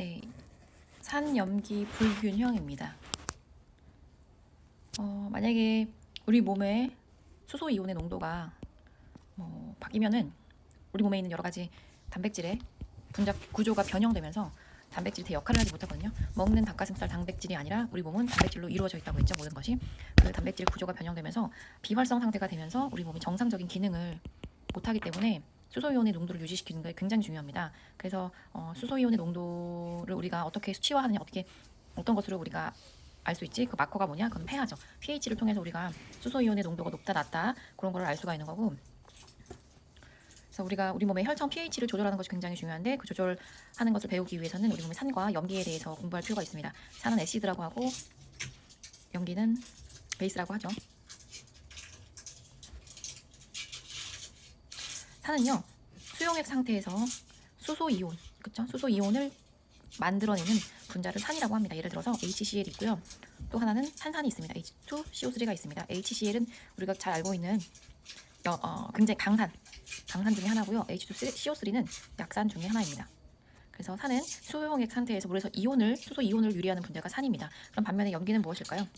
네, 산염기 불균형입니다. 만약에 우리 몸에 수소 이온의 농도가 바뀌면은 우리 몸에 있는 여러 가지 단백질의 분자 구조가 변형되면서 단백질이 대 역할을 하지 못하거든요. 먹는 닭가슴살 단백질이 아니라 우리 몸은 단백질로 이루어져 있다고 했죠. 모든 것이 그 단백질 구조가 변형되면서 비활성 상태가 되면서 우리 몸이 정상적인 기능을 못하기 때문에 수소이온의 농도를 유지시키는 게 굉장히 중요합니다. 그래서 수소이온의 농도를 우리가 어떻게 수치화하느냐, 어떤 것으로 우리가 알 수 있지? 그 마커가 뭐냐? 그건 pH죠. pH를 통해서 우리가 수소이온의 농도가 높다 낮다 그런 걸 알 수가 있는 거고, 그래서 우리가 우리 몸의 혈청 pH를 조절하는 것이 굉장히 중요한데, 그 조절하는 것을 배우기 위해서는 우리 몸의 산과 염기에 대해서 공부할 필요가 있습니다. 산은 애시드라고 하고 염기는 베이스라고 하죠. 산은요, 수용액 상태에서 수소이온, 그쵸? 수소이온을 만들어내는 분자를 산이라고 합니다. 예를 들어서 HCl 있고요. 또 하나는 탄산이 있습니다. H2CO3가 있습니다. HCl은 우리가 잘 알고 있는 굉장히 강산 중에 하나고요. H2CO3는 약산 중에 하나입니다. 그래서 산은 수용액 상태에서 물에서 수소 이온을 유리하는 분자가 산입니다. 그럼 반면에 염기는 무엇일까요?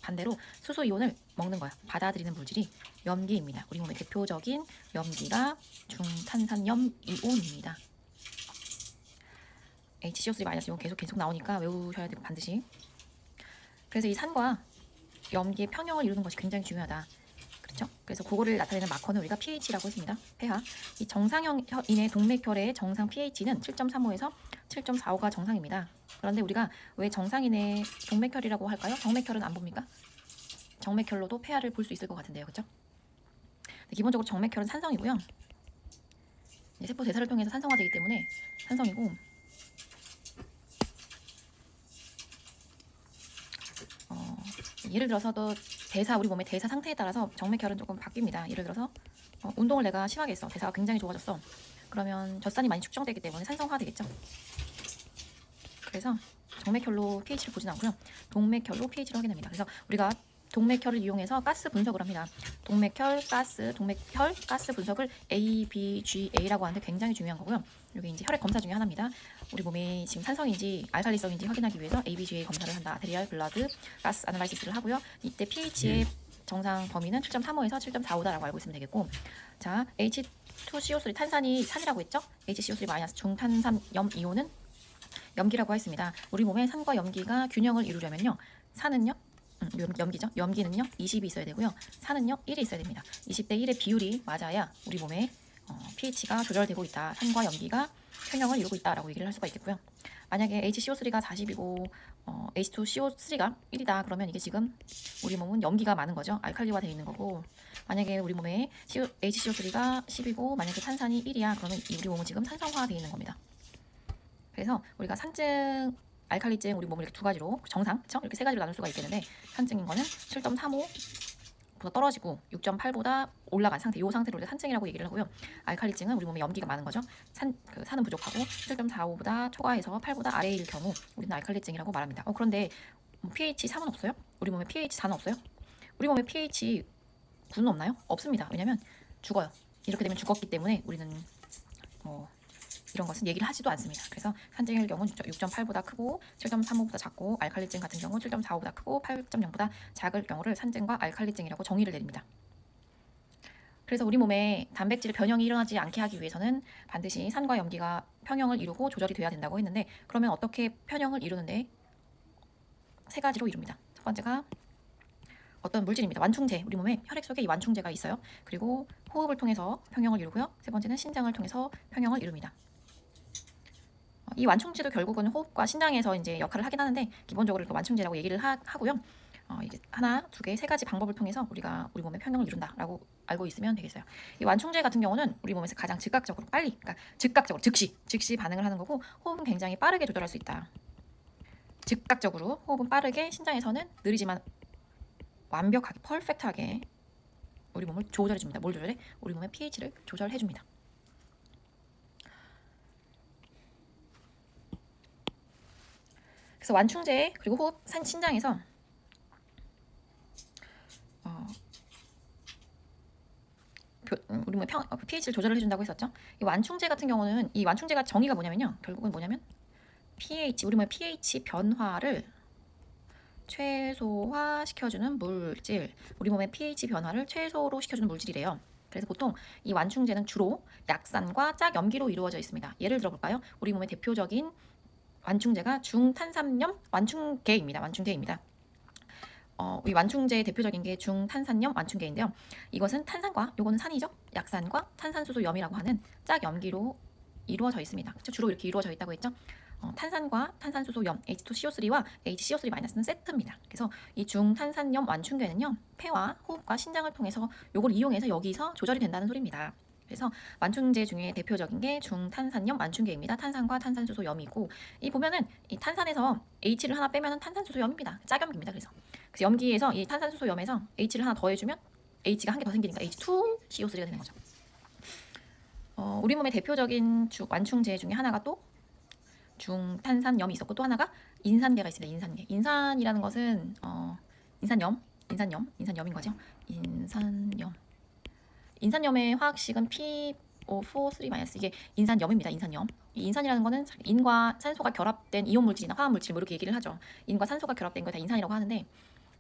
반대로 수소 이온을 먹는 거야. 받아들이는 물질이 염기입니다. 우리 몸의 대표적인 염기가 중탄산염 이온입니다. HCO3- 이건 계속 나오니까 외우셔야 되고 반드시. 그래서 이 산과 염기의 평형을 이루는 것이 굉장히 중요하다. 그렇죠? 그래서 그거를 나타내는 마커는 우리가 pH라고 했습니다. pH. 이 정상인의 동맥혈의 정상 pH는 7.35에서 7.45가 정상입니다. 그런데 우리가 왜 정상인의 동맥혈이라고 할까요? 정맥혈은 안 봅니까? 정맥혈로도 pH를 볼 수 있을 것 같은데요. 그렇죠? 기본적으로 정맥혈은 산성이고요. 세포 대사를 통해서 산성화되기 때문에 산성이고, 예를 들어서도 우리 몸의 대사 상태에 따라서 정맥혈은 조금 바뀝니다. 예를 들어서 운동을 내가 심하게 했어. 대사가 굉장히 좋아졌어. 그러면 젖산이 많이 축적되기 때문에 산성화 되겠죠. 그래서 정맥혈로 pH를 보진 않고요. 동맥혈로 pH를 확인합니다. 그래서 우리가 동맥혈을 이용해서 가스 분석을 합니다. 동맥혈 가스 분석을 ABGA라고 하는데 굉장히 중요한 거고요. 이게 이제 혈액 검사 중에 하나입니다. 우리 몸이 지금 산성인지 알칼리성인지 확인하기 위해서 ABGA 검사를 한다. 아테리얼 블러드 가스 아날라이시스를 하고요. 이때 pH의 정상 범위는 7.35에서 7.45다라고 알고 있으면 되겠고, 자, H2CO3 탄산이 산이라고 했죠? HCO3- 중탄산염 이온은 염기라고 했습니다. 우리 몸의 산과 염기가 균형을 이루려면요, 산은요, 염기죠. 염기는요 20이 있어야 되고요. 산은요 1이 있어야 됩니다. 20대 1의 비율이 맞아야 우리 몸의 pH가 조절되고 있다. 산과 염기가 평형을 이루고 있다라고 얘기를 할 수가 있겠고요. 만약에 HCO3가 40이고 H2CO3가 1이다. 그러면 이게 지금 우리 몸은 염기가 많은 거죠. 알칼리화 되어 있는 거고, 만약에 우리 몸에 HCO3가 10이고 만약에 탄산이 1이야. 그러면 우리 몸은 지금 산성화 되어 있는 겁니다. 그래서 우리가 산증, 알칼리증, 우리 몸을 이렇게 두 가지로 정상, 그쵸? 이렇게 세 가지로 나눌 수가 있겠는데, 산증인 거는 7.35보다 떨어지고 6.8보다 올라간 상태, 이 상태로 우리가 산증이라고 얘기를 하고요. 알칼리증은 우리 몸에 염기가 많은 거죠. 산은 부족하고 7.45보다 초과해서 8보다 아래일 경우 우리는 알칼리증이라고 말합니다. 그런데 pH 3은 없어요? 우리 몸에 pH 4는 없어요? 우리 몸에 pH 9는 없나요? 없습니다. 왜냐면 죽어요. 이렇게 되면 죽었기 때문에 우리는 이런 것은 얘기를 하지도 않습니다. 그래서 산증일 경우 6.8보다 크고 7.35보다 작고, 알칼리증 같은 경우 7.45보다 크고 8.0보다 작을 경우를 산증과 알칼리증이라고 정의를 내립니다. 그래서 우리 몸에 단백질 변형이 일어나지 않게 하기 위해서는 반드시 산과 염기가 평형을 이루고 조절이 돼야 된다고 했는데, 그러면 어떻게 평형을 이루는데? 세 가지로 이룹니다. 첫 번째가 어떤 물질입니다. 완충제. 우리 몸에 혈액 속에 이 완충제가 있어요. 그리고 호흡을 통해서 평형을 이루고요. 세 번째는 신장을 통해서 평형을 이룹니다. 이 완충제도 결국은 호흡과 신장에서 이제 역할을 하긴 하는데, 기본적으로 이렇게 완충제라고 얘기를 하고요. 이제 하나, 두 개, 세 가지 방법을 통해서 우리가 우리 몸의 평형을 이룬다라고 알고 있으면 되겠어요. 이 완충제 같은 경우는 우리 몸에서 가장 즉각적으로 빨리, 그러니까 즉각적으로 즉시 반응을 하는 거고, 호흡은 굉장히 빠르게 조절할 수 있다. 즉각적으로 호흡은 빠르게, 신장에서는 느리지만 완벽하게 퍼펙트하게 우리 몸을 조절해 줍니다. 뭘 조절해? 우리 몸의 pH를 조절해 줍니다. 그래서 완충제 그리고 호흡, 신장에서 우리 몸의 pH를 조절을 해준다고 했었죠. 이 완충제 같은 경우는, 이 완충제가 정의가 뭐냐면요, 결국은 뭐냐면 pH, 우리 몸의 pH 변화를 최소화 시켜주는 물질, 우리 몸의 pH 변화를 최소로 시켜주는 물질이래요. 그래서 보통 이 완충제는 주로 약산과 짝염기로 이루어져 있습니다. 예를 들어볼까요? 우리 몸의 대표적인 완충제가 중탄산염 완충계입니다. 이 완충제의 대표적인 게 중탄산염 완충계인데요. 이것은 탄산과, 요거는 산이죠. 약산과 탄산수소염이라고 하는 짝염기로 이루어져 있습니다. 그렇죠? 주로 이렇게 이루어져 있다고 했죠. 탄산과 탄산수소염 H2CO3와 HCO3-는 세트입니다. 그래서 이 중탄산염 완충계는요, 폐와 호흡과 신장을 통해서 요걸 이용해서 여기서 조절이 된다는 소리입니다. 그래서 완충제 중에 대표적인 게 중탄산염 완충계입니다. 탄산과 탄산수소염이고, 이 보면은 이 탄산에서 H를 하나 빼면은 탄산수소염입니다. 짝염기입니다. 그래서 염기에서 이 탄산수소염에서 H를 하나 더해주면 H가 한 개 더 생기니까 H2CO3가 되는 거죠. 우리 몸의 대표적인 완충제 중에 하나가 또 중탄산염이 있었고, 또 하나가 인산계가 있습니다. 인산계. 인산이라는 것은 인산염인 거죠. 인산염의 화학식은 PO4, 3- 이게 인산염입니다. 인산염. 이 인산이라는 거는 인과 산소가 결합된 이온 물질이나 화학 물질 뭐 이렇게 얘기를 하죠. 인과 산소가 결합된 거 다 인산이라고 하는데,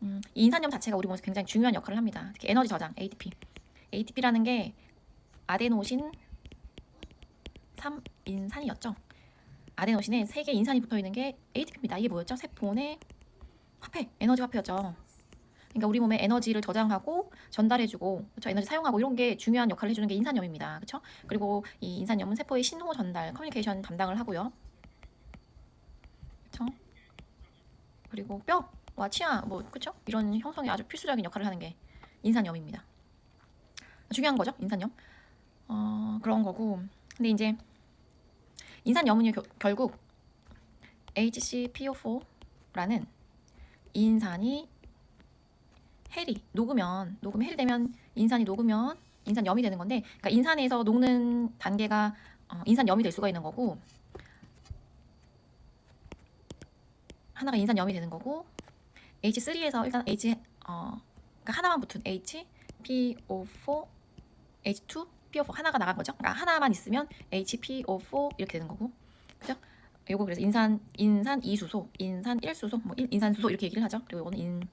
이 인산염 자체가 우리 몸에서 굉장히 중요한 역할을 합니다. 특히 에너지 저장 ATP. ATP라는 게 아데노신 3인산이었죠. 아데노신에 3개 인산이 붙어있는 게 ATP입니다. 이게 뭐였죠? 세포의 화폐, 에너지 화폐였죠. 그러니까 우리 몸에 에너지를 저장하고 전달해주고, 그렇죠? 에너지 사용하고 이런 게 중요한 역할을 해주는 게 인산염입니다. 그렇죠? 그리고 이 인산염은 세포의 신호 전달, 커뮤니케이션 담당을 하고요. 그렇죠? 그리고 뼈와 치아, 그렇죠? 이런 형성에 아주 필수적인 역할을 하는 게 인산염입니다. 중요한 거죠, 인산염. 그런 거고. 근데 이제 인산염은요, 결국 HCPO4라는 인산이 헬이 녹으면 헬이 되면 인산이 녹으면 인산염이 되는 건데, 그러니까 인산에서 녹는 단계가 인산염이 될 수가 있는 거고, 하나가 인산염이 되는 거고, H3에서 일단 그러니까 하나만 붙은 HPO4, H2, PO4 하나가 나간 거죠. 그러니까 하나만 있으면 HPO4 이렇게 되는 거고, 그죠? 요거 그래서 인산 2수소, 인산 1수소, 인산수소 이렇게 얘기를 하죠. 그리고 이거는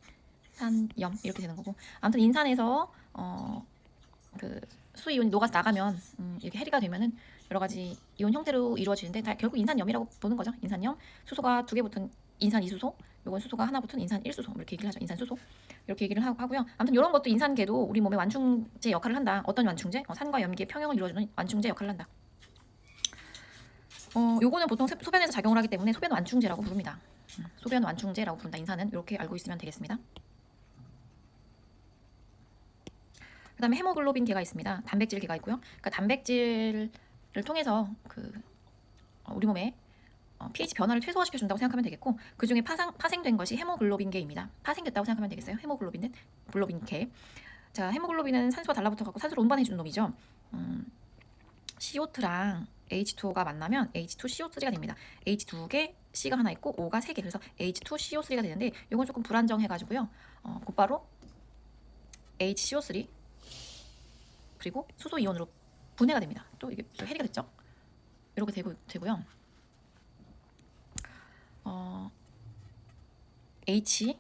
인산염 이렇게 되는 거고, 아무튼 인산에서 그 수이온이 녹아서 나가면 이렇게 해리가 되면은 여러 가지 이온 형태로 이루어지는데 다 결국 인산염이라고 보는 거죠. 인산염, 수소가 2개 붙은 인산 2수소, 요건 수소가 하나 붙은 인산 1수소 이렇게 얘기를 하죠. 인산수소 이렇게 얘기를 하고요. 아무튼 이런 것도 인산계도 우리 몸의 완충제 역할을 한다. 어떤 완충제? 산과 염기의 평형을 이루어주는 완충제 역할을 한다. 요거는 보통 소변에서 작용을 하기 때문에 소변 완충제라고 부릅니다. 소변 완충제라고 부른다. 인산은 이렇게 알고 있으면 되겠습니다. 그 다음에 헤모글로빈계가 있습니다. 단백질계가 있고요. 그러니까 단백질을 통해서 우리 몸에 pH 변화를 최소화시켜준다고 생각하면 되겠고, 그 중에 파생된 것이 헤모글로빈계입니다. 파생됐다고 생각하면 되겠어요. 글로빈계. 자, 헤모글로빈은 산소가 달라붙어갖고 산소를 운반해주는 놈이죠. CO2랑 H2O가 만나면 H2CO3가 됩니다. H2개, C가 하나 있고 O가 3개. 그래서 H2CO3가 되는데, 이건 조금 불안정해가지고요. 곧바로 HCO3 그리고 수소 이온으로 분해가 됩니다. 또 이게 해리가 됐죠. 이렇게 되고요. H,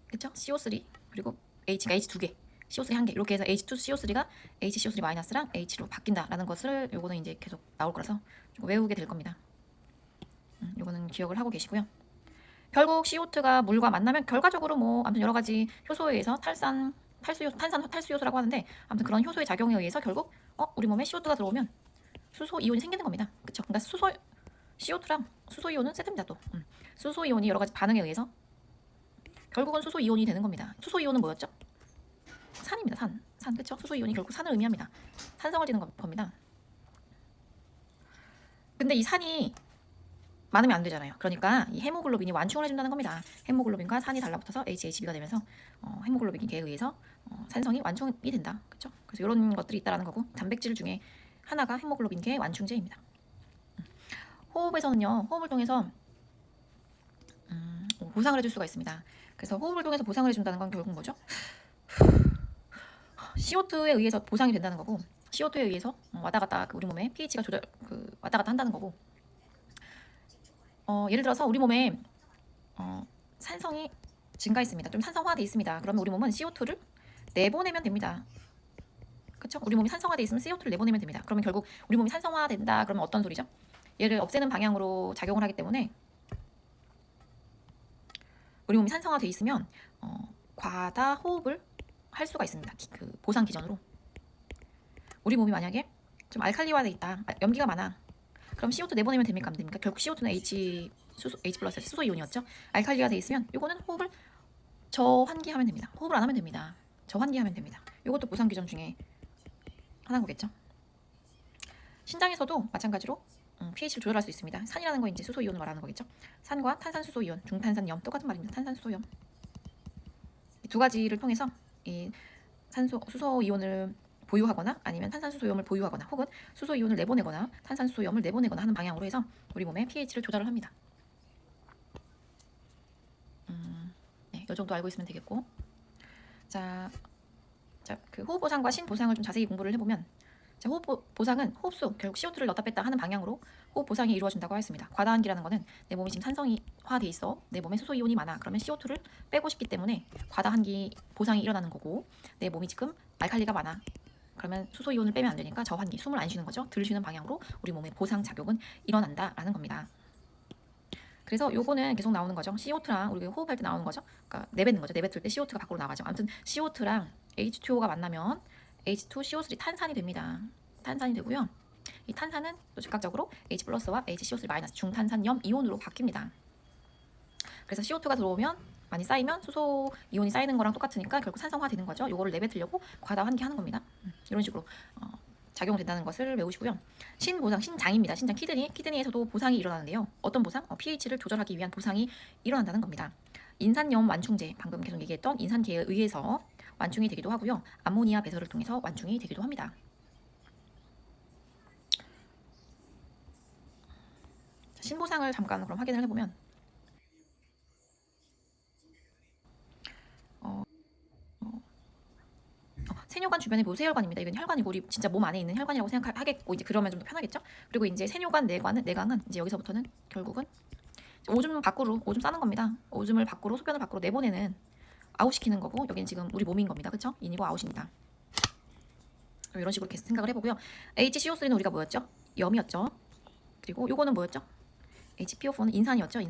그렇죠? CO3 그리고 H가 H2개, CO3 1개 이렇게 해서 H2CO3가 HCO3-랑 H로 바뀐다라는 것을 요거는 이제 계속 나올 거라서 좀 외우게 될 겁니다. 요거는 기억을 하고 계시고요. 결국 CO2가 물과 만나면 결과적으로 아무튼 여러 가지 효소에 의해서 탄산 탈수효소라고 하는데, 아무튼 그런 효소의 작용에 의해서 결국 우리 몸에 CO2가 들어오면 수소 이온이 생기는 겁니다. 그렇죠? 그러니까 CO2랑 수소 이온은 세트입니다. 또 수소 이온이 여러 가지 반응에 의해서 결국은 수소 이온이 되는 겁니다. 수소 이온은 뭐였죠? 산입니다. 산 그렇죠? 수소 이온이 결국 산을 의미합니다. 산성을 띠는 겁니다. 근데 이 산이 많으면 안 되잖아요. 그러니까 이 헤모글로빈이 완충을 해준다는 겁니다. 헤모글로빈과 산이 달라붙어서 HHB가 되면서 헤모글로빈계에 의해서 산성이 완충이 된다. 그렇죠? 그래서 이런 것들이 있다라는 거고, 단백질 중에 하나가 헤모글로빈계 완충제입니다. 호흡에서는요, 호흡을 통해서 보상을 해줄 수가 있습니다. 그래서 호흡을 통해서 보상을 해준다는 건 결국 뭐죠? CO2에 의해서 보상이 된다는 거고, CO2에 의해서 왔다 갔다 우리 몸에 pH가 왔다 갔다 한다는 거고, 예를 들어서 우리 몸에 산성이 증가했습니다. 좀 산성화돼 있습니다. 그러면 우리 몸은 CO2를 내보내면 됩니다. 그렇죠? 우리 몸이 산성화돼 있으면 CO2를 내보내면 됩니다. 그러면 결국 우리 몸이 산성화된다. 그러면 어떤 소리죠? 얘를 없애는 방향으로 작용을 하기 때문에 우리 몸이 산성화돼 있으면 과다 호흡을 할 수가 있습니다. 그 보상 기전으로. 우리 몸이 만약에 좀 알칼리화돼 있다, 염기가 많아. 그럼 CO2 내보내면 됩니까? 안 됩니까? 결국 CO2는 H 플러스 수소 이온이었죠. 알칼리가 돼 있으면 요거는 호흡을 저환기하면 됩니다. 호흡을 안 하면 됩니다. 저환기하면 됩니다. 요것도 보상 기전 중에 하나인 거겠죠. 신장에서도 마찬가지로 pH를 조절할 수 있습니다. 산이라는 건 이제 수소 이온을 말하는 거겠죠. 산과 탄산수소 이온, 중탄산염 똑같은 말입니다. 탄산수소염. 이 두 가지를 통해서 이 수소 이온을 보유하거나 아니면 탄산수소염을 보유하거나 혹은 수소 이온을 내보내거나 탄산수소염을 내보내거나 하는 방향으로 해서 우리 몸의 pH를 조절을 합니다. 네, 이 정도 알고 있으면 되겠고, 자, 그 호흡 보상과 신 보상을 좀 자세히 공부를 해보면, 자, 호흡 보상은 호흡수 결국 CO2를 넣었다 뺐다 하는 방향으로 호흡 보상이 이루어진다고 하였습니다. 과다한기라는 거는 내 몸이 지금 산성화돼 있어, 내 몸에 수소 이온이 많아. 그러면 CO2를 빼고 싶기 때문에 과다한기 보상이 일어나는 거고, 내 몸이 지금 알칼리가 많아. 그러면 수소 이온을 빼면 안 되니까 저환기, 숨을 안 쉬는 거죠. 들 쉬는 방향으로 우리 몸의 보상 작용은 일어난다라는 겁니다. 그래서 요거는 계속 나오는 거죠. CO2랑 우리가 호흡할 때 나오는 거죠. 그러니까 내뱉는 거죠. 내뱉을 때 CO2가 밖으로 나가죠. 아무튼 CO2랑 H2O가 만나면 H2CO3 탄산이 됩니다. 탄산이 되고요. 이 탄산은 또 즉각적으로 H 플러스와 HCO3 마이너스 중탄산염 이온으로 바뀝니다. 그래서 CO2가 들어오면 많이 쌓이면 수소 이온이 쌓이는 거랑 똑같으니까 결국 산성화 되는 거죠. 요거를 내뱉으려고 과다 환기하는 겁니다. 이런 식으로 작용된다는 것을 외우시고요. 신보상, 신장입니다. 신장 키드니에서도 보상이 일어나는데요. 어떤 보상? pH를 조절하기 위한 보상이 일어난다는 겁니다. 인산염 완충제, 방금 계속 얘기했던 인산계에 의해서 완충이 되기도 하고요. 암모니아 배설을 통해서 완충이 되기도 합니다. 신보상을 잠깐 그럼 확인을 해보면 세뇨관 주변의 모세혈관입니다. 이건 혈관이고 우리 진짜 몸 안에 있는 혈관이라고 생각하겠고 이제 그러면 좀 더 편하겠죠. 그리고 이제 세뇨관 내강은 이제 여기서부터는 결국은 오줌 싸는 겁니다. 오줌을 밖으로, 소변을 밖으로 내보내는, 아웃시키는 거고, 여기는 지금 우리 몸인 겁니다. 그쵸? 인이고 아웃입니다. 이런 식으로 계속 생각을 해보고요. HCO3는 우리가 뭐였죠? 염이었죠. 그리고 요거는 뭐였죠? HPO4는 인산이었죠.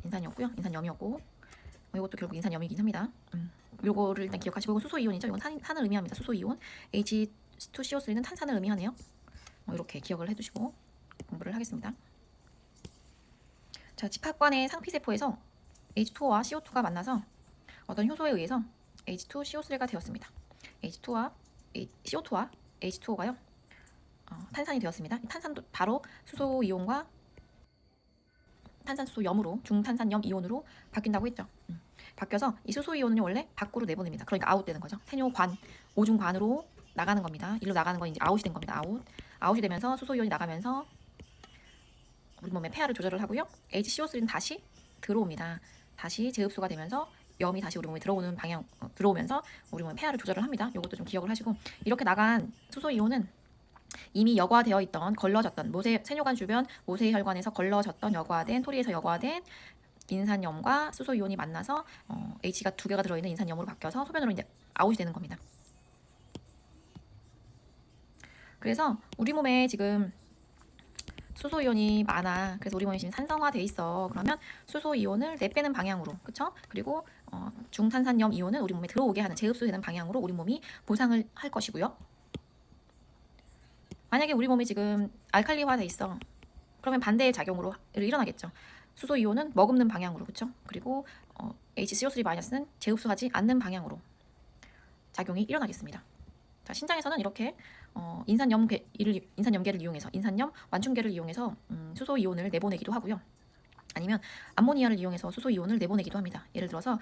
인산이었고요. 인산염이었고, 이것도 결국 인산염이긴 합니다. 요거를 일단 기억하시고, 수소 이온이죠. 이건 산을 의미합니다. 수소 이온. H2CO3는 탄산을 의미하네요. 이렇게 기억을 해두시고 공부를 하겠습니다. 자, 집합관의 상피세포에서 H2와 CO2가 만나서 어떤 효소에 의해서 H2CO3가 되었습니다. CO2와 H2O가요 탄산이 되었습니다. 탄산도 바로 수소 이온과 탄산수소염으로 중탄산염 이온으로 바뀐다고 했죠. 바뀌어서 이 수소 이온은 원래 밖으로 내보냅니다. 그러니까 아웃되는 거죠. 세뇨관, 오줌관으로 나가는 겁니다. 일로 나가는 건 이제 아웃이 된 겁니다. 아웃이 되면서 수소 이온이 나가면서 우리 몸의 폐하를 조절을 하고요. HCO3는 다시 들어옵니다. 다시 재흡수가 되면서 염이 다시 우리 몸에 들어오는 방향 들어오면서 우리 몸의 폐하를 조절을 합니다. 이것도 좀 기억을 하시고, 이렇게 나간 수소 이온은 이미 여과되어 있던, 걸러졌던 세뇨관 주변 모세혈관에서 걸러졌던 여과된, 토리에서 여과된 인산염과 수소 이온이 만나서 H가 두 개가 들어있는 인산염으로 바뀌어서 소변으로 이제 아웃이 되는 겁니다. 그래서 우리 몸에 지금 수소 이온이 많아. 그래서 우리 몸이 지금 산성화돼 있어. 그러면 수소 이온을 내빼는 방향으로, 그렇죠? 그리고 중탄산염 이온은 우리 몸에 들어오게 하는, 재흡수되는 방향으로 우리 몸이 보상을 할 것이고요. 만약에 우리 몸이 지금 알칼리화돼 있어. 그러면 반대의 작용으로 일어나겠죠. 수소 이온은 머금는 방향으로, 그렇죠? 그리고 HCO3-는 재흡수하지 않는 방향으로 작용이 일어나겠습니다. 자, 신장에서는 이렇게 인산염계를 이용해서, 인산염 완충계를 이용해서 수소 이온을 내보내기도 하고요. 아니면 암모니아를 이용해서 수소 이온을 내보내기도 합니다. 예를 들어서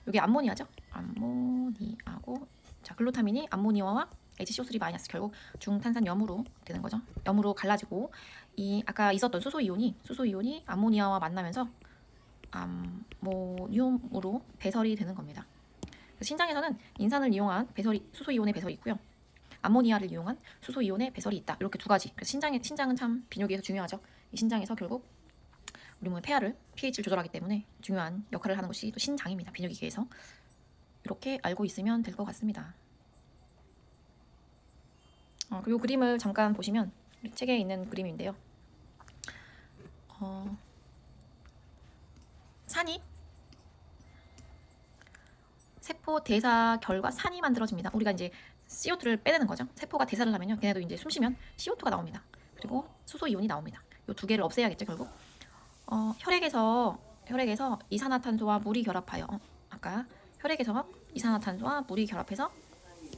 여기 암모니아죠. 암모니아고, 자, 글루타민이 암모니아와 HCO3- 결국 중탄산염으로 되는 거죠. 염으로 갈라지고, 이 아까 있었던 수소 이온이 암모니아와 만나면서 암모늄으로 배설이 되는 겁니다. 신장에서는 인산을 이용한 수소 이온의 배설이 있고요. 암모니아를 이용한 수소 이온의 배설이 있다. 이렇게 두 가지. 그래서 신장은 참 비뇨기에서 중요하죠. 이 신장에서 결국 우리 몸의 pH를 조절하기 때문에 중요한 역할을 하는 것이 또 신장입니다. 비뇨기계에서. 이렇게 알고 있으면 될 것 같습니다. 그리고 그림을 잠깐 보시면 우리 책에 있는 그림인데요. 산이 세포 대사 결과 산이 만들어집니다. 우리가 이제 CO2를 빼내는 거죠. 세포가 대사를 하면요, 걔네도 이제 숨 쉬면 CO2가 나옵니다. 그리고 수소 이온이 나옵니다. 이 두 개를 없애야겠죠, 결국. 혈액에서 이산화탄소와 물이 결합하여 아까 혈액에서 이산화탄소와 물이 결합해서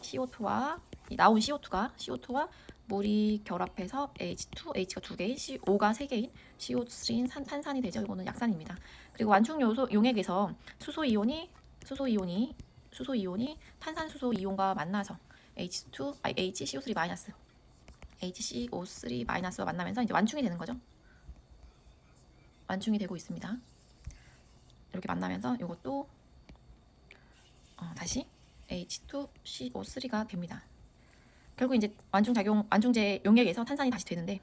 CO2와 나온 CO2와 물이 결합해서 H가 두 개인 O가 세 개인 CO3인 탄산이 되죠. 이거는 약산입니다. 그리고 완충 요소 용액에서 수소 이온이 탄산수소 이온과 만나서 HCO3-와 만나면서 이제 완충이 되는 거죠. 완충이 되고 있습니다. 이렇게 만나면서 이것도 다시 H2CO3가 됩니다. 결국 이제 완충제 용액에서 탄산이 다시 되는데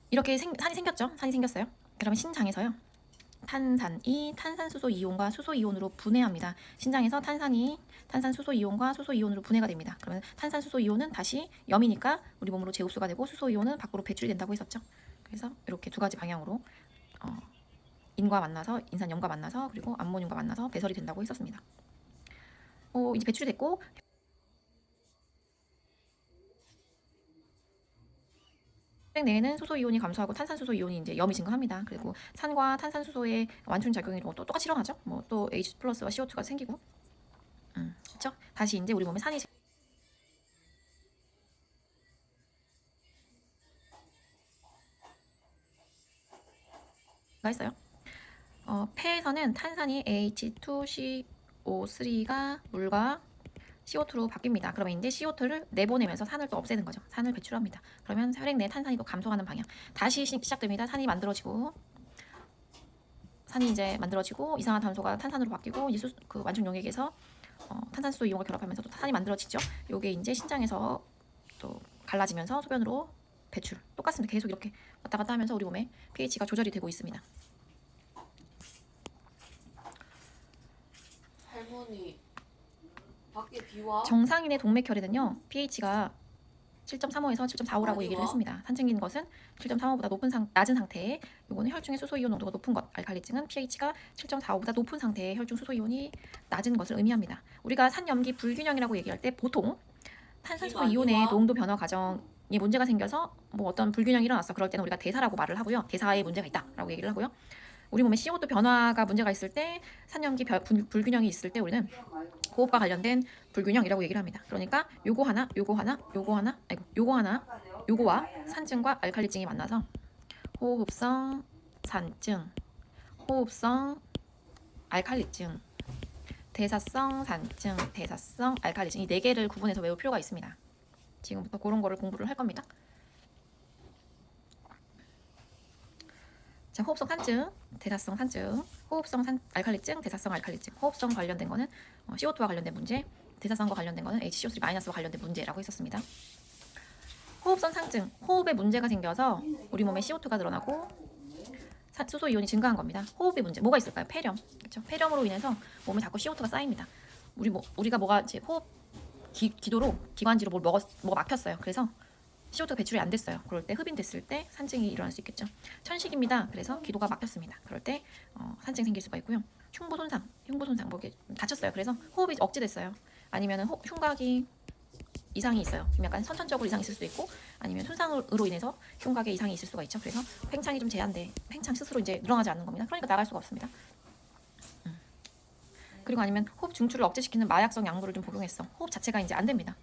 이렇게 산이 생겼죠. 산이 생겼어요. 그러면 신장에서요. 탄산이 탄산수소 이온과 수소 이온으로 분해합니다. 신장에서 탄산수소 이온과 수소 이온으로 분해가 됩니다. 그러면 탄산수소 이온은 다시 염이니까 우리 몸으로 재흡수가 되고 수소 이온은 밖으로 배출이 된다고 했었죠. 그래서 이렇게 두 가지 방향으로 인산염과 만나서 그리고 암모늄과 만나서 배설이 된다고 했었습니다. 이제 배출이 됐고 혈액 내에는 수소 이온이 감소하고 탄산수소 이온이 이제 염이 증가합니다. 그리고 산과 탄산수소의 완충 작용이 또 똑같이 일어나죠. 또 H 플러스와 CO2가 생기고, 그렇죠? 다시 이제 우리 몸에 산이 있어요. 폐에서는 탄산이 H2CO3가 물과 CO2로 바뀝니다. 그러면 이제 CO2를 내보내면서 산을 또 없애는 거죠. 산을 배출합니다. 그러면 혈액 내 탄산이 또 감소하는 방향. 다시 시작됩니다. 산이 이제 만들어지고 이산화탄소가 탄산으로 바뀌고 이제 그 완충 용액에서 탄산수소 이온과 결합하면서 또 산이 만들어지죠. 요게 이제 신장에서 또 갈라지면서 소변으로 배출. 똑같습니다. 계속 이렇게 왔다 갔다 하면서 우리 몸의 pH가 조절이 되고 있습니다. 할머니 밖에 비와? 정상인의 동맥혈에는요 pH가 7.35에서 7.45라고 얘기를 했습니다. 산증인 것은 7.35보다 낮은 상태에 요거는 혈중의 수소 이온 농도가 높은 것, 알칼리증은 pH가 7.45보다 높은 상태에 혈중 수소 이온이 낮은 것을 의미합니다. 우리가 산염기 불균형이라고 얘기할 때 보통 탄산수소 이온의 농도 변화 과정이 문제가 생겨서 어떤 불균형이 일어났어. 그럴 때는 우리가 대사라고 말을 하고요. 대사에 문제가 있다라고 얘기를 하고요. 우리 몸에 CO2 변화가 문제가 있을 때 산염기 불균형이 있을 때 우리는 호흡과 관련된 불균형이라고 얘기를 합니다. 그러니까 요거와 산증과 알칼리증이 만나서 호흡성 산증, 호흡성 알칼리증, 대사성 산증, 대사성 알칼리증 이 네 개를 구분해서 외울 필요가 있습니다. 지금부터 그런 거를 공부를 할 겁니다. 자, 호흡성 산증, 대사성 산증, 알칼리증, 대사성 알칼리증. 호흡성 관련된 거는 CO2와 관련된 문제, 대사성과 관련된 거는 HCO3-와 관련된 문제라고 했었습니다. 호흡성 산증, 호흡에 문제가 생겨서 우리 몸에 CO2가 늘어나고 수소 이온이 증가한 겁니다. 호흡의 문제, 뭐가 있을까요? 폐렴, 그렇죠? 폐렴으로 인해서 몸에 자꾸 CO2가 쌓입니다. 우리가 뭐가 이제 호흡 기도로 기관지로 뭐가 막혔어요. 그래서 CO2가 배출이 안 됐어요. 그럴 때 흡인됐을 때 산증이 일어날 수 있겠죠. 천식입니다. 그래서 기도가 막혔습니다. 그럴 때 산증이 생길 수가 있고요. 흉부 손상 뭐 이렇게 다쳤어요. 그래서 호흡이 억제됐어요. 아니면은 흉곽이 이상이 있어요. 약간 선천적으로 이상이 있을 수도 있고 아니면 손상으로 인해서 흉곽에 이상이 있을 수가 있죠. 그래서 팽창이 좀 제한돼. 팽창 스스로 이제 늘어나지 않는 겁니다. 그러니까 나갈 수가 없습니다. 그리고 아니면 호흡 중추를 억제시키는 마약성 약물을 좀 복용했어. 호흡 자체가 이제 안 됩니다.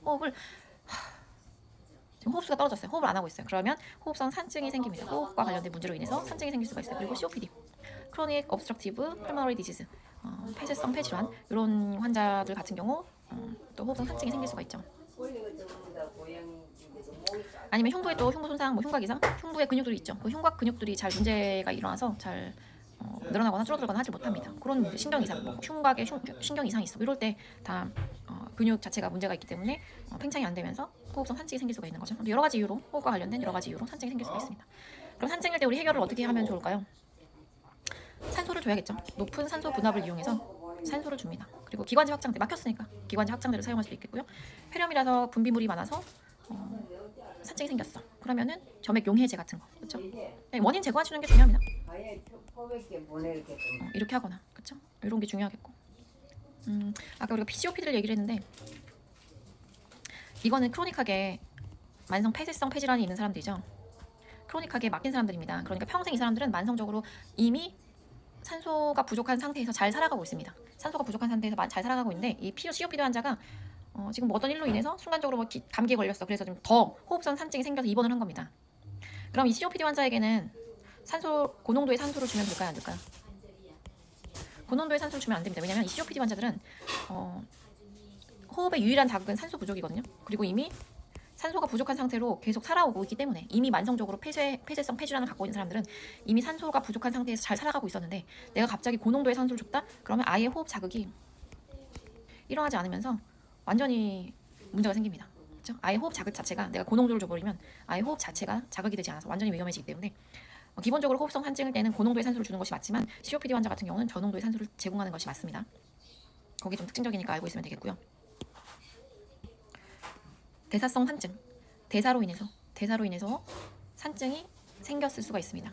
지금 호흡수가 떨어졌어요. 호흡을 안 하고 있어요. 그러면 호흡성 산증이 생깁니다. 호흡과 관련된 문제로 인해서 산증이 생길 수가 있어요. 그리고 COPD, 크로닉 obstructive pulmonary disease, 폐쇄성 폐질환 이런 환자들 같은 경우 또 호흡성 산증이 생길 수가 있죠. 아니면 흉부에 또 흉부 손상, 흉곽 이상, 흉부에 근육들이 있죠. 그 흉곽 근육들이 잘 문제가 일어나서 잘 늘어나거나 줄어들거나 하지 못합니다. 그런 문제, 신경 이상, 뭐 흉곽에 신경 이상이 있어. 이럴 때 다 근육 자체가 문제가 있기 때문에 팽창이 안 되면서 호흡성 산증이 생길 수가 있는 거죠. 여러 가지 이유로, 호흡과 관련된 여러 가지 이유로 산증이 생길 수가 있습니다. 그럼 산증일 때 우리 해결을 어떻게 하면 좋을까요? 산소를 줘야겠죠. 높은 산소 분압을 이용해서 산소를 줍니다. 그리고 기관지 확장제, 막혔으니까 기관지 확장제를 사용할 수도 있겠고요. 폐렴이라서 분비물이 많아서 산증이 생겼어. 그러면은 점액 용해제 같은 거, 그렇죠? 원인 제거해주는 게 중요합니다. 이렇게 하거나, 그렇죠? 이런 게 중요하겠고. 아까 우리가 PCOPD를 얘기를 했는데 이거는 크로닉하게 만성 폐쇄성 폐질환이 있는 사람들이죠. 크로닉하게 막힌 사람들입니다. 그러니까 평생 이 사람들은 만성적으로 이미 산소가 부족한 상태에서 잘 살아가고 있습니다. 산소가 부족한 상태에서 잘 살아가고 있는데 이 COPD 환자가 지금 뭐 어떤 일로 인해서 순간적으로 뭐 감기에 걸렸어. 그래서 좀 더 호흡성 산증이 생겨서 입원을 한 겁니다. 그럼 이 COPD 환자에게는 고농도의 산소를 주면 될까요? 안 될까요? 고농도의 산소를 주면 안 됩니다. 왜냐하면 이 COPD 환자들은 호흡의 유일한 자극은 산소 부족이거든요. 그리고 이미 산소가 부족한 상태로 계속 살아오고 있기 때문에 이미 만성적으로 폐쇄성 폐질환을 갖고 있는 사람들은 이미 산소가 부족한 상태에서 잘 살아가고 있었는데 내가 갑자기 고농도의 산소를 줬다? 그러면 아예 호흡 자극이 일어나지 않으면서 완전히 문제가 생깁니다. 그렇죠? 아예 호흡 자극 자체가 내가 고농도를 줘버리면 아예 호흡 자체가 자극이 되지 않아서 완전히 위험해지기 때문에 기본적으로 호흡성 산증일 때는 고농도의 산소를 주는 것이 맞지만 COPD 환자 같은 경우는 저농도의 산소를 제공하는 것이 맞습니다. 거기 좀 특징적이니까 알고 있으면 되겠고요. 대사성 산증, 대사로 인해서 산증이 생겼을 수가 있습니다.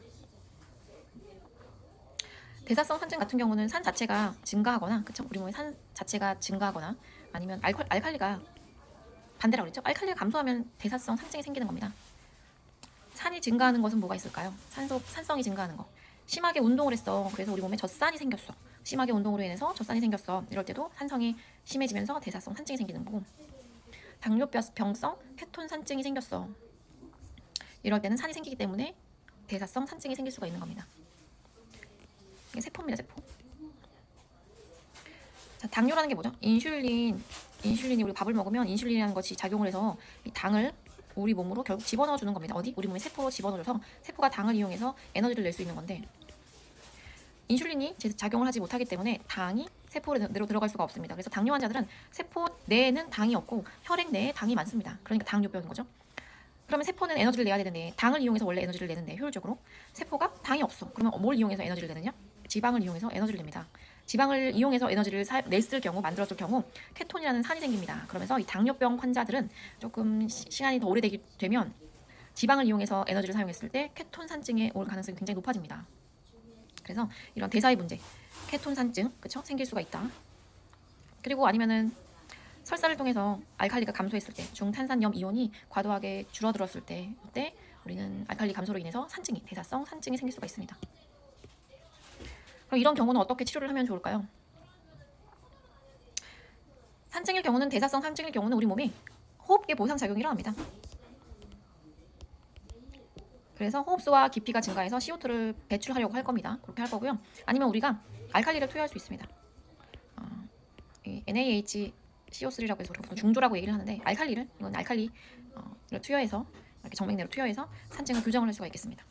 대사성 산증 같은 경우는 산 자체가 증가하거나, 그쵸? 우리 몸의 산 자체가 증가하거나 아니면 알칼리가 반대라고 그랬죠? 알칼리가 감소하면 대사성 산증이 생기는 겁니다. 산이 증가하는 것은 뭐가 있을까요? 산성이 증가하는 거. 심하게 운동을 했어. 그래서 우리 몸에 젖산이 생겼어. 심하게 운동으로 인해서 젖산이 생겼어. 이럴 때도 산성이 심해지면서 대사성 산증이 생기는 거고, 당뇨병성 케톤 산증이 생겼어. 이럴 때는 산이 생기기 때문에 대사성 산증이 생길 수가 있는 겁니다. 이게 세포입니다, 세포. 자, 당뇨라는 게 뭐죠? 인슐린이 우리 밥을 먹으면 인슐린이라는 것이 작용을 해서 이 당을 우리 몸으로 결국 집어넣어 주는 겁니다. 어디? 우리 몸의 세포로 집어넣어줘서 세포가 당을 이용해서 에너지를 낼 수 있는 건데, 인슐린이 작용을 하지 못하기 때문에 당이 세포로 들어갈 수가 없습니다. 그래서 당뇨 환자들은 세포 내에는 당이 없고 혈액 내에 당이 많습니다. 그러니까 당뇨병인 거죠. 그러면 세포는 에너지를 내야 되는데, 당을 이용해서 원래 에너지를 내는데 효율적으로 세포가 당이 없어. 그러면 뭘 이용해서 에너지를 내느냐? 지방을 이용해서 에너지를 냅니다. 지방을 이용해서 에너지를 냈을 경우, 만들었을 경우 케톤이라는 산이 생깁니다. 그러면서 이 당뇨병 환자들은 조금 시간이 더 오래되면 지방을 이용해서 에너지를 사용했을 때 케톤 산증에 올 가능성이 굉장히 높아집니다. 그래서 이런 대사의 문제, 케톤 산증, 그쵸? 생길 수가 있다. 그리고 아니면은 설사를 통해서 알칼리가 감소했을 때, 중탄산염 이온이 과도하게 줄어들었을 때, 이때 우리는 알칼리 감소로 인해서 대사성 산증이 생길 수가 있습니다. 그럼 이런 경우는 어떻게 치료를 하면 좋을까요? 산증일 경우는, 대사성 산증일 경우는 우리 몸이 호흡기 보상 작용이 일어납니다. 그래서 호흡수와 깊이가 증가해서 CO2를 배출하려고 할 겁니다. 그렇게 할 거고요. 아니면 우리가 알칼리를 투여할 수 있습니다. NaHCO3라고 해서 보통 중조라고 얘기를 하는데, 이건 알칼리를 투여해서, 이렇게 정맥 내로 투여해서 산증을 교정을 할 수가 있겠습니다.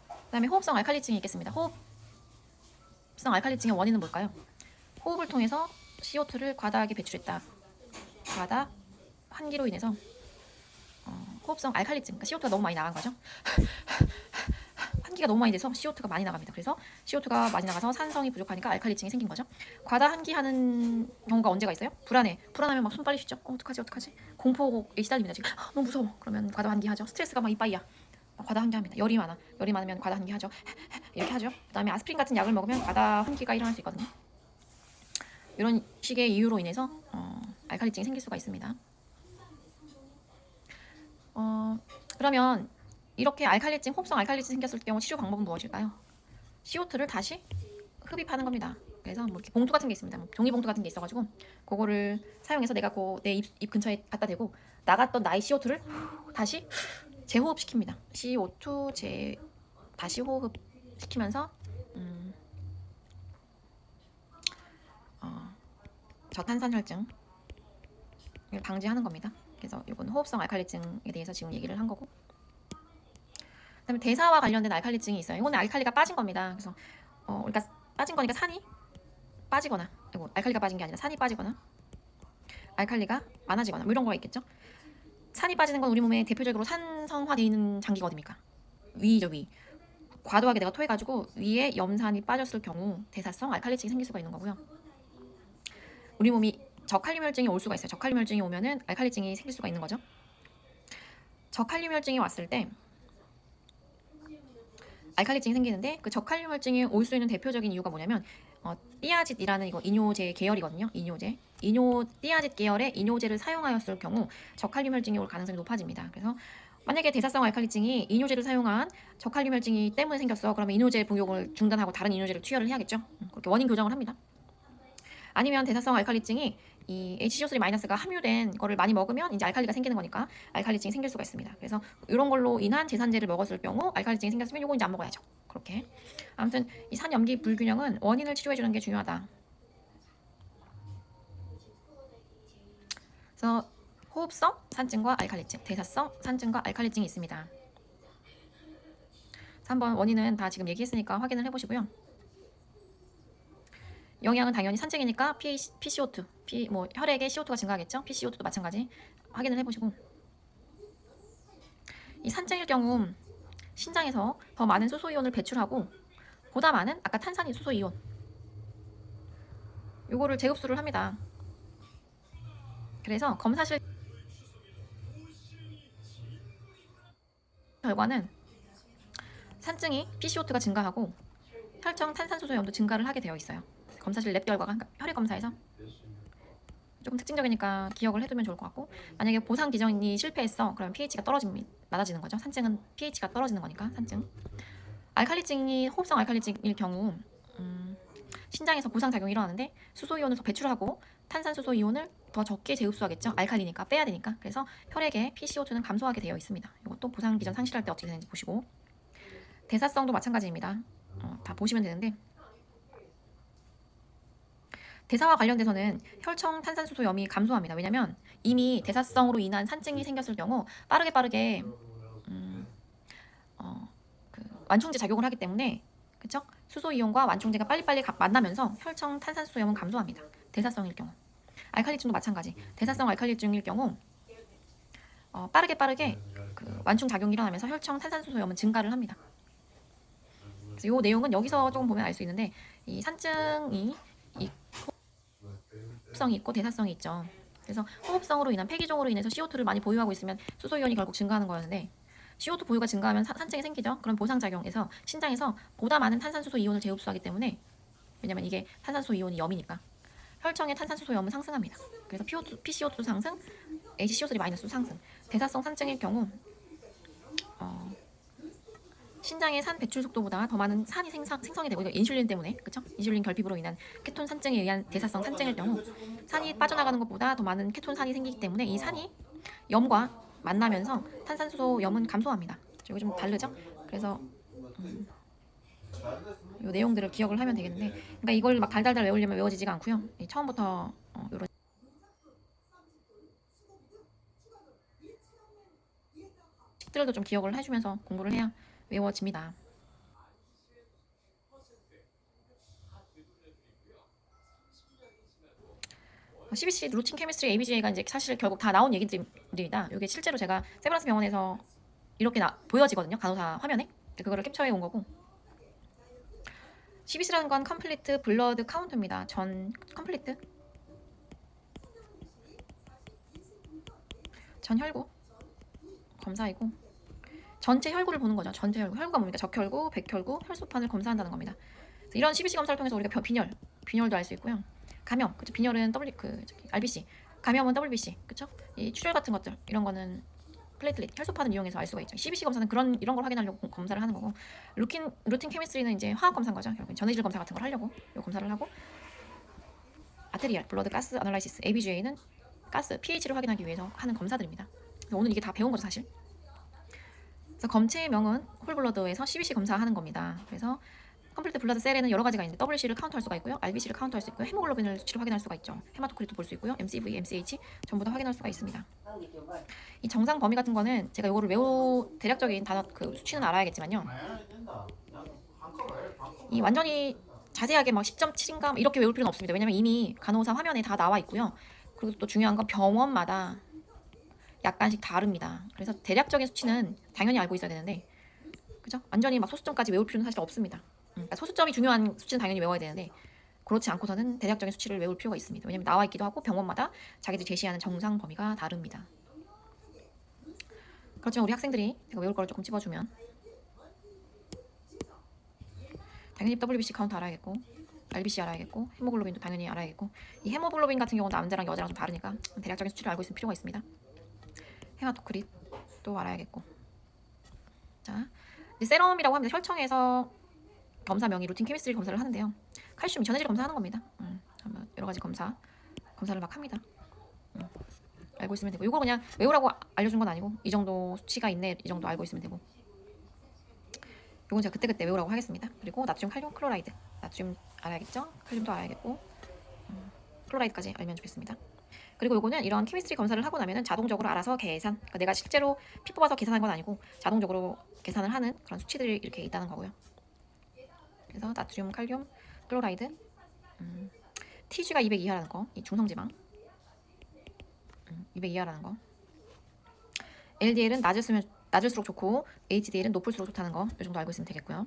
그 다음에 호흡성 알칼리증이 있겠습니다. 호흡성 알칼리증의 원인은 뭘까요? 호흡을 통해서 CO2를 과다하게 배출했다. 과다 환기로 인해서 호흡성 알칼리증, 그러니까 CO2가 너무 많이 나간 거죠. 환기가 너무 많이 돼서 CO2가 많이 나갑니다. 그래서 CO2가 많이 나가서 산성이 부족하니까 알칼리증이 생긴 거죠. 과다 환기하는 경우가 언제가 있어요? 불안하면 막 손 빨리 쉬죠. 어떡하지? 공포에 시달립니다. 지금 너무 무서워. 그러면 과다 환기하죠. 스트레스가 막 이빠이야. 과다 환기합니다. 열이 많으면 과다 환기하죠. 이렇게 하죠. 그다음에 아스피린 같은 약을 먹으면 과다 환기가 일어날 수 있거든요. 이런 식의 이유로 인해서 알칼리증이 생길 수가 있습니다. 그러면 이렇게 호흡성 알칼리증 생겼을 경우 치료 방법은 무엇일까요? CO2를 다시 흡입하는 겁니다. 그래서 뭐 이렇게 봉투 같은 게 있습니다. 종이 봉투 같은 게 있어가지고 그거를 사용해서 내가 내 입 근처에 갖다 대고 나갔던 나의 CO2를 다시 재호흡시킵니다. CO2 다시 호흡시키면서 저탄산혈증을 방지하는 겁니다. 그래서 이건 호흡성 알칼리증에 대해서 지금 얘기를 한 거고, 그다음에 대사와 관련된 알칼리증이 있어요. 이거는 알칼리가 빠진 겁니다. 그래서 그러니까 빠진 거니까 산이 빠지거나, 이거 알칼리가 빠진 게 아니라 산이 빠지거나, 알칼리가 많아지거나 뭐 이런 거가 있겠죠. 산이 빠지는 건 우리 몸에 대표적으로 산성화되어 있는 장기가 어딥니까? 위죠, 위. 과도하게 내가 토해가지고 위에 염산이 빠졌을 경우 대사성 알칼리증이 생길 수가 있는 거고요. 우리 몸이 저칼륨혈증이 올 수가 있어요. 저칼륨혈증이 오면은 알칼리증이 생길 수가 있는 거죠. 저칼륨혈증이 왔을 때 알칼리증이 생기는데, 그 저칼륨혈증이 올 수 있는 대표적인 이유가 뭐냐면 띠아짓이라는 이거 이뇨제 계열이거든요. 띠아짓 계열의 이뇨제를 사용하였을 경우 저칼륨혈증이 올 가능성이 높아집니다. 그래서 만약에 대사성 알칼리증이 이뇨제를 사용한 저칼륨혈증이 때문에 생겼어. 그러면 이뇨제 복용을 중단하고 다른 이뇨제를 투여를 해야겠죠. 그렇게 원인 교정을 합니다. 아니면 대사성 알칼리증이 이 HCO3-가 함유된 거를 많이 먹으면 이제 알칼리가 생기는 거니까 알칼리증이 생길 수가 있습니다. 그래서 이런 걸로 인한 제산제를 먹었을 경우 알칼리증이 생겼으면 요거 이제 안 먹어야죠. 그렇게. 아무튼 이 산염기 불균형은 원인을 치료해 주는 게 중요하다. 그래서 호흡성 산증과 알칼리증, 대사성 산증과 알칼리증이 있습니다. 그래서 한번 원인은 다 지금 얘기했으니까 확인을 해보시고요. 영양은 당연히 산증이니까 PCO2, 뭐 혈액의 CO2가 증가하겠죠. PCO2도 마찬가지 확인을 해보시고, 이 산증일 경우 신장에서 더 많은 수소이온을 배출하고 보다 많은 아까 탄산이 수소이온 요거를 재흡수를 합니다. 그래서 검사실 결과는 산증이 PCO2가 증가하고 혈청 탄산수소염도 증가를 하게 되어 있어요. 검사실 랩 결과가 혈액 검사에서 조금 특징적이니까 기억을 해두면 좋을 것 같고, 만약에 보상 기전이 실패했어 그러면 pH가 낮아지는 거죠. 산증은 pH가 떨어지는 거니까. 산증. 알칼리증이 호흡성 알칼리증일 경우 신장에서 보상작용이 일어나는데 수소이온을 더 배출하고 탄산수소이온을 더 적게 재흡수하겠죠. 알칼리니까 빼야 되니까. 그래서 혈액의 PCO2는 감소하게 되어 있습니다. 이것도 보상 기전 상실할 때 어떻게 되는지 보시고, 대사성도 마찬가지입니다. 다 보시면 되는데, 대사와 관련돼서는 혈청 탄산수소염이 감소합니다. 왜냐면 이미 대사성으로 인한 산증이 생겼을 경우 빠르게 그 완충제 작용을 하기 때문에, 그쵸? 수소이온과 완충제가 빨리빨리 만나면서 혈청 탄산수소염은 감소합니다. 대사성일 경우. 알칼리증도 마찬가지. 대사성 알칼리증일 경우 빠르게 그 완충 작용이 일어나면서 혈청 탄산수소염은 증가를 합니다. 그래서 이 내용은 여기서 조금 보면 알 수 있는데, 이 산증이 호흡성이 있고 대사성이 있죠. 그래서 호흡성으로 인한 폐기종으로 인해서 CO2를 많이 보유하고 있으면 수소이온이 결국 증가하는 거였는데, CO2 보유가 증가하면 산증이 생기죠. 그럼 보상작용에서 신장에서 보다 많은 탄산수소 이온을 재흡수하기 때문에, 왜냐면 이게 탄산수소 이온이 염이니까 혈청의 탄산수소염은 상승합니다. 그래서 PCO2 상승, HCO3- 상승. 대사성 산증일 경우 신장의 산 배출 속도보다 더 많은 산이 생성이 되고, 이거 인슐린 때문에, 그쵸? 인슐린 결핍으로 인한 케톤 산증에 의한 대사성 산증일 경우 산이 빠져나가는 것보다 더 많은 케톤 산이 생기기 때문에 이 산이 염과 만나면서 탄산수소 염은 감소합니다. 이거 좀 다르죠? 그래서 이 내용들을 기억을 하면 되겠는데, 그러니까 이걸 막 달달달 외우려면 외워지지가 않고요. 처음부터 이런 식들도 좀 기억을 해주면서 공부를 해야 외워집니다. CBC 루틴 케미스트리 ABGA가 이제 사실 결국 다 나온 얘기들입니다. 이게 실제로 제가 세브란스 병원에서 이렇게 보여지거든요. 간호사 화면에. 그거를 캡처해 온 거고, CBC라는 건 컴플리트 블러드 카운트입니다. 전 컴플리트 전 혈구 검사이고, 전체 혈구를 보는 거죠. 전체 혈구가 뭡니까? 적혈구, 백혈구, 혈소판을 검사한다는 겁니다. 이런 CBC 검사를 통해서 우리가 빈혈도 알 수 있고요. 감염, 그쵸? 빈혈은 RBC, 감염은 WBC, 그쵸? 이 출혈 같은 것들, 이런 거는 플레이틀릿, 혈소판을 이용해서 알 수가 있죠. CBC 검사는 이런 걸 확인하려고 검사를 하는 거고, 루틴 케미스트리는 이제 화학 검사인 거죠. 결국엔 전해질 검사 같은 걸 하려고 이 검사를 하고, 아테리얼, 블러드 가스 아널라이시스, ABGA는 가스, pH를 확인하기 위해서 하는 검사들입니다. 오늘 이게 다 배운 거죠, 사실. 그래서 검체의 명은 홀블러드에서 CBC 검사하는 겁니다. 그래서 컴플리트 블러드 셀에는 여러 가지가 있는데 WC를 카운트할 수가 있고요, RBC를 카운트할 수 있고요, 헤모글로빈을 수치를 확인할 수가 있죠. 헤마토크리트 볼 수 있고요, MCV, MCH 전부 다 확인할 수가 있습니다. 이 정상 범위 같은 거는 제가 이거를 매우 대략적인 단어 그 수치는 알아야겠지만요. 이 완전히 자세하게 막 10.7인가 이렇게 외울 필요는 없습니다. 왜냐면 이미 간호사 화면에 다 나와 있고요. 그리고 또 중요한 건 병원마다 약간씩 다릅니다. 그래서 대략적인 수치는 당연히 알고 있어야 되는데, 그죠? 완전히 막 소수점까지 외울 필요는 사실 없습니다. 그러니까 소수점이 중요한 수치는 당연히 외워야 되는데, 그렇지 않고서는 대략적인 수치를 외울 필요가 있습니다. 왜냐면 나와 있기도 하고 병원마다 자기들이 제시하는 정상 범위가 다릅니다. 그렇지만 우리 학생들이 제가 외울 거를 조금 찝어주면, 당연히 WBC 카운트 알아야겠고, RBC 알아야겠고, 헤모글로빈도 당연히 알아야겠고, 이 헤모글로빈 같은 경우는 남자랑 여자랑 좀 다르니까 대략적인 수치를 알고 있을 필요가 있습니다. 헤마토크릿도 알아야겠고. 자, 이제 세럼이라고 합니다. 혈청에서 검사 명의 루틴 케미스트리 검사를 하는데요. 칼슘 전해질 검사하는 겁니다. 여러 가지 검사를 막 합니다. 알고 있으면 되고, 이거 그냥 외우라고 알려준 건 아니고 이 정도 수치가 있네, 이 정도 알고 있으면 되고, 이건 제가 그때그때 외우라고 하겠습니다. 그리고 나트륨, 칼륨, 클로라이드, 나트륨 알아야겠죠? 칼륨도 알아야겠고, 클로라이드까지 알면 좋겠습니다. 그리고 이거는 이런 케미스트리 검사를 하고 나면은 자동적으로 알아서 계산, 그러니까 내가 실제로 피 뽑아서 계산한 건 아니고 자동적으로 계산을 하는 그런 수치들이 이렇게 있다는 거고요. 그래서 나트륨, 칼륨, 클로라이드, TG가 200 이하라는 거, 이 중성지방 200 이하라는 거, LDL은 낮을수록 좋고 HDL은 높을수록 좋다는 거, 이 정도 알고 있으면 되겠고요.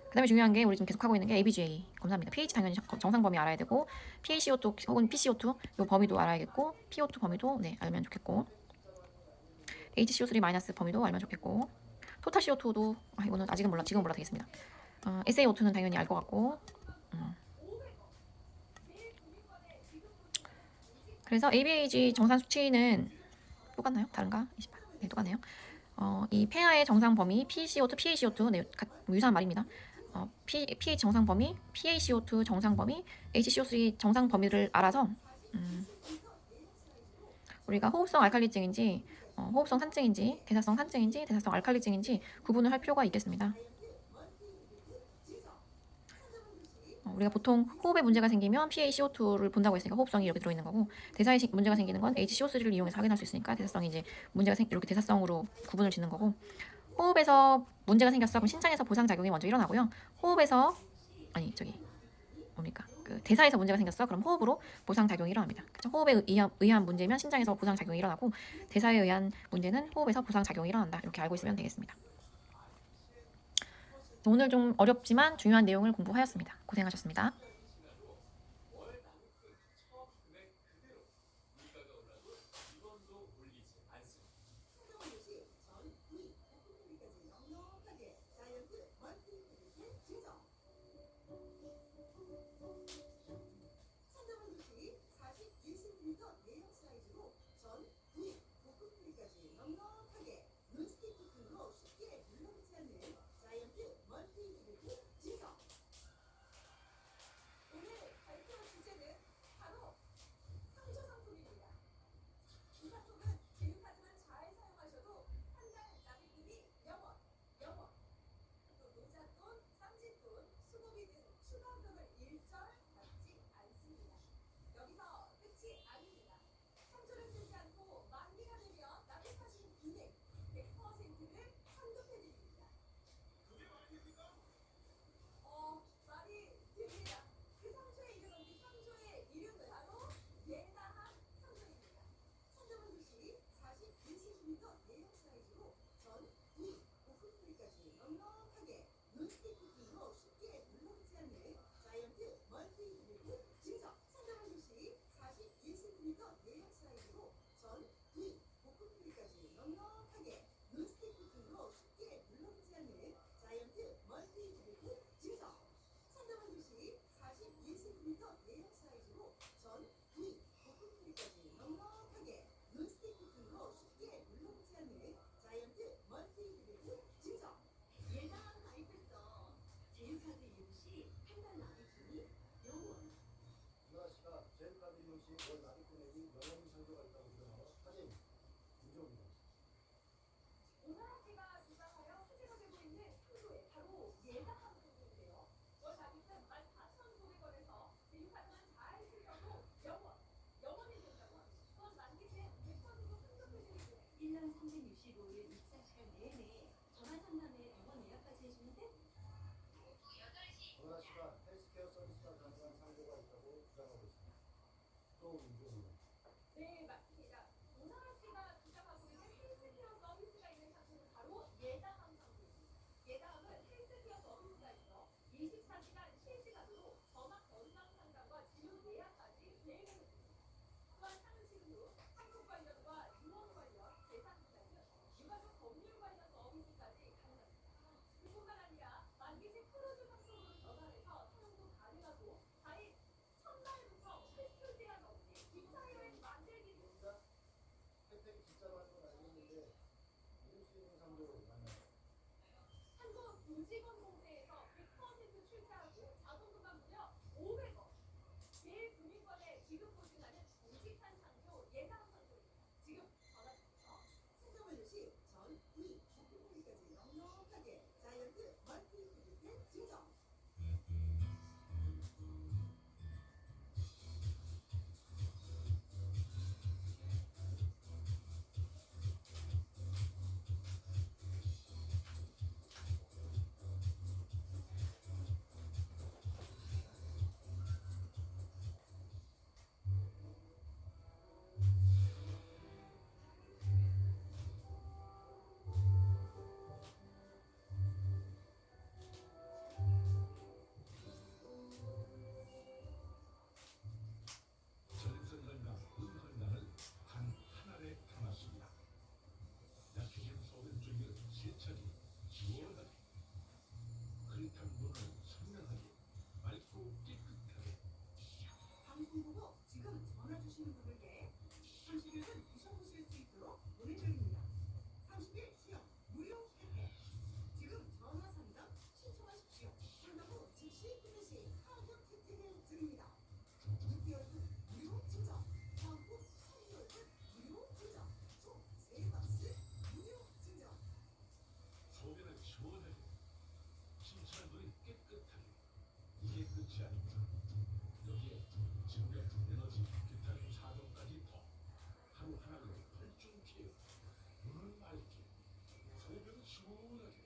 그 다음에 중요한 게 우리 지금 계속 하고 있는 게 ABGA 검사입니다. pH 당연히 정상 범위 알아야 되고, PaCO2 혹은 PCO2 요 범위도 알아야겠고, PO2 범위도 네 알면 좋겠고, HCO3- 범위도 알면 좋겠고, 토탈 CO2도 이거는 아직은 몰라, 지금 몰라 되겠습니다. SaO2는 당연히 알 것 같고, 그래서 ABG 정상 수치는 똑같나요? 다른가? 28. 네, 똑같네요. 이 폐하의 정상 범위 PCO2, PaCO2 네, 유사한 말입니다. pH 정상 범위, PaCO2 정상 범위, HCO3 정상 범위를 알아서 우리가 호흡성 알칼리증인지 호흡성 산증인지 대사성 산증인지 대사성 알칼리증인지 구분을 할 필요가 있겠습니다. 우리가 보통 호흡에 문제가 생기면 PaCO2를 본다고 했으니까 호흡성이 이렇게 들어있는 거고, 대사에 문제가 생기는 건 HCO3를 이용해서 확인할 수 있으니까 대사성이 이제 문제가 이렇게 대사성으로 구분을 짓는 거고, 호흡에서 문제가 생겼어 그럼 신장에서 보상작용이 먼저 일어나고요. 호흡에서 그 대사에서 문제가 생겼어 그럼 호흡으로 보상작용이 일어납니다. 그렇죠? 호흡에 의한 문제면 신장에서 보상작용이 일어나고, 대사에 의한 문제는 호흡에서 보상작용이 일어난다. 이렇게 알고 있으면 되겠습니다. 오늘 좀 어렵지만 중요한 내용을 공부하였습니다. 고생하셨습니다. 네, 맞습니다. 오나라 씨가 주장하고 있는 헬스케어 서비스가 있는 장소는 바로 예담 장소입니다. 예담은 헬스케어 서비스가 있어 24시간 실시간으로 전화 건강 상담과 진료 예약까지 대행해줍니다. 또한 사무실로 상품 관련과 유언 관련, 재산 분할 등 유가족 법률 관련 서비스까지 가능합니다. 그뿐만 아니라 만기식 크루즈 상품으로 전환해서 사용도 가능하고 가입 첫날부터 횟수 제한 없이 기차 여행 만들기 혜택이 진짜로 하는 건 알겠는데 믿을 수 있는 상도로 만나요. 한국 구직원 공제에서 100% 출자하고 자동도가 무려 500원. 제일금융권에 지급 보증하는 정직한 창조 예상 선도입니다. 지금 전화 주세요. 신성원 시 전, 이, 목표까지 넉넉하게 자이언트 멀티 뷰티 증정. 전선과 은선단을 단 하나에 담았습니다. 약해진 소변 중에 세차기, 시원하게, 흐릿한 문을 선명하게, 맑고 깨끗하게. 방송 보고 지금 전화 주시는 분들께 30일은 드셔보실 수 있도록 문의 드립니다. 30일 시험 무료 혜택. 지금 전화 상담 신청하십시오. 상담 후 즉시 끝내시 가격 혜택을 드립니다. 6개월은 무료 증정, 다음 후 3개월은 무료 증정, 총 3박스 무료 증정. 소변을 시원하게, 신선한 물이 깨끗하게. 이게 끝이 아닙니다. 여기에 증력, 에너지, 비타민 4종까지 더 하루 하나로 혈중 케어, 눈을 맑게, 소변을 시원하게.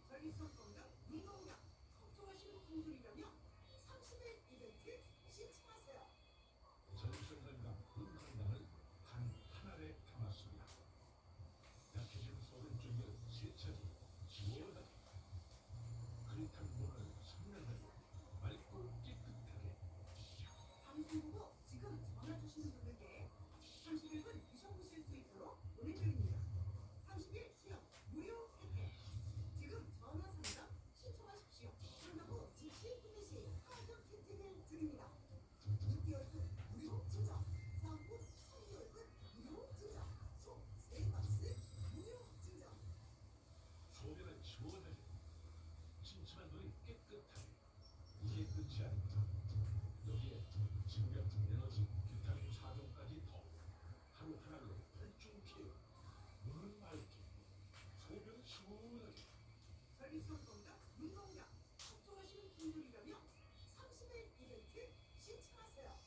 전립선 건강, 눈 건강 걱정하시는 분들이라면 30일 이벤트 신청하세요. 전선과 은선단을 단 하나에 담았습니다. 약해진 소변 중에 세차기, 시원하게, 흐릿한 문을 선명하게, 맑고 깨끗하게. 방송 보고 지금 전화 주시는 분들께 30일은 드셔보실 수 있도록 보내드립니다. 30일 시험 무료 혜택. 지금 전화 상담 신청하십시오. 상담 후 즉시 구매시 가격 혜택을 드립니다. 6개월은 무료 증정, 다음 후 3개월은 무료 증정, 총 3박스 무료 증정. 소변을 시원하게, 신선한 물이 깨끗하게. 이게 끝이 아닙니다. 여기에 증력, 에너지, 비타민 4종까지 더 하루 하나로 혈중 케어, 눈을 맑게, 소변을 시원하게. 전립선 건강, 눈 건강 걱정하시는 분들이라면 30일 이벤트 신청하세요.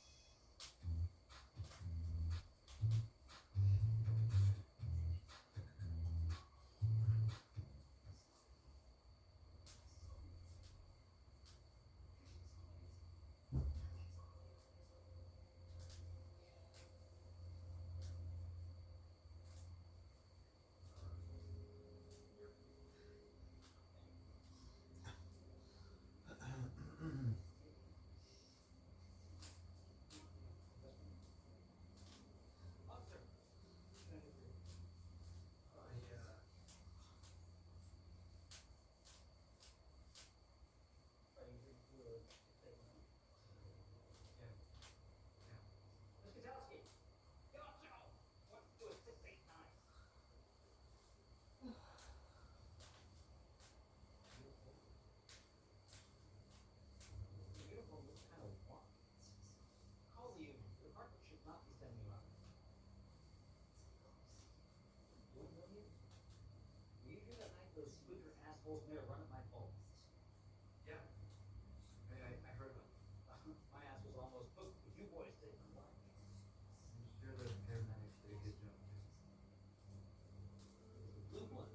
Those switcher assholes may have run at my phone. Yeah. I heard about it. My ass was almost booked with you boys taking the line. I'm sure the paramedics did a good job. Blue one.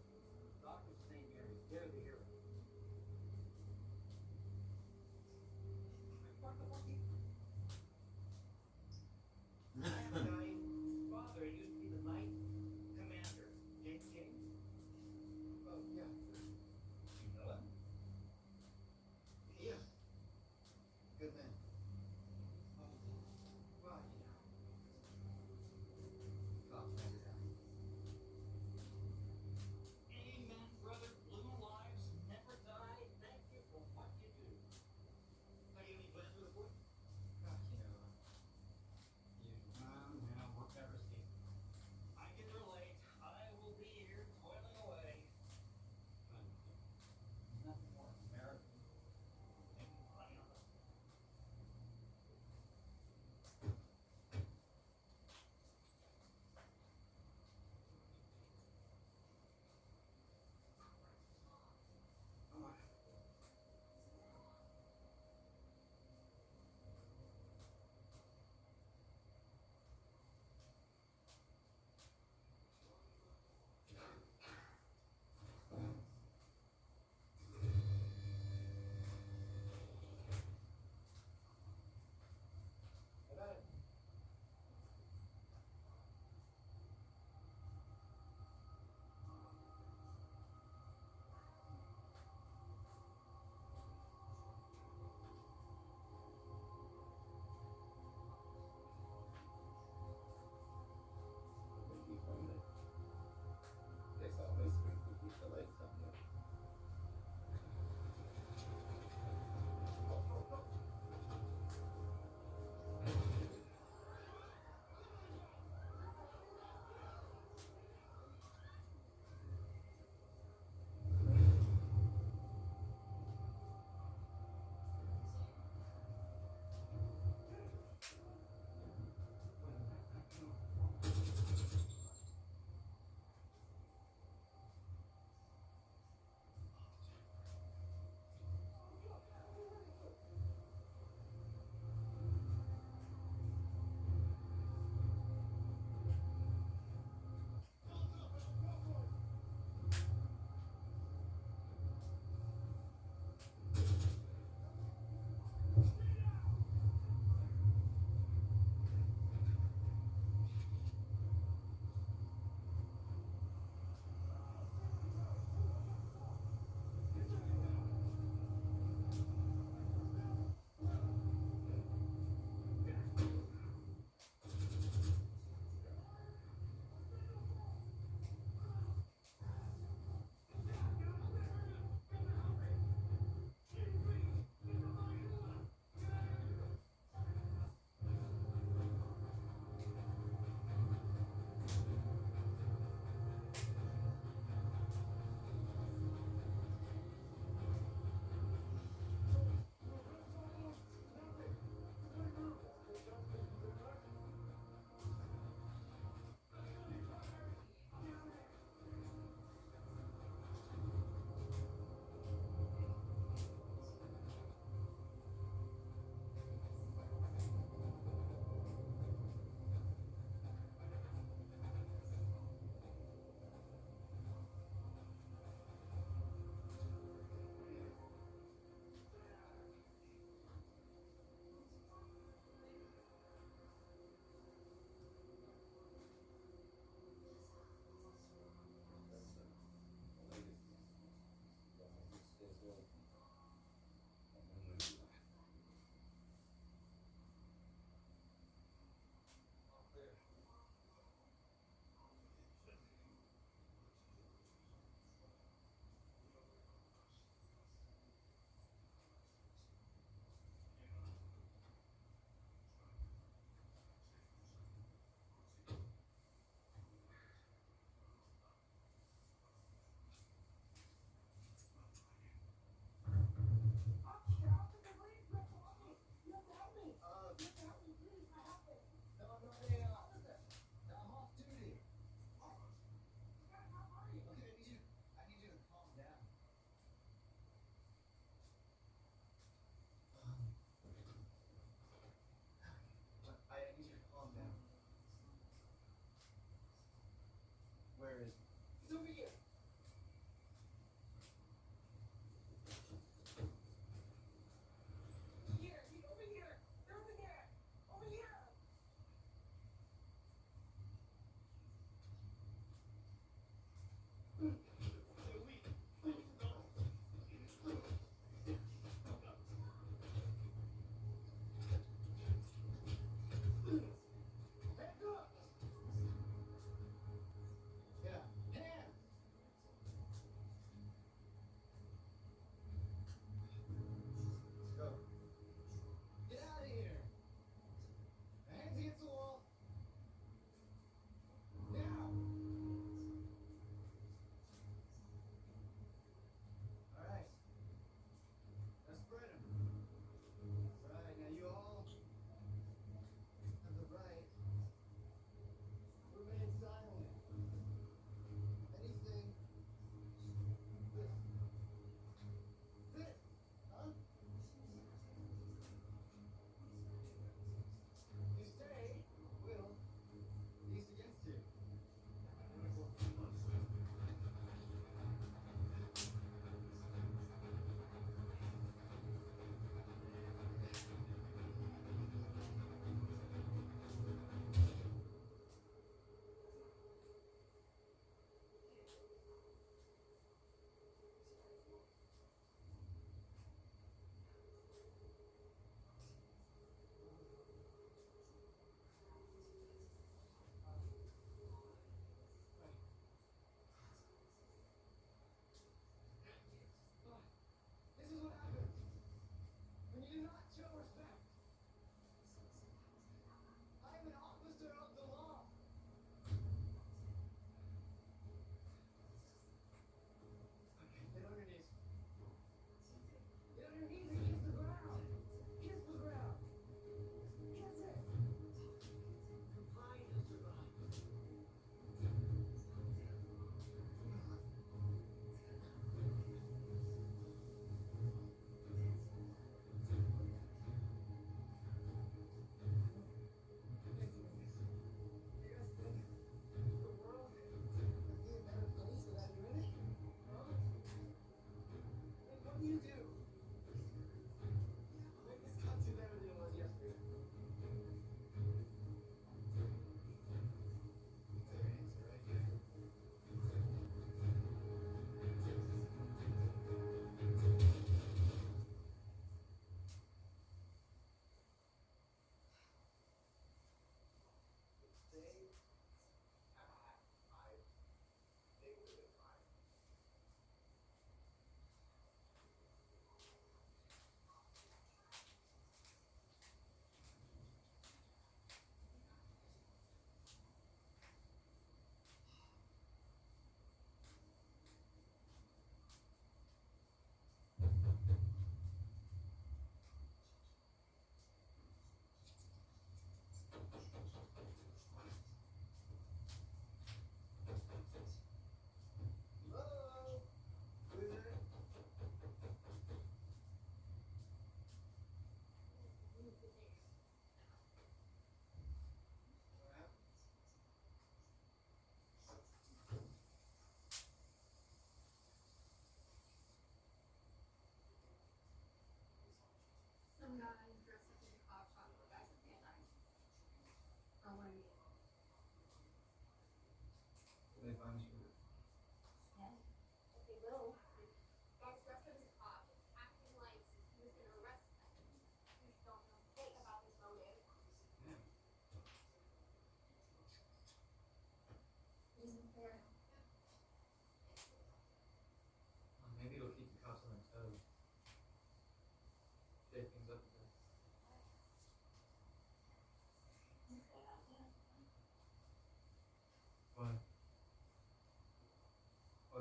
Doctor's name here is Gary the Hero.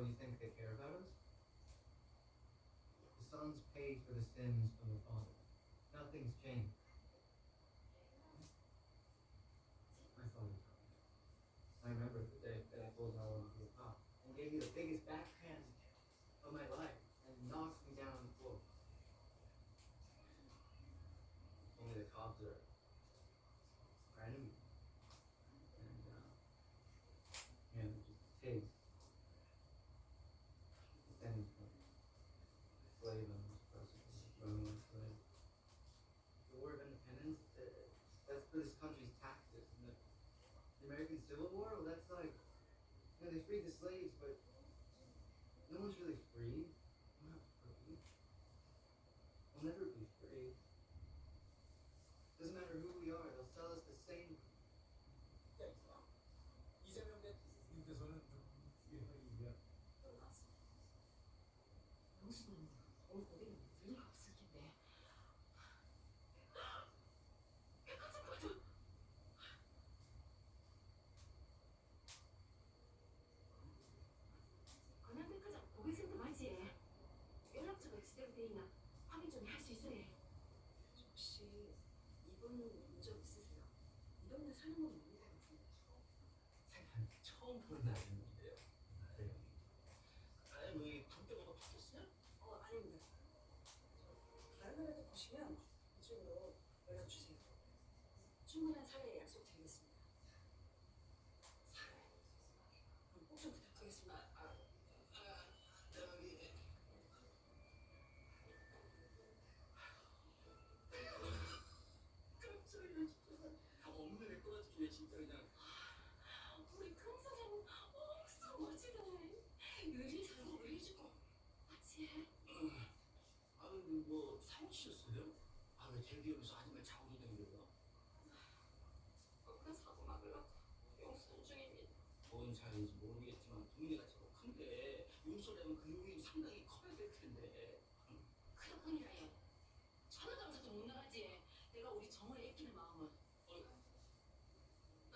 Oh, you think they care about us? The sons paid for the sins of the father. Nothing's changed. I thought it was okay. I remember the day that I pulled Noah into the top and gave me the biggest backhand of my life and knocked me down on the floor. Only the cops are our enemy. And, yeah, they're just pigs. Descending from slave owners, basically, Roman slaves. The War of Independence, that's for this country's taxes. And the American Civil War, well, that's like, you know, they freed the slaves, but no one's really free. We're not free. We'll never be free. Doesn't matter who we are, they'll sell us the same. 이재명 대표님께서는 예하이야 영수는 오늘 거기는 별일 없을 텐데. 건양백화점 고객센터 맞지? 연락처가 제대로 돼 있나 확인 좀 할 수 있어야 해. 혹시 이분 본적 있으세요? 이 동네 사는 건 없는 것 같은데. 처음 보는 아줌인데요. 네. 아니 뭐 돈때문에 바뀌었어요? 아닙니다. 다른 나라도 보시면 이쪽으로 연락 주세요. 충분한 사례 약속드리겠습니다. 그럼 꼭 좀 부탁드리겠습니다. 저기 깜짝이야 진짜 없는 애 꼬라지기네 진짜 그냥. 우리 큰 사장님 엄청 멋지네. 의리사고 의리주고 맞지? 아유 뭐 사고치셨어요? 아왜 대기업에서 아줌마 자고로 댕겨요? 그 사고 막으려고 용선 중입니다. 뭔 사연인지 모르겠지만 동네가 제법 큰데 용서라면 그 용이 상당히 커야 될 텐데. 그렇군이라 해. 전화장사도 못 나가지. 내가 우리 정을 애끼는 마음은.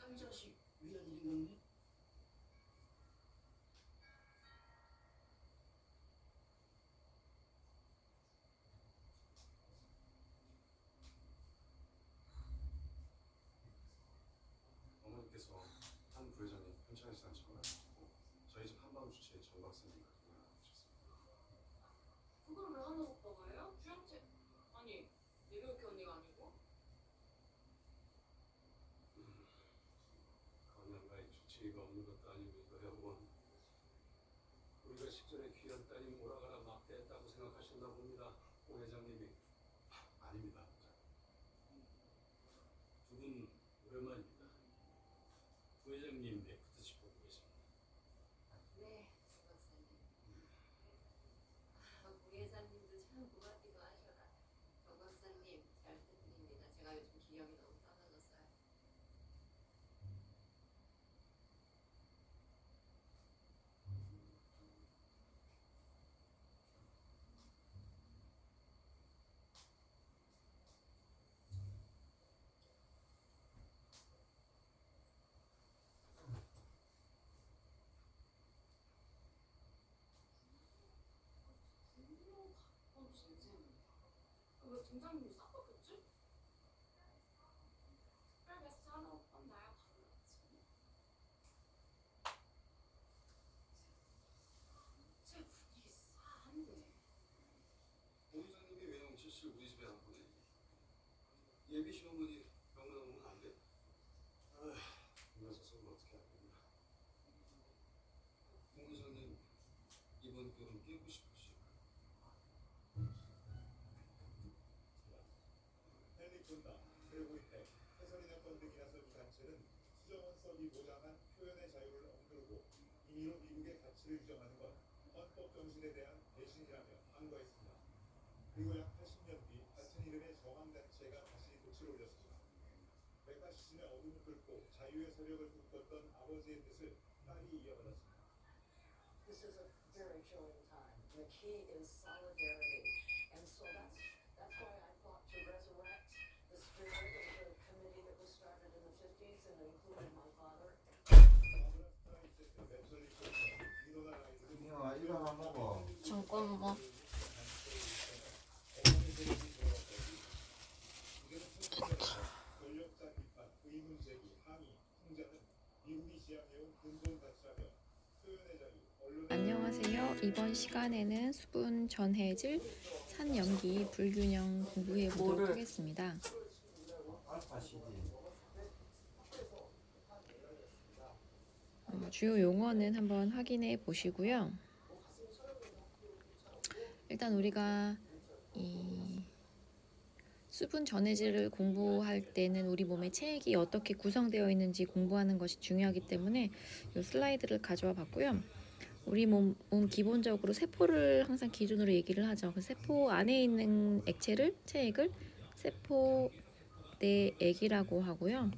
이 자식 위한 일인 건데? 어머니께서 한 부회장님 편찮으시다는 전화를 주고 저희 집 한밤 주치의 정 박사님과 통화를 하셨습니다. 그걸 왜 하나 오빠가 해요? 주영채 아니 내려올게 언니가 아니고. 건양가에 주치의가 없는 것도 아니고 이거 여보건 우리가 식전에 귀한 따님 오라가라 막대했다고 생각하셨나 봅니다. 오 회장님이 아닙니다. 두 분 오랜만입니다. 부회장님 애프터십 보고 계십니다. 네, 정 박사님. 부회장님도 참 고맙기도 하셔라. 정 박사님 잘 부탁드립니다. 제가 요즘 기억이 너무 떨어졌어요. 왜 등장님이 싹 바뀌었지? 그래서 하나 오빠는 나랑 달랐지. 제 분위기 싸한데. 오 회장님이 왜 영철 씨를 우리 집에 안 보내? 예비 시어머니 병원 오면 안 돼? 아, 이 녀석은 어떻게 하겠나? 오 회장님 이번 결혼 깨고 싶으시고 헬리콘다, 그레고이텍, 해설이나 건등이라서 이 단체는 수정원법이 보장한 표현의 자유를 억누르고 임의로 미국의 가치를 규정하는 건 헌법 정신에 대한 배신이라며 항거했습니다. 그리고 약 80년 뒤 같은 이름의 저항단체가 다시 돛을 올렸습니다. 메카시즘의 어둠을 뚫고 자유의 세력을 꿈꿨던 아버지의 뜻을 딸이 이어받았습니다. This is a very chilling time. The key is solidarity. And so that's why I thought to resurrect the spirit of the committee that was started in the 50s and included my father. 아브라스타 1세트 맵솔리 쇼처럼 미노나 라이즈는 준영아 이거 하나 먹어. 잠깐만. 권력자 비판, 의문 제기, 항의, 통제는 미국이 지향해온 근본 가치라며 표현의 자유, 언론의 안녕하세요. 이번 시간에는 수분 전해질 산염기 불균형 공부해 보도록 하겠습니다. 알파 CD. 주요 용어는 한번 확인해 보시고요. 일단 우리가 이 수분 전해질을 공부할 때는 우리 몸의 체액이 어떻게 구성되어 있는지 공부하는 것이 중요하기 때문에 이 슬라이드를 가져와 봤고요. 우리 몸 기본적으로 세포를 항상 기준으로 얘기를 하죠. 그 세포 안에 있는 액체를, 체액을 세포 내액이라고 하고요.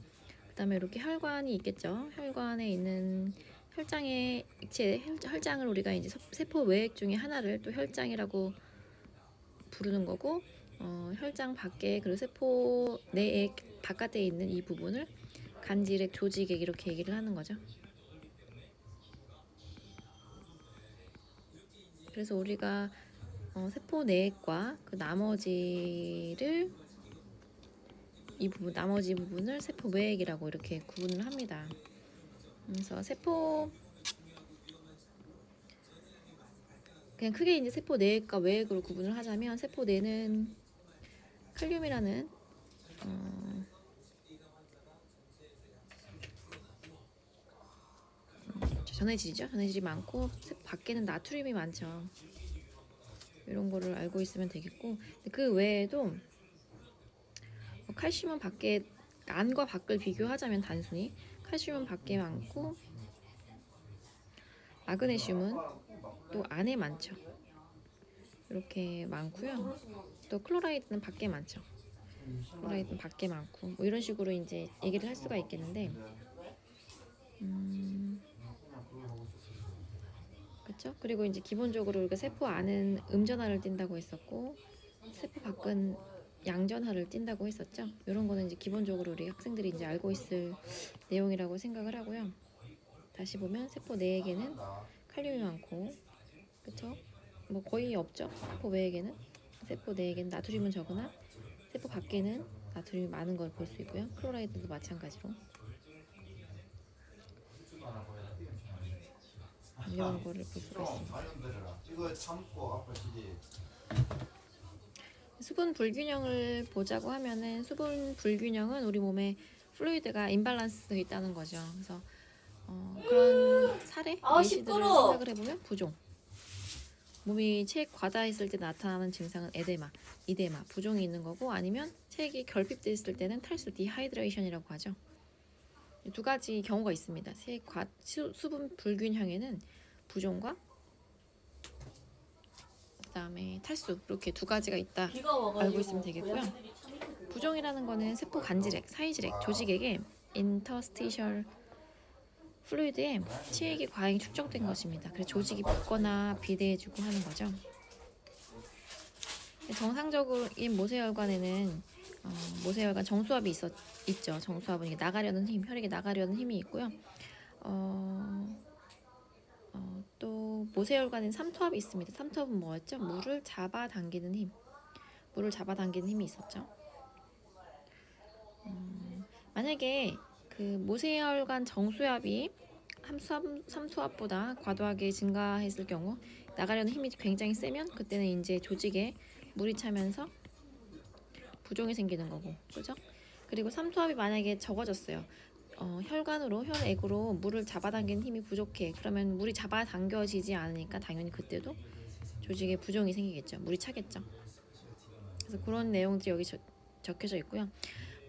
그 다음에 이렇게 혈관이 있겠죠. 혈관에 있는 혈장의 액체, 혈장을 우리가 이제 세포 외액 중에 하나를 또 혈장이라고 부르는 거고, 혈장 밖에 그리고 세포 내액 바깥에 있는 이 부분을 간질액, 조직액 이렇게 얘기를 하는 거죠. 그래서 우리가 세포 내액과 그 나머지를 이 부분, 나머지 부분을 세포 외액이라고 이렇게 구분을 합니다. 그래서 그냥 크게 이제 세포 내액과 외액으로 구분을 하자면, 세포 내는 칼륨이라는 전해질이죠. 전해질이 많고, 세포 밖에는 나트륨이 많죠. 이런 거를 알고 있으면 되겠고, 그 외에도 칼슘은 밖에, 안과 밖을 비교하자면 단순히 칼슘은 밖에 많고, 마그네슘은 또 안에 많죠. 이렇게 많고요. 또 클로라이드는 밖에 많죠. 클로라이드는 밖에 많고, 뭐 이런 식으로 이제 얘기를 할 수가 있겠는데, 그렇죠? 그리고 이제 기본적으로 우리가 세포 안은 음전하를 띈다고 했었고, 세포 밖은 양전하를 띈다고 했었죠. 이런 거는 이제 기본적으로 우리 학생들이 이제 알고 있을 내용이라고 생각을 하고요. 다시 보면 세포 내에게는 칼륨이 많고, 그렇죠? 뭐 거의 없죠. 세포 외에게는, 세포 내에게는 나트륨은 적으나 세포 밖에는 나트륨이 많은 걸 볼 수 있고요. 클로라이드도 마찬가지로 이런 거를 볼 수가 있습니다. 이거 참고 아빠 CD. 수분 불균형을 보자고 하면은, 수분 불균형은 우리 몸에 플루이드가 임밸런스 있다는 거죠. 그래서 그런 사례, 예시들을 생각을 해보면, 부종, 몸이 체액 과다했을 때 나타나는 증상은 이데마, 부종이 있는 거고, 아니면 체액이 결핍돼 있을 때는 탈수, 디하이드레이션이라고 하죠. 두 가지 경우가 있습니다. 수분 불균형에는 부종과 그다음에 탈수, 이렇게 두 가지가 있다 알고 있으면 되겠고요. 부종이라는 거는 세포 간질액, 사이질액, 조직액에 인터스티셜 플루이드에 체액이 과잉 축적된 것입니다. 그래서 조직이 붓거나 비대해지고 하는 거죠. 정상적인 모세혈관에는 모세혈관 정수압이 있죠. 정수압은 이게 나가려는 힘, 혈액이 나가려는 힘이 있고요. 또 모세혈관에는 삼투압이 있습니다. 삼투압은 뭐였죠? 물을 잡아당기는 힘. 물을 잡아당기는 힘이 있었죠. 만약에 그 모세혈관 정수압이 삼투압보다 과도하게 증가했을 경우, 나가려는 힘이 굉장히 세면 그때는 이제 조직에 물이 차면서 부종이 생기는 거고, 그죠? 그리고 삼투압이 만약에 적어졌어요. 혈관으로, 혈액으로 물을 잡아당기는 힘이 부족해. 그러면 물이 잡아당겨지지 않으니까 당연히 그때도 조직에 부종이 생기겠죠. 물이 차겠죠. 그래서 그런 내용들이 여기 적혀져 있고요.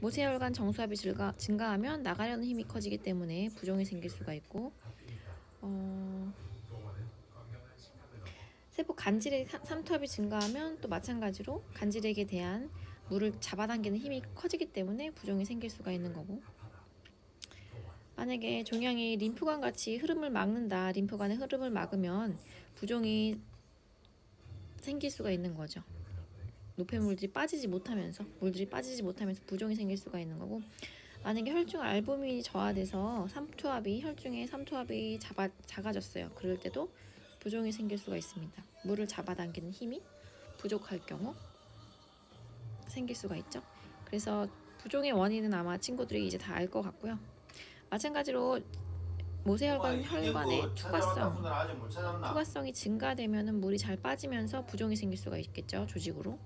모세혈관 정수압이 증가하면 나가려는 힘이 커지기 때문에 부종이 생길 수가 있고, 세포 간질액 삼투압이 증가하면 또 마찬가지로 간질액에 대한 물을 잡아당기는 힘이 커지기 때문에 부종이 생길 수가 있는 거고, 만약에 종양이 림프관 같이 흐름을 막는다, 림프관의 흐름을 막으면 부종이 생길 수가 있는 거죠. 노폐물들이 빠지지 못하면서, 물들이 빠지지 못하면서 부종이 생길 수가 있는 거고, 만약에 혈중 알부민이 저하돼서 혈중의 삼투압이 작아졌어요. 그럴 때도 부종이 생길 수가 있습니다. 물을 잡아당기는 힘이 부족할 경우 생길 수가 있죠. 그래서 부종의 원인은 아마 친구들이 이제 다 알 것 같고요. 마찬가지로 모세혈관 혈관의 투과성이 증가되면 물이 잘 빠지면서 부종이 생길 수가 있겠죠. 조직으로.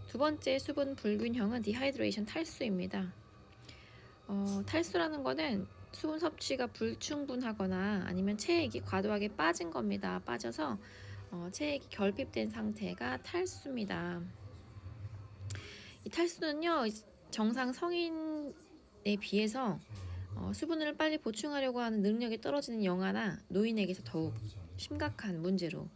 두 번째 수분 불균형은 디하이드레이션 탈수입니다. 탈수라는 거는 수분 섭취가 불충분하거나 아니면 체액이 과도하게 빠진 겁니다. 빠져서 체액이 결핍된 상태가 탈수입니다. 이 탈수는요, 정상 성인에 비해서 수분을 빨리 보충하려고 하는 능력이 떨어지는 영아나 노인에게서 더욱 심각한 문제로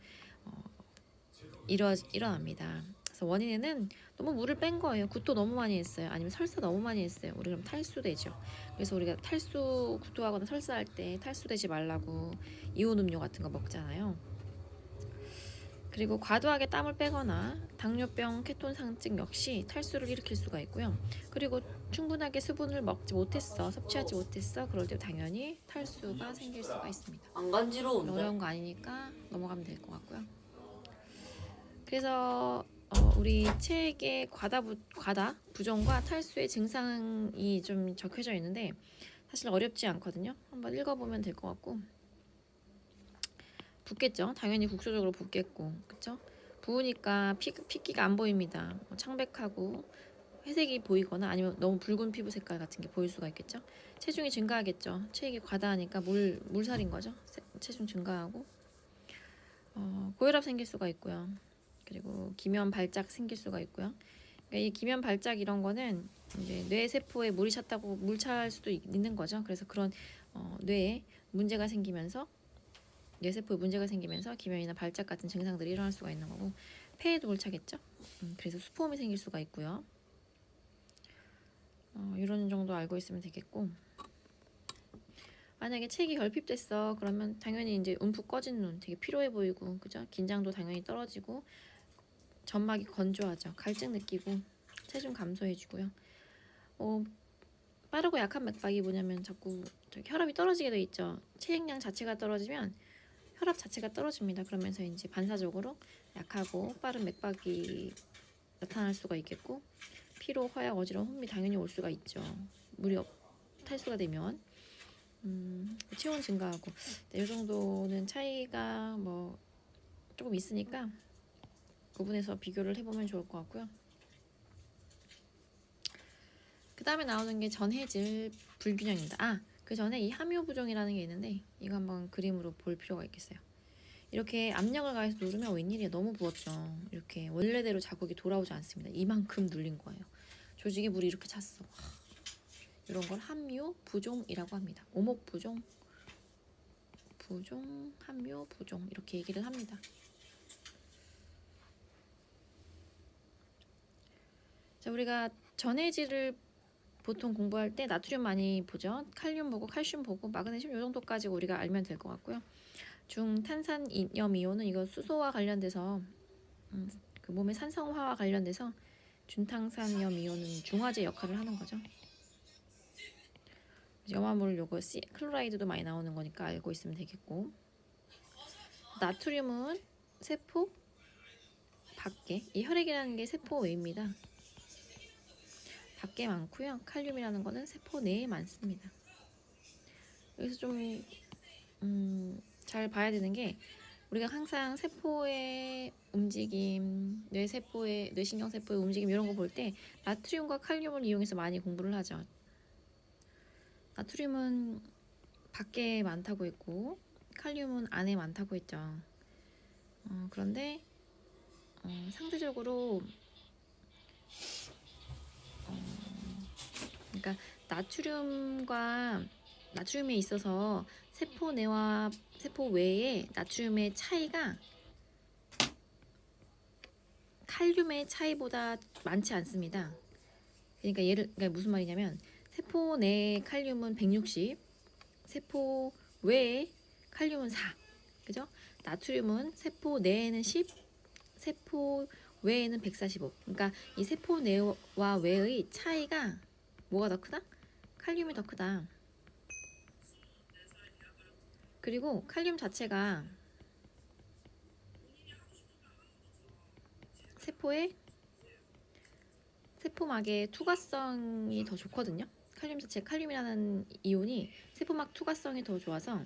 일어납니다. 그래서 원인에는 너무 물을 뺀 거예요. 굿도 너무 많이 했어요. 아니면 설사 너무 많이 했어요. 우리 그럼 탈수되죠. 그래서 우리가 구토하거나 설사할 때 탈수되지 말라고 이온 음료 같은 거 먹잖아요. 그리고 과도하게 땀을 빼거나 당뇨병, 케톤 상증 역시 탈수를 일으킬 수가 있고요. 그리고 충분하게 수분을 먹지 못했어, 섭취하지 못했어, 그럴 때 당연히 탈수가 생길 수가 있습니다. 안 간지러운데? 어려운 거 아니니까 넘어가면 될 것 같고요. 그래서 우리 체액의 과다, 부종과 탈수의 증상이 좀 적혀져 있는데 사실 어렵지 않거든요. 한번 읽어보면 될 것 같고, 붓겠죠. 당연히 국소적으로 붓겠고, 그쵸? 부으니까 핏기가 안 보입니다. 창백하고 회색이 보이거나 아니면 너무 붉은 피부 색깔 같은 게 보일 수가 있겠죠. 체중이 증가하겠죠. 체액이 과다하니까 물살인 거죠. 체중 증가하고, 고혈압 생길 수가 있고요. 그리고 기면 발작 생길 수가 있고요. 그러니까 이 기면 발작 이런 거는 이제 뇌 세포에 물이 찼다고 물 찰 수도 있는 거죠. 그래서 그런 뇌에 문제가 생기면서 뇌세포에 문제가 생기면서 기면이나 발작 같은 증상들이 일어날 수가 있는 거고, 폐에도 물 차겠죠. 그래서 수포음이 생길 수가 있고요. 이런 정도 알고 있으면 되겠고, 만약에 체액이 결핍됐어 그러면 당연히 이제 움푹 꺼진 눈, 되게 피로해 보이고, 그죠? 긴장도 당연히 떨어지고, 점막이 건조하죠. 갈증 느끼고, 체중 감소해지고요. 빠르고 약한 맥박이 뭐냐면 자꾸 혈압이 떨어지게 돼 있죠. 체액량 자체가 떨어지면 혈압 자체가 떨어집니다. 그러면서 이제 반사적으로 약하고 빠른 맥박이 나타날 수가 있겠고, 피로, 허약, 어지러움, 혼미 당연히 올 수가 있죠. 물이 탈수가 되면 체온 증가하고, 이 정도는 차이가 뭐 조금 있으니까 구분해서 비교를 해보면 좋을 것 같고요. 그 다음에 나오는 게 전해질 불균형입니다. 그 전에 이 함유 부종이라는 게 있는데 이거 한번 그림으로 볼 필요가 있겠어요. 이렇게 압력을 가해서 누르면 웬일이야, 너무 부었죠. 이렇게 원래대로 자국이 돌아오지 않습니다. 이만큼 눌린 거예요. 조직에 물이 이렇게 찼어. 이런 걸 함유 부종이라고 합니다. 오목 부종, 함유 부종 이렇게 얘기를 합니다. 자, 우리가 전해질을 보통 공부할 때 나트륨 많이 보죠. 칼륨 보고 칼슘 보고 마그네슘 이 정도까지 우리가 알면 될 것 같고요. 중탄산염 이온은 이거 수소와 관련돼서 그 몸의 산성화와 관련돼서 중탄산염 이온은 중화제 역할을 하는 거죠. 염화물 요거 클로라이드도 많이 나오는 거니까 알고 있으면 되겠고, 나트륨은 세포 밖에, 이 혈액이라는 게 세포 외입니다. 밖에 많고요. 칼륨이라는 거는 세포 내에 많습니다. 여기서 좀 잘 봐야 되는 게, 우리가 항상 세포의 움직임, 뇌신경세포의 움직임 이런 거 볼 때 나트륨과 칼륨을 이용해서 많이 공부를 하죠. 나트륨은 밖에 많다고 했고 칼륨은 안에 많다고 했죠. 그런데 상대적으로 그러니까 나트륨에 있어서 세포 내와 세포 외에 나트륨의 차이가 칼륨의 차이보다 많지 않습니다. 그러니까 무슨 말이냐면, 세포 내 칼륨은 160, 세포 외에 칼륨은 4, 그죠? 나트륨은 세포 내에는 10, 세포 외에는 145. 그러니까 이 세포 내와 외의 차이가 뭐가 더 크다? 칼륨이 더 크다. 그리고 칼륨 자체가 세포막의 투과성이 더 좋거든요. 칼륨 자체, 칼륨이라는 이온이 세포막 투과성이 더 좋아서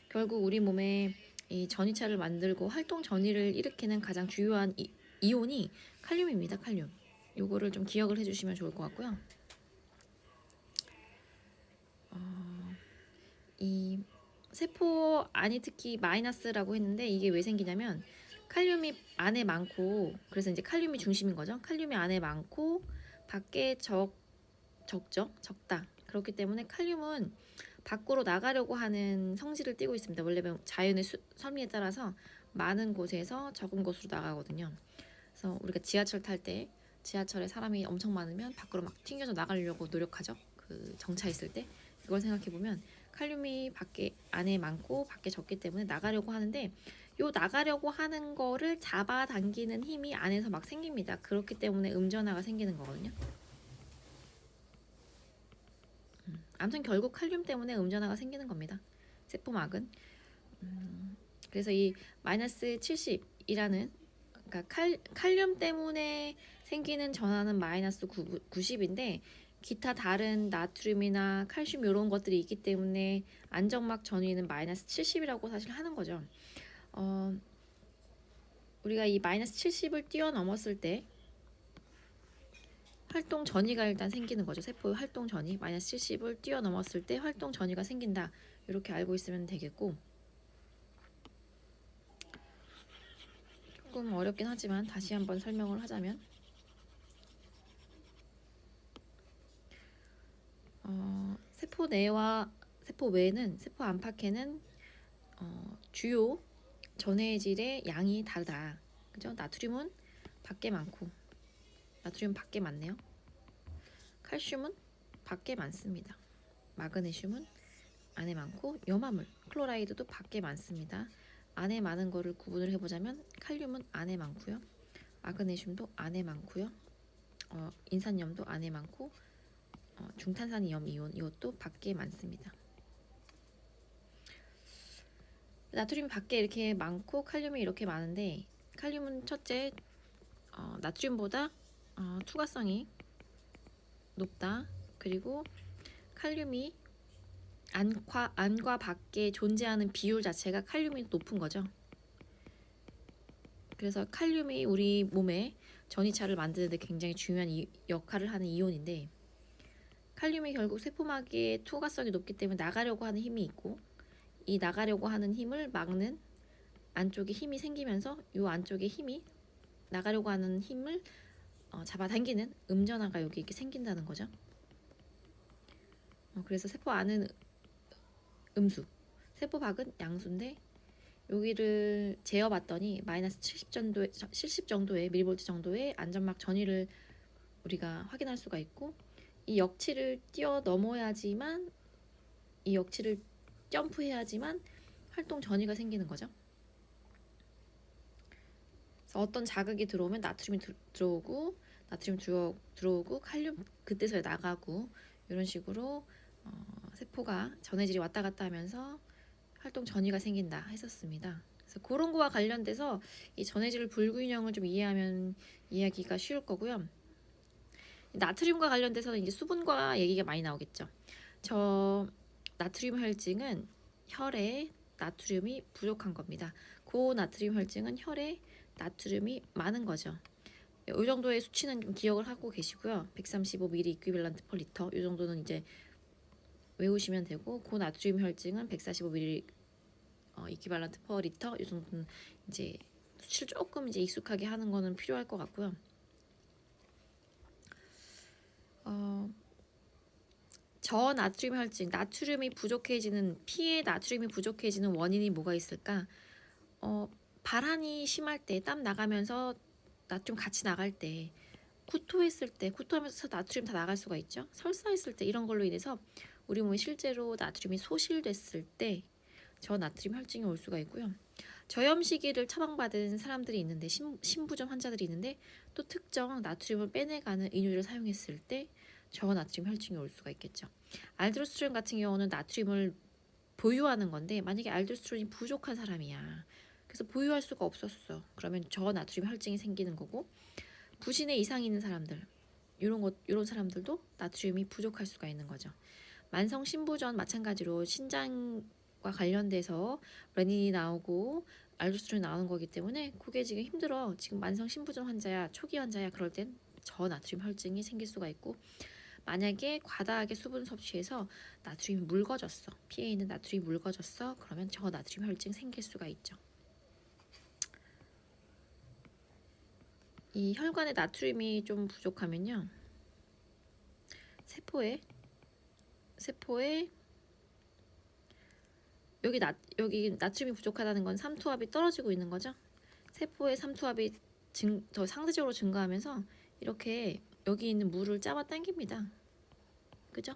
결국 우리 몸에 이 전이차를 만들고 활동 전이를 일으키는 가장 주요한 이온이 칼륨입니다. 칼륨. 요거를 좀 기억을 해주시면 좋을 것 같고요. 이 세포 안이 특히 마이너스라고 했는데 이게 왜 생기냐면 칼륨이 안에 많고, 그래서 이제 칼륨이 중심인 거죠. 칼륨이 안에 많고 밖에 적다. 그렇기 때문에 칼륨은 밖으로 나가려고 하는 성질을 띠고 있습니다. 원래 자연의 섭리에 따라서 많은 곳에서 적은 곳으로 나가거든요. 그래서 우리가 지하철 탈 때 지하철에 사람이 엄청 많으면 밖으로 막 튕겨져 나가려고 노력하죠. 그 정차 있을 때. 그걸 생각해 보면 칼륨이 안에 많고 밖에 적기 때문에 나가려고 하는데, 요 나가려고 하는 거를 잡아당기는 힘이 안에서 막 생깁니다. 그렇기 때문에 음전화가 생기는 거거든요. 아무튼 결국 칼륨 때문에 음전화가 생기는 겁니다. 세포막은. 그래서 이 마이너스 70이라는, 그러니까 칼륨 때문에 생기는 전하는 마이너스 90인데 기타 다른 나트륨이나 칼슘 이런 것들이 있기 때문에 안정막 전위는 마이너스 70이라고 사실 하는 거죠. 우리가 이 마이너스 70을 뛰어넘었을 때 활동 전이가 일단 생기는 거죠. 세포의 활동 전이 마이너스 70을 뛰어넘었을 때 활동 전이가 생긴다. 이렇게 알고 있으면 되겠고, 조금 어렵긴 하지만 다시 한번 설명을 하자면 세포 내와 세포 외에는, 세포 안팎에는 주요 전해질의 양이 다르다. 그죠? 나트륨은 밖에 많고, 나트륨 밖에 많네요. 칼슘은 밖에 많습니다. 마그네슘은 안에 많고, 염화물, 클로라이드도 밖에 많습니다. 안에 많은 거를 구분을 해보자면 칼륨은 안에 많고요. 마그네슘도 안에 많고요. 인산염도 안에 많고, 중탄산이염 이온 이것도 밖에 많습니다. 나트륨이 밖에 이렇게 많고 칼륨이 이렇게 많은데, 칼륨은 첫째 나트륨보다 투과성이 높다. 그리고 칼륨이 안과 밖에 존재하는 비율 자체가 칼륨이 높은 거죠. 그래서 칼륨이 우리 몸에 전이차를 만드는 데 굉장히 중요한 역할을 하는 이온인데, 칼륨이 결국 세포막의 투과성이 높기 때문에 나가려고 하는 힘이 있고, 이 나가려고 하는 힘을 막는 안쪽에 힘이 생기면서 이 안쪽에 힘이 나가려고 하는 힘을 잡아당기는 음전화가 여기 이렇게 생긴다는 거죠. 그래서 세포 안은 음수, 세포 밖은 양수인데, 여기를 재어봤더니 마이너스 70 정도의 밀리볼트 정도의 안전막 전위를 우리가 확인할 수가 있고, 이 역치를 뛰어넘어야지만, 이 역치를 점프해야지만 활동 전이가 생기는 거죠. 그래서 어떤 자극이 들어오면 나트륨이 들어오고 칼륨 그때서야 나가고, 이런 식으로 세포가 전해질이 왔다 갔다 하면서 활동 전이가 생긴다 했었습니다. 그래서 그런 거와 관련돼서 이 전해질 불균형을 좀 이해하기가 쉬울 거고요. 나트륨과 관련돼서는 이제 수분과 얘기가 많이 나오겠죠. 저 나트륨 혈증은 혈에 나트륨이 부족한 겁니다. 고나트륨 혈증은 혈에 나트륨이 많은 거죠. 이 정도의 수치는 좀 기억을 하고 계시고요. 135ml 이퀴밸런트 퍼 리터, 이 정도는 이제 외우시면 되고, 고나트륨 혈증은 145ml 이퀴밸런트 퍼 리터, 이 정도는 이제 수치를 조금 이제 익숙하게 하는 거는 필요할 것 같고요. 저나트륨 혈증, 피에 나트륨이 부족해지는 원인이 뭐가 있을까? 발한이 심할 때, 땀 나가면서 나트륨 같이 나갈 때, 구토하면서 나트륨 다 나갈 수가 있죠. 설사했을 때, 이런 걸로 인해서 우리 몸에 실제로 나트륨이 소실됐을 때 저나트륨 혈증이 올 수가 있고요. 저염식이를 처방받은 사람들이 있는데, 신부전 환자들이 있는데, 또 특정 나트륨을 빼내가는 인유를 사용했을 때 저나트륨 혈증이 올 수가 있겠죠. 알도스테론 같은 경우는 나트륨을 보유하는 건데 만약에 알도스테론이 부족한 사람이야. 그래서 보유할 수가 없었어. 그러면 저나트륨 혈증이 생기는 거고 부신의 이상이 있는 사람들 이런 사람들도 나트륨이 부족할 수가 있는 거죠. 만성 신부전 마찬가지로 신장과 관련돼서 레닌이 나오고 알도스테론이 나오는 거기 때문에 그게 지금 힘들어. 지금 만성 신부전 환자야, 초기 환자야. 그럴 땐 저나트륨 혈증이 생길 수가 있고 만약에 과다하게 수분 섭취해서 나트륨이 묽어졌어. 피에 있는 나트륨이 묽어졌어. 그러면 저나트륨 혈증 생길 수가 있죠. 이 혈관에 나트륨이 좀 부족하면요. 세포에 여기 나트륨이 부족하다는 건 삼투압이 떨어지고 있는 거죠. 세포의 삼투압이 더 상대적으로 증가하면서 이렇게 여기 있는 물을 잡아 당깁니다. 그죠?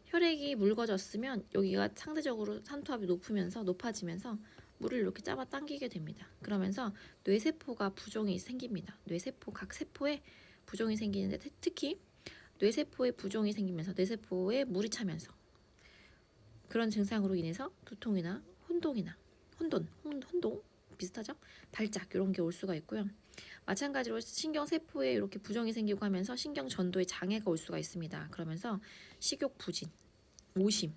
혈액이 묽어졌으면 여기가 상대적으로 삼투압이 높아지면서 물을 이렇게 잡아 당기게 됩니다. 그러면서 뇌세포가 부종이 생깁니다. 각 세포에 부종이 생기는데 특히 뇌세포에 부종이 생기면서 뇌세포에 물이 차면서 그런 증상으로 인해서 두통이나 혼동 비슷하죠? 발작 이런 게 올 수가 있고요. 마찬가지로 신경세포에 이렇게 부종이 생기고 하면서 신경전도에 장애가 올 수가 있습니다. 그러면서 식욕 부진, 오심,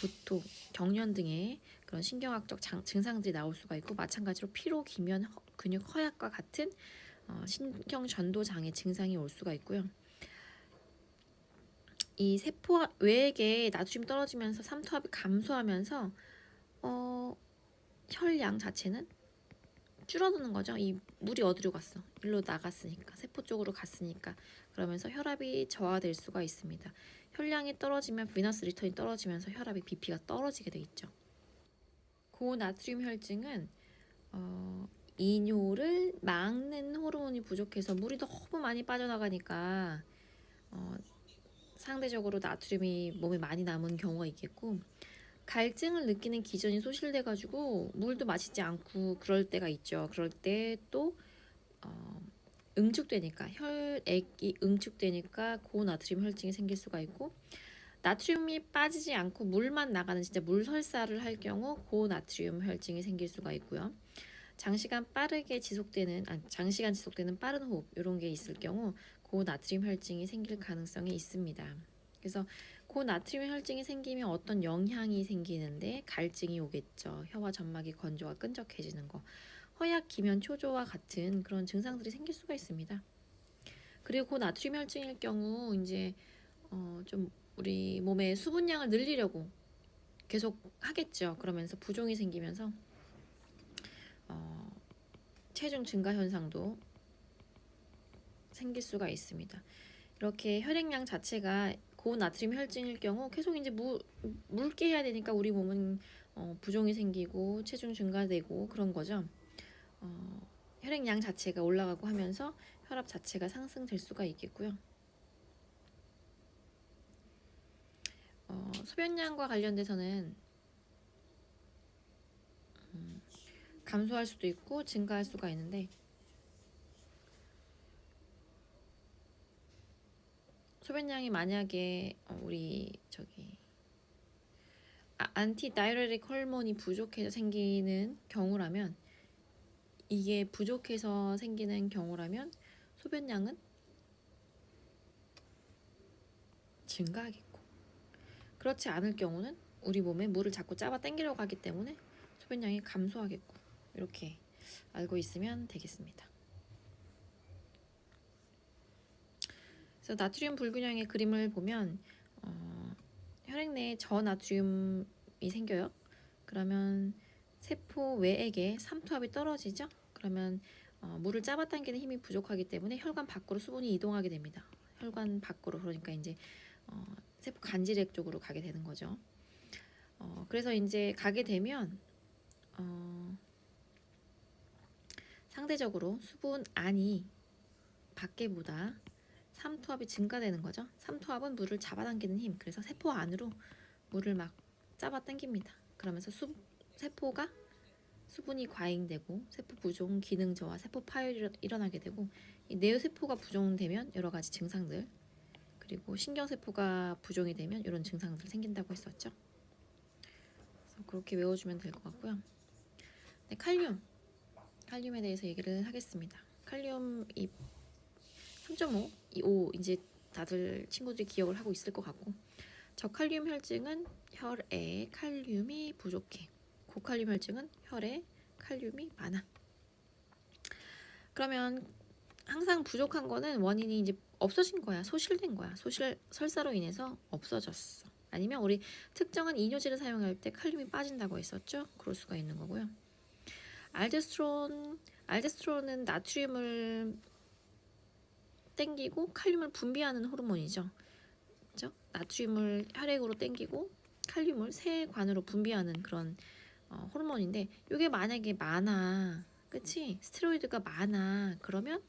구토, 경련 등의 그런 신경학적 증상들이 나올 수가 있고 마찬가지로 피로, 기면, 근육 허약과 같은 신경전도 장애 증상이 올 수가 있고요. 이 세포 외액에 나트륨 떨어지면서 삼투압이 감소하면서 혈량 자체는 줄어드는 거죠. 이 물이 어디로 갔어? 일로 나갔으니까 세포 쪽으로 갔으니까 그러면서 혈압이 저하될 수가 있습니다. 혈량이 떨어지면 비너스 리턴이 떨어지면서 혈압이 BP가 떨어지게 돼 있죠. 고나트륨 혈증은 이뇨를 막는 호르몬이 부족해서 물이 너무 많이 빠져나가니까 상대적으로 나트륨이 몸에 많이 남은 경우가 있겠고 갈증을 느끼는 기전이 소실돼가지고 물도 마시지 않고 그럴 때가 있죠. 그럴 때 또 응축되니까 혈액이 응축되니까 고나트륨 혈증이 생길 수가 있고 나트륨이 빠지지 않고 물만 나가는 진짜 물설사를 할 경우 고나트륨 혈증이 생길 수가 있고요. 장시간 지속되는 빠른 호흡 이런 게 있을 경우 고나트륨 혈증이 생길 가능성이 있습니다. 그래서 고나트륨 혈증이 생기면 어떤 영향이 생기는데 갈증이 오겠죠. 혀와 점막이 건조가 끈적해지는 거, 허약, 기면, 초조와 같은 그런 증상들이 생길 수가 있습니다. 그리고 고나트륨 혈증일 경우 이제 좀 우리 몸의 수분량을 늘리려고 계속 하겠죠. 그러면서 부종이 생기면서 체중 증가 현상도 생길 수가 있습니다. 이렇게 혈액량 자체가 고나트륨 혈증일 경우 계속 이제 묽게 해야 되니까 우리 몸은 부종이 생기고 체중 증가되고 그런 거죠. 혈액량 자체가 올라가고 하면서 혈압 자체가 상승될 수가 있겠고요. 소변량과 관련돼서는 감소할 수도 있고 증가할 수가 있는데 소변량이 만약에 우리 안티다이uretic 호르몬이 부족해서 생기는 경우라면 이게 부족해서 생기는 경우라면 소변량은 증가하겠고 그렇지 않을 경우는 우리 몸에 물을 자꾸 잡아 당기려고 하기 때문에 소변량이 감소하겠고 이렇게 알고 있으면 되겠습니다. 그래서 나트륨 불균형의 그림을 보면 혈액 내에 저나트륨이 생겨요. 그러면 세포 외액에 삼투압이 떨어지죠. 그러면 물을 잡아당기는 힘이 부족하기 때문에 혈관 밖으로 수분이 이동하게 됩니다. 혈관 밖으로 그러니까 이제 세포 간질액 쪽으로 가게 되는 거죠. 그래서 이제 가게 되면 상대적으로 수분 안이 밖에보다 삼투압이 증가되는 거죠. 삼투압은 물을 잡아당기는 힘. 그래서 세포 안으로 물을 막 잡아당깁니다. 그러면서 세포가 수분이 과잉되고 세포 부종, 기능 저하, 세포 파열이 일어나게 되고 이 뇌세포가 부종되면 여러 가지 증상들 그리고 신경세포가 부종이 되면 이런 증상들 생긴다고 했었죠. 그렇게 외워주면 될 것 같고요. 네, 칼륨에 대해서 얘기를 하겠습니다. 칼륨 이 3.5, 5 이제 다들 친구들이 기억을 하고 있을 것 같고, 저칼륨 혈증은 혈에 칼륨이 부족해. 고칼륨 혈증은 혈에 칼륨이 많아. 그러면 항상 부족한 거는 원인이 이제 없어진 거야. 소실된 거야. 설사로 인해서 없어졌어. 아니면 우리 특정한 이뇨제를 사용할 때 칼륨이 빠진다고 했었죠. 그럴 수가 있는 거고요. 알데스테론은 나트륨을 땡기고 칼륨을 분비하는 호르몬이죠. 그렇죠? 나트륨을 혈액으로 땡기고 칼륨을 세관으로 분비하는 그런 호르몬인데, 이게 만약에 많아, 그치? 스테로이드가 많아, 그러면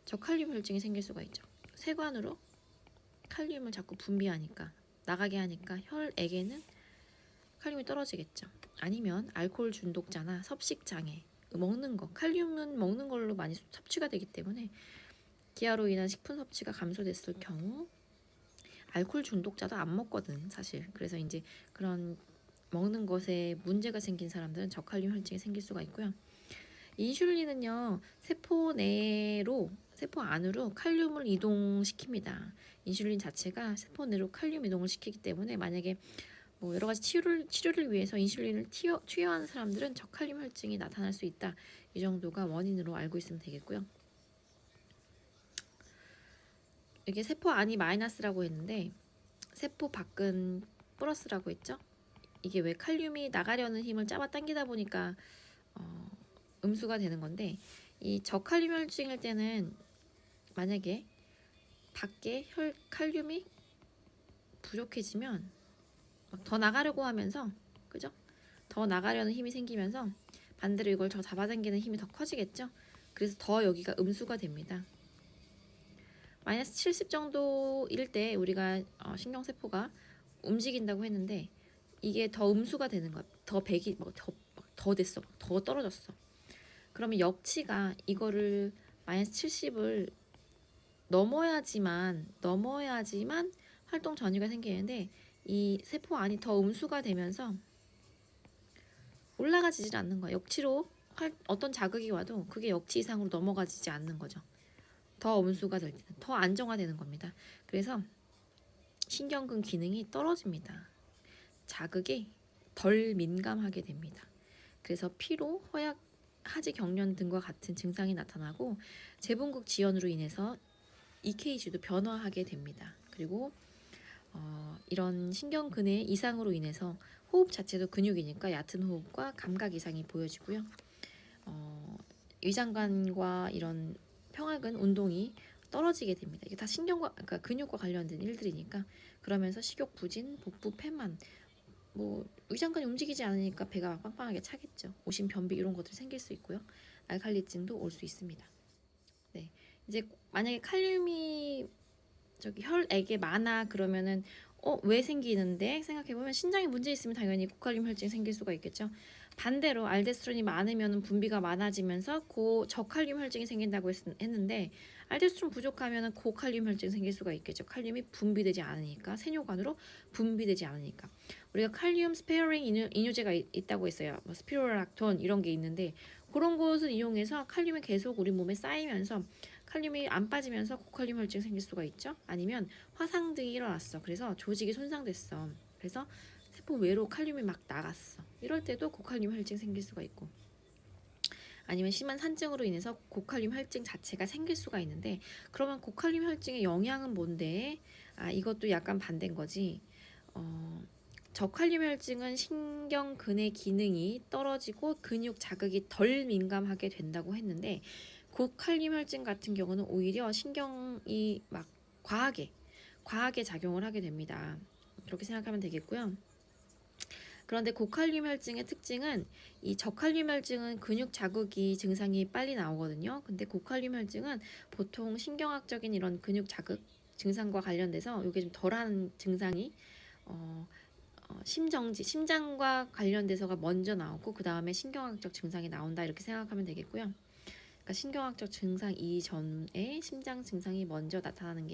저칼륨 혈증이 생길 수가 있죠. 세관으로 칼륨을 자꾸 분비하니까, 나가게 하니까 혈액에는 칼륨이 떨어지겠죠. 아니면 알코올 중독자나 섭식장애, 먹는 거, 칼륨은 먹는 걸로 많이 섭취가 되기 때문에 기아로 인한 식품 섭취가 감소됐을 경우, 알코올 중독자도 안 먹거든 사실. 그래서 이제 그런 먹는 것에 문제가 생긴 사람들은 저칼륨 혈증이 생길 수가 있고요. 인슐린은요, 세포 안으로 칼륨을 이동시킵니다. 인슐린 자체가 세포 내로 칼륨 이동을 시키기 때문에 만약에 뭐 여러 가지 치료를 위해서 인슐린을 투여하는 사람들은 저칼륨 혈증이 나타날 수 있다. 이 정도가 원인으로 알고 있으면 되겠고요. 이게 세포 안이 마이너스라고 했는데 세포 밖은 플러스라고 했죠. 이게 왜 칼륨이 나가려는 힘을 잡아당기다 보니까 음수가 되는 건데, 이 저칼륨 혈증일 때는 만약에 밖에 칼륨이 부족해지면 더 나가려고 하면서, 그죠? 더 나가려는 힘이 생기면서 반대로 이걸 더 잡아당기는 힘이 더 커지겠죠. 그래서 더 여기가 음수가 됩니다. 마이너스 70 정도일 때 우리가 신경세포가 움직인다고 했는데, 이게 더 음수가 되는 거야. 더 됐어. 더 떨어졌어. 그러면 역치가 이거를 마이너스 70을 넘어야지만 활동 전이가 생기는데, 이 세포 안이 더 음수가 되면서 올라가지질 않는 거야. 역치로 어떤 자극이 와도 그게 역치 이상으로 넘어가지지 않는 거죠. 더 음수가 될 때는 더 안정화되는 겁니다. 그래서 신경근 기능이 떨어집니다. 자극에 덜 민감하게 됩니다. 그래서 피로, 허약, 하지 경련 등과 같은 증상이 나타나고, 제분극 지연으로 인해서 EKG도 변화하게 됩니다. 그리고 이런 신경근의 이상으로 인해서 호흡 자체도 근육이니까 얕은 호흡과 감각 이상이 보여지고요. 위장관과 이런 평화근 운동이 떨어지게 됩니다. 이게 다 그러니까 근육과 관련된 일들이니까. 그러면서 식욕 부진, 복부 패만, 뭐 위장관이 움직이지 않으니까 배가 막 빵빵하게 차겠죠. 오심, 변비 이런 것들이 생길 수 있고요. 알칼리증도 올 수 있습니다. 네, 이제 만약에 칼륨이 혈액에 많아 그러면은 왜 생기는데 생각해보면 신장에 문제 있으면 당연히 고칼륨 혈증이 생길 수가 있겠죠. 반대로 알데스테론이 많으면 분비가 많아지면서 저칼륨 혈증이 생긴다고 했는데, 알데스테론 부족하면 고칼륨 혈증이 생길 수가 있겠죠. 칼륨이 분비되지 않으니까, 세뇨관으로 분비되지 않으니까. 우리가 칼륨 스페어링 이뇨제가 있다고 했어요. 뭐 스피로락톤 이런 게 있는데, 그런 것을 이용해서 칼륨이 계속 우리 몸에 쌓이면서 칼륨이 안 빠지면서 고칼륨 혈증 생길 수가 있죠. 아니면 화상 등이 일어났어. 그래서 조직이 손상됐어. 그래서 세포 외로 칼륨이 막 나갔어. 이럴 때도 고칼륨 혈증 생길 수가 있고, 아니면 심한 산증으로 인해서 고칼륨 혈증 자체가 생길 수가 있는데, 그러면 고칼륨 혈증의 영향은 뭔데? 이것도 약간 반대인 거지. 저칼륨 혈증은 신경근의 기능이 떨어지고 근육 자극이 덜 민감하게 된다고 했는데, 고칼륨 혈증 같은 경우는 오히려 신경이 막 과하게 작용을 하게 됩니다. 그렇게 생각하면 되겠고요. 그런데 고칼륨 혈증의 특징은, 이 저칼륨 혈증은 근육 자극이 증상이 빨리 나오거든요. 근데 고칼륨 혈증은 보통 신경학적인 이런 근육 자극 증상과 관련돼서 이게 좀 덜한 증상이 심장과 관련돼서가 먼저 나오고 그 다음에 신경학적 증상이 나온다, 이렇게 생각하면 되겠고요. 그러니까 신경학적 증상 이전에 심장 증상이 먼저 나타나는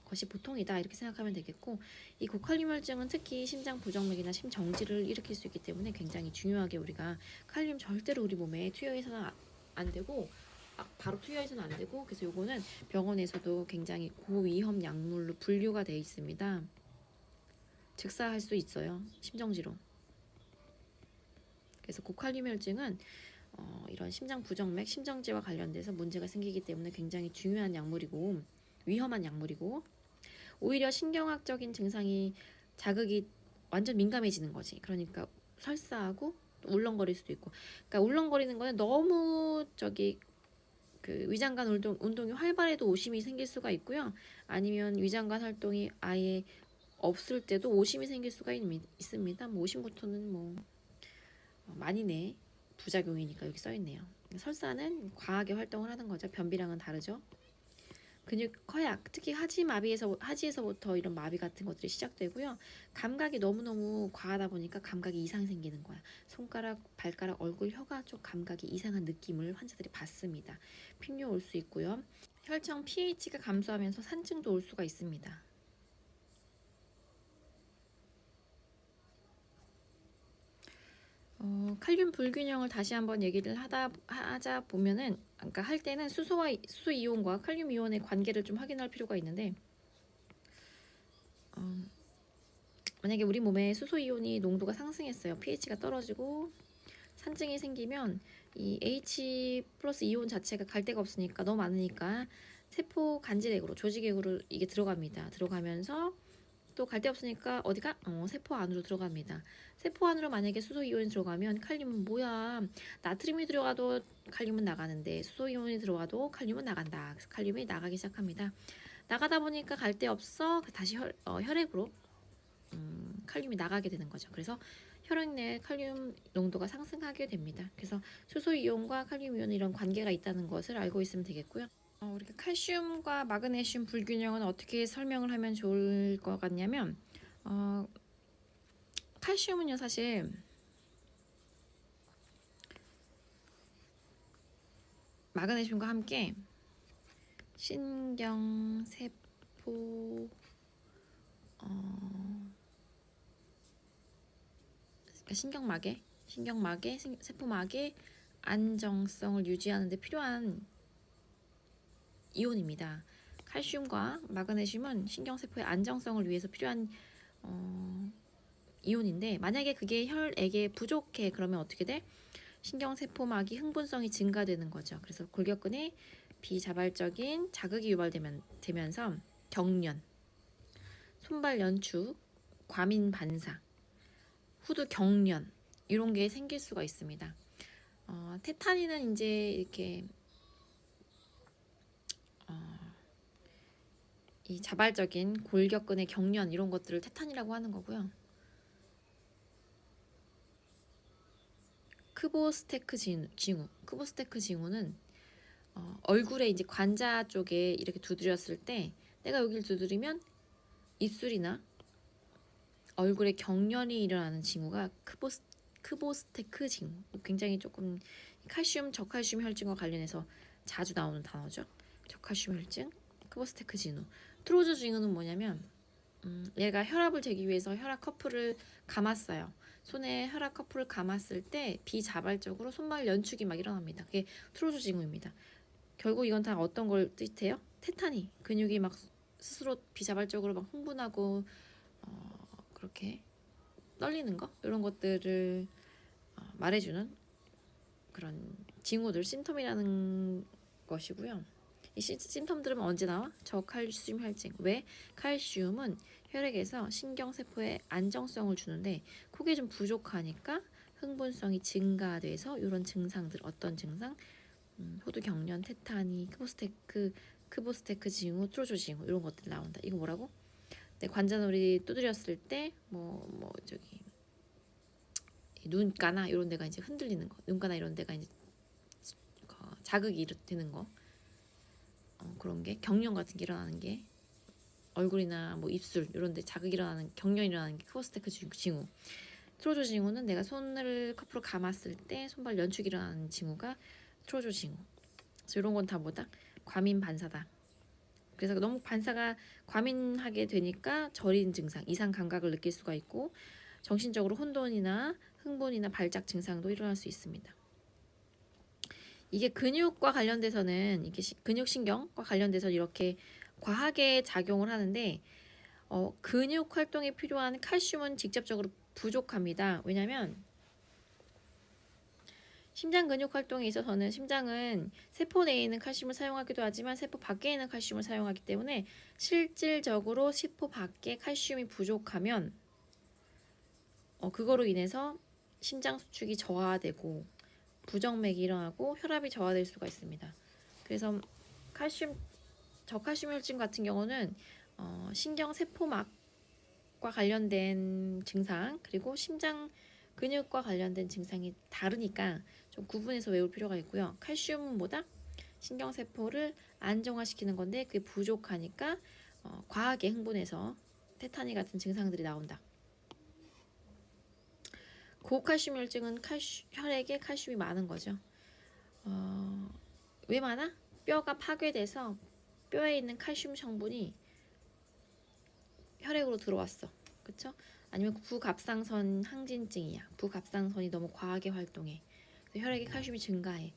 것이 보통이다 이렇게 생각하면 되겠고, 이 고칼륨혈증은 특히 심장 부정맥이나 심정지를 일으킬 수 있기 때문에 굉장히 중요하게 우리가 칼륨 절대로 우리 몸에 투여해서는 안 되고 바로 투여해서는 안 되고, 그래서 요거는 병원에서도 굉장히 고위험 약물로 분류가 되어 있습니다. 즉사할 수 있어요, 심정지로. 그래서 고칼륨혈증은 이런 심장 부정맥, 심정지와 관련돼서 문제가 생기기 때문에 굉장히 중요한 약물이고 위험한 약물이고, 오히려 신경학적인 증상이 자극이 완전 민감해지는 거지. 그러니까 설사하고 울렁거릴 수도 있고, 그러니까 울렁거리는 거는 너무 그 위장관 운동이 활발해도 오심이 생길 수가 있고요. 아니면 위장관 활동이 아예 없을 때도 오심이 생길 수가 있습니다. 뭐 오심부터는 뭐 많이네 부작용이니까 여기 써있네요. 설사는 과하게 활동을 하는 거죠. 변비랑은 다르죠. 근육 허약, 특히 하지에서부터 이런 마비 같은 것들이 시작되고요. 감각이 너무너무 과하다 보니까 감각이 이상 생기는 거야. 손가락, 발가락, 얼굴, 혀가 좀 감각이 이상한 느낌을 환자들이 받습니다. 핀뇨 올 수 있고요. 혈청 pH가 감소하면서 산증도 올 수가 있습니다. 칼륨 불균형을 다시 한번 얘기를 하자 보면은, 그러니까 할 때는 수소 이온과 칼륨 이온의 관계를 좀 확인할 필요가 있는데, 만약에 우리 몸에 수소 이온이 농도가 상승했어요. pH가 떨어지고 산증이 생기면 이 H 플러스 이온 자체가 갈 데가 없으니까, 너무 많으니까 세포 간질액으로, 조직액으로 이게 들어가면서 또 갈 데 없으니까 어디가? 세포 안으로 들어갑니다. 세포 안으로 만약에 수소 이온이 들어가면 칼륨은 뭐야? 나트륨이 들어가도 칼륨은 나가는데 수소 이온이 들어가도 칼륨은 나간다. 그래서 칼륨이 나가기 시작합니다. 나가다 보니까 갈 데 없어. 다시 혈액으로 칼륨이 나가게 되는 거죠. 그래서 혈액 내 칼륨 농도가 상승하게 됩니다. 그래서 수소 이온과 칼륨 이온은 이런 관계가 있다는 것을 알고 있으면 되겠고요. 우리가 칼슘과 마그네슘 불균형은 어떻게 설명을 하면 좋을 것 같냐면, 칼슘은요 사실 마그네슘과 함께 신경, 세포, 그러니까 신경막의, 세포막의 안정성을 유지하는 데 필요한 이온입니다. 칼슘과 마그네슘은 신경세포의 안정성을 위해서 필요한 이온인데, 만약에 그게 혈액에 부족해 그러면 어떻게 돼? 신경세포막이 흥분성이 증가되는 거죠. 그래서 골격근에 비자발적인 자극이 유발되면서 경련, 손발 연축, 과민 반사, 후두 경련 이런 게 생길 수가 있습니다. 테타닌은 이제 이렇게 이 자발적인 골격근의 경련 이런 것들을 테탄이라고 하는 거고요. 크보스테크 징후는 얼굴에 이제 관자 쪽에 이렇게 두드렸을 때, 내가 여기를 두드리면 입술이나 얼굴에 경련이 일어나는 징후가 크보스테크 징후. 굉장히 조금 칼슘, 저칼슘 혈증과 관련해서 자주 나오는 단어죠. 저칼슘 혈증, 크보스테크 징후. 트로즈 징후는 뭐냐면, 얘가 혈압을 재기 위해서 혈압 커플을 감았어요. 손에 혈압 커플을 감았을 때 비자발적으로 손발 연축이 막 일어납니다. 그게 트로즈 징후입니다. 결국 이건 다 어떤 걸 뜻해요? 테타니, 근육이 막 스스로 비자발적으로 막 흥분하고 그렇게 떨리는 거, 이런 것들을 말해주는 그런 징후들, 심텀이라는 것이고요. 이 심텀들은 언제 나와? 저칼슘 혈증. 왜? 칼슘은 혈액에서 신경세포에 안정성을 주는데 그게 좀 부족하니까 흥분성이 증가돼서 이런 증상들, 어떤 증상? 호두 경련, 테타니, 크보스테크 징후, 트로조 징후 이런 것들 나온다. 이거 뭐라고? 내 관자놀이 두드렸을 때 눈가나 이런 데가 이제 흔들리는 거, 눈가나 이런 데가 이제 자극이 되는 거, 그런 게 경련 같은 게 일어나는 게, 얼굴이나 뭐 입술 이런 데 자극이 일어나는, 경련이 일어나는 게 크보스테크 징후. 트로조 징후는 내가 손을 커프로 감았을 때 손발 연축이 일어나는 징후가 트로조 징후. 그래서 이런 건 다 뭐다? 과민 반사다. 그래서 너무 반사가 과민하게 되니까 저린 증상, 이상 감각을 느낄 수가 있고 정신적으로 혼돈이나 흥분이나 발작 증상도 일어날 수 있습니다. 이게 근육과 관련돼서는 이게 근육신경과 관련돼서 이렇게 과하게 작용을 하는데 근육 활동에 필요한 칼슘은 직접적으로 부족합니다. 왜냐하면 심장 근육 활동에 있어서는 심장은 세포 내에 있는 칼슘을 사용하기도 하지만 세포 밖에 있는 칼슘을 사용하기 때문에 실질적으로 세포 밖에 칼슘이 부족하면 그거로 인해서 심장 수축이 저하되고 부정맥이 일어나고 혈압이 저하될 수가 있습니다. 그래서 저칼슘 혈증 같은 경우는 신경 세포막과 관련된 증상 그리고 심장 근육과 관련된 증상이 다르니까 좀 구분해서 외울 필요가 있고요. 칼슘은 뭐다? 신경세포를 안정화시키는 건데 그게 부족하니까 과하게 흥분해서 테타니 같은 증상들이 나온다. 고칼슘 혈증은 혈액에 칼슘이 많은 거죠. 왜 많아? 뼈가 파괴돼서 뼈에 있는 칼슘 성분이 혈액으로 들어왔어. 그쵸? 아니면 부갑상선 항진증이야. 부갑상선이 너무 과하게 활동해. 혈액에 칼슘이 증가해.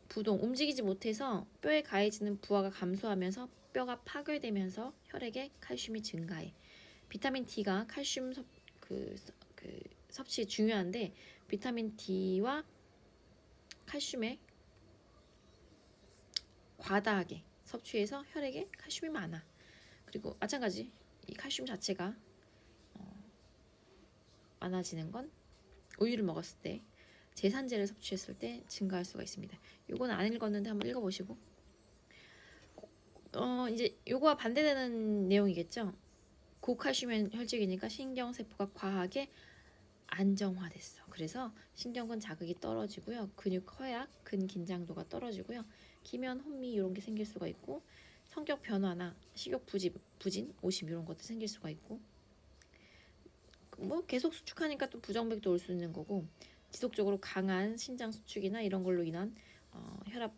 부동, 움직이지 못해서 뼈에 가해지는 부하가 감소하면서 뼈가 파괴되면서 혈액에 칼슘이 증가해. 비타민 D가 칼슘 섭취에 중요한데 비타민 D와 칼슘에 과다하게 섭취해서 혈액에 칼슘이 많아. 그리고 마찬가지 이 칼슘 자체가 많아지는 건 우유를 먹었을 때 제산제를 섭취했을 때 증가할 수가 있습니다. 요거는 안 읽었는데 한번 읽어보시고 이제 요거와 반대되는 내용이겠죠. 고칼슘 혈증이니까 신경세포가 과하게 안정화됐어. 그래서 신경근 자극이 떨어지고요. 근육 허약, 근긴장도가 떨어지고요. 기면, 혼미 이런 게 생길 수가 있고 성격 변화나 식욕 부진, 오심 이런 것도 생길 수가 있고 뭐 계속 수축하니까 또 부정맥도 올 수 있는 거고 지속적으로 강한 신장 수축이나 이런 걸로 인한 혈압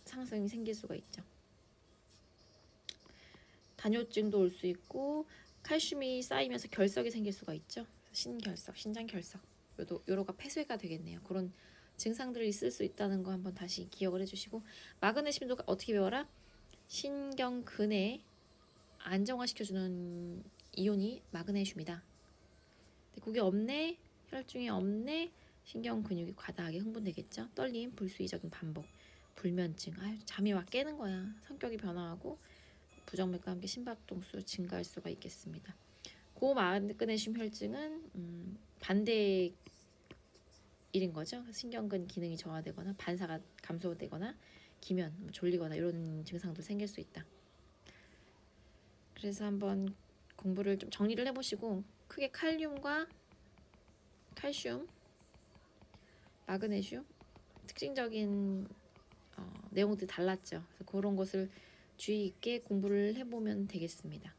상승이 생길 수가 있죠. 단뇨증도 올 수 있고 칼슘이 쌓이면서 결석이 생길 수가 있죠. 신결석, 신장결석 요로가 폐쇄가 되겠네요. 그런 증상들이 있을 수 있다는 거 한번 다시 기억을 해주시고 마그네슘도 어떻게 배워라? 신경근에 안정화시켜주는 이온이 마그네슘이다. 근데 그게 없네, 혈중이 없네, 신경 근육이 과다하게 흥분되겠죠. 떨림, 불수의적인 반복, 불면증, 잠이 막 깨는 거야. 성격이 변화하고 부정맥과 함께 심박동수 증가할 수가 있겠습니다. 고마그네슘 혈증은 반대 일인 거죠. 신경근 기능이 저하되거나 반사가 감소되거나 기면, 졸리거나 이런 증상도 생길 수 있다. 그래서 한번 공부를 좀 정리를 해보시고 크게 칼륨과 칼슘, 마그네슘 특징적인 내용들이 달랐죠. 그래서 그런 것을 주의 있게 공부를 해보면 되겠습니다.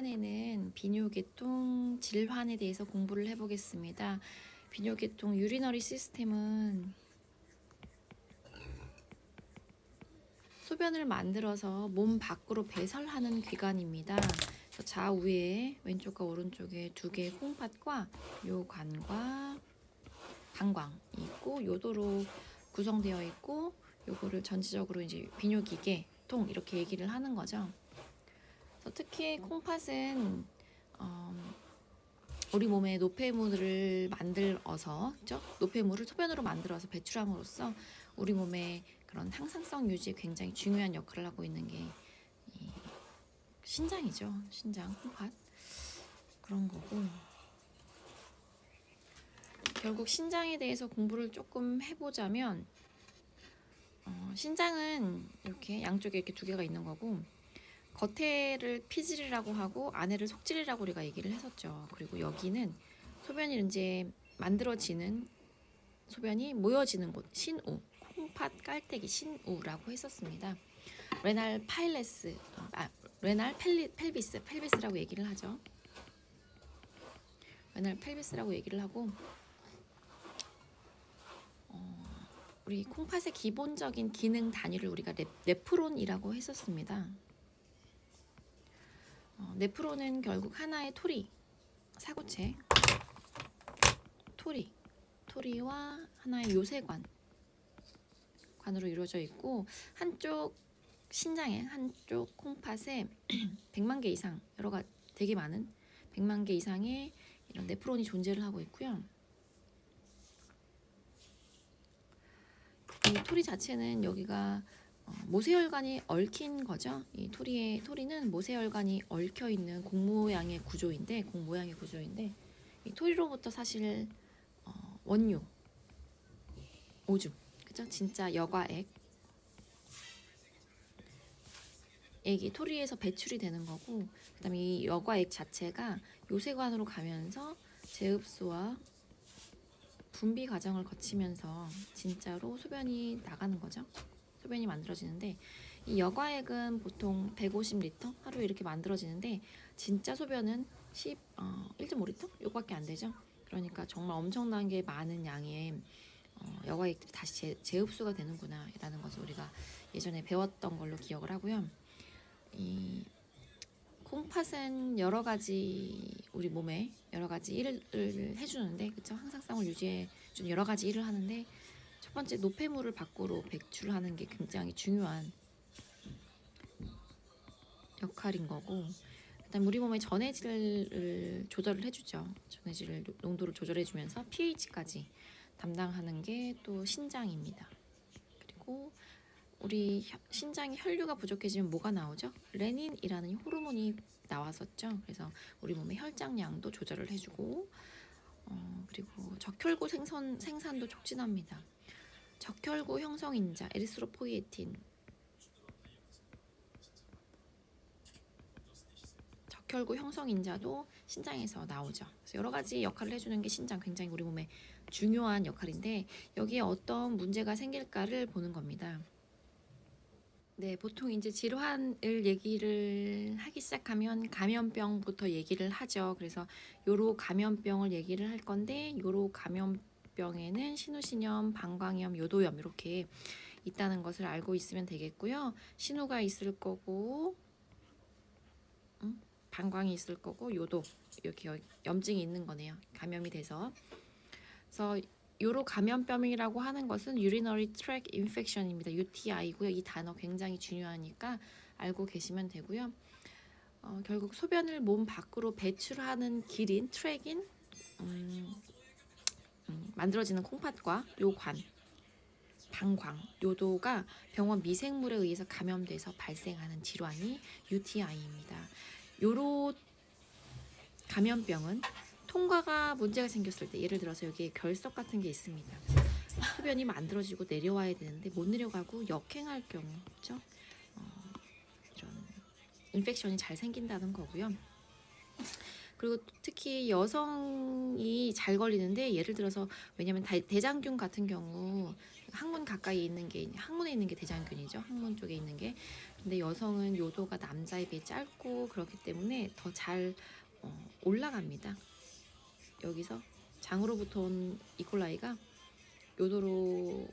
시간에는 비뇨계통 질환에 대해서 공부를 해보겠습니다. 비뇨계통 유리너리 시스템은 소변을 만들어서 몸 밖으로 배설하는 기관입니다. 그래서 좌우에 왼쪽과 오른쪽에 두 개의 콩팥과 요관과 방광이 있고 요도로 구성되어 있고 요거를 전체적으로 이제 비뇨기계 통 이렇게 얘기를 하는 거죠. 그래서 특히 콩팥은 우리 몸에 노폐물을 만들어서, 그죠? 노폐물을 소변으로 만들어서 배출함으로써 우리 몸의 그런 항상성 유지에 굉장히 중요한 역할을 하고 있는 게 이 신장이죠. 신장, 콩팥 그런 거고, 결국 신장에 대해서 공부를 조금 해보자면 신장은 이렇게 양쪽에 이렇게 두 개가 있는 거고, 겉에를 피질이라고 하고 안에를 속질이라고 우리가 얘기를 했었죠. 그리고 여기는 소변이 이제 만들어지는, 소변이 모여지는 곳, 신우, 콩팥 깔때기 신우라고 했었습니다. 레날 파일레스, 레날 펠비스라고 얘기를 하죠. 레날 펠비스라고 얘기를 하고, 우리 콩팥의 기본적인 기능 단위를 우리가 네프론이라고 했었습니다. 네프론은 결국 하나의 토리, 사구체, 토리와 하나의 요새관으로 이루어져 있고, 한쪽 신장의 한쪽 콩팥에 100만 개 이상, 되게 많은 100만 개 이상의 이런 네프론이 존재를 하고 있고요. 이 토리 자체는 여기가 모세혈관이 얽힌 거죠. 이 토리는 모세혈관이 얽혀 있는 공 모양의 구조인데 이 토리로부터 사실 원유, 오줌, 그죠? 진짜 여과액이 토리에서 배출이 되는 거고, 그다음에 이 여과액 자체가 요새관으로 가면서 재흡수와 분비 과정을 거치면서 진짜로 소변이 나가는 거죠. 소변이 만들어지는데, 이 여과액은 보통 150리터 하루에 이렇게 만들어지는데, 진짜 소변은 1.5리터? 요거밖에 안 되죠. 그러니까 정말 엄청나게 많은 양의 여과액들이 다시 재흡수가 되는구나 라는 것을 우리가 예전에 배웠던 걸로 기억을 하고요. 이 콩팥은 여러 가지 우리 몸에 여러 가지 일을 해주는데, 그쵸? 항상성을 유지해주는 여러 가지 일을 하는데, 첫 번째 노폐물을 밖으로 배출하는 게 굉장히 중요한 역할인 거고, 그다음 우리 몸의 전해질을 조절을 해주죠. 전해질 농도를 조절해주면서 pH까지 담당하는 게 또 신장입니다. 그리고 우리 신장이 혈류가 부족해지면 뭐가 나오죠? 레닌이라는 호르몬이 나왔었죠. 그래서 우리 몸의 혈장량도 조절을 해주고, 그리고 적혈구 생산도 촉진합니다. 적혈구 형성인자 에리스로포이에틴, 적혈구 형성인자도 신장에서 나오죠. 그래서 여러 가지 역할을 해주는 게 신장, 굉장히 우리 몸에 중요한 역할인데, 여기에 어떤 문제가 생길까를 보는 겁니다. 네, 보통 이제 질환을 얘기를 하기 시작하면 감염병부터 얘기를 하죠. 그래서 요로 감염병을 얘기를 할 건데, 요로 감염병에는 신우신염, 방광염, 요도염 이렇게 있다는 것을 알고 있으면 되겠고요. 신우가 있을 거고, 방광이 있을 거고, 요도 이렇게 염증이 있는 거네요. 감염이 돼서. 그래서 요로 감염병이라고 하는 것은 urinary tract infection입니다. UTI고요. 이 단어 굉장히 중요하니까 알고 계시면 되고요. 결국 소변을 몸 밖으로 배출하는 길인 트랙인 만들어지는 콩팥과 요관, 방광, 요도가 병원 미생물에 의해서 감염돼서 발생하는 질환이 UTI입니다. 요로 감염병은 통과가 문제가 생겼을 때, 예를 들어서 여기에 결석 같은 게 있습니다. 소변이 만들어지고 내려와야 되는데 못 내려가고 역행할 경우, 그렇죠? 이런 인펙션이 잘 생긴다는 거고요. 그리고 특히 여성이 잘 걸리는데 예를 들어서 왜냐면 대장균 같은 경우 항문 가까이 있는 게 항문에 있는 게 대장균이죠. 항문 쪽에 있는 게. 근데 여성은 요도가 남자에 비해 짧고 그렇기 때문에 더 잘 올라갑니다. 여기서 장으로부터 온 이콜라이가 요도를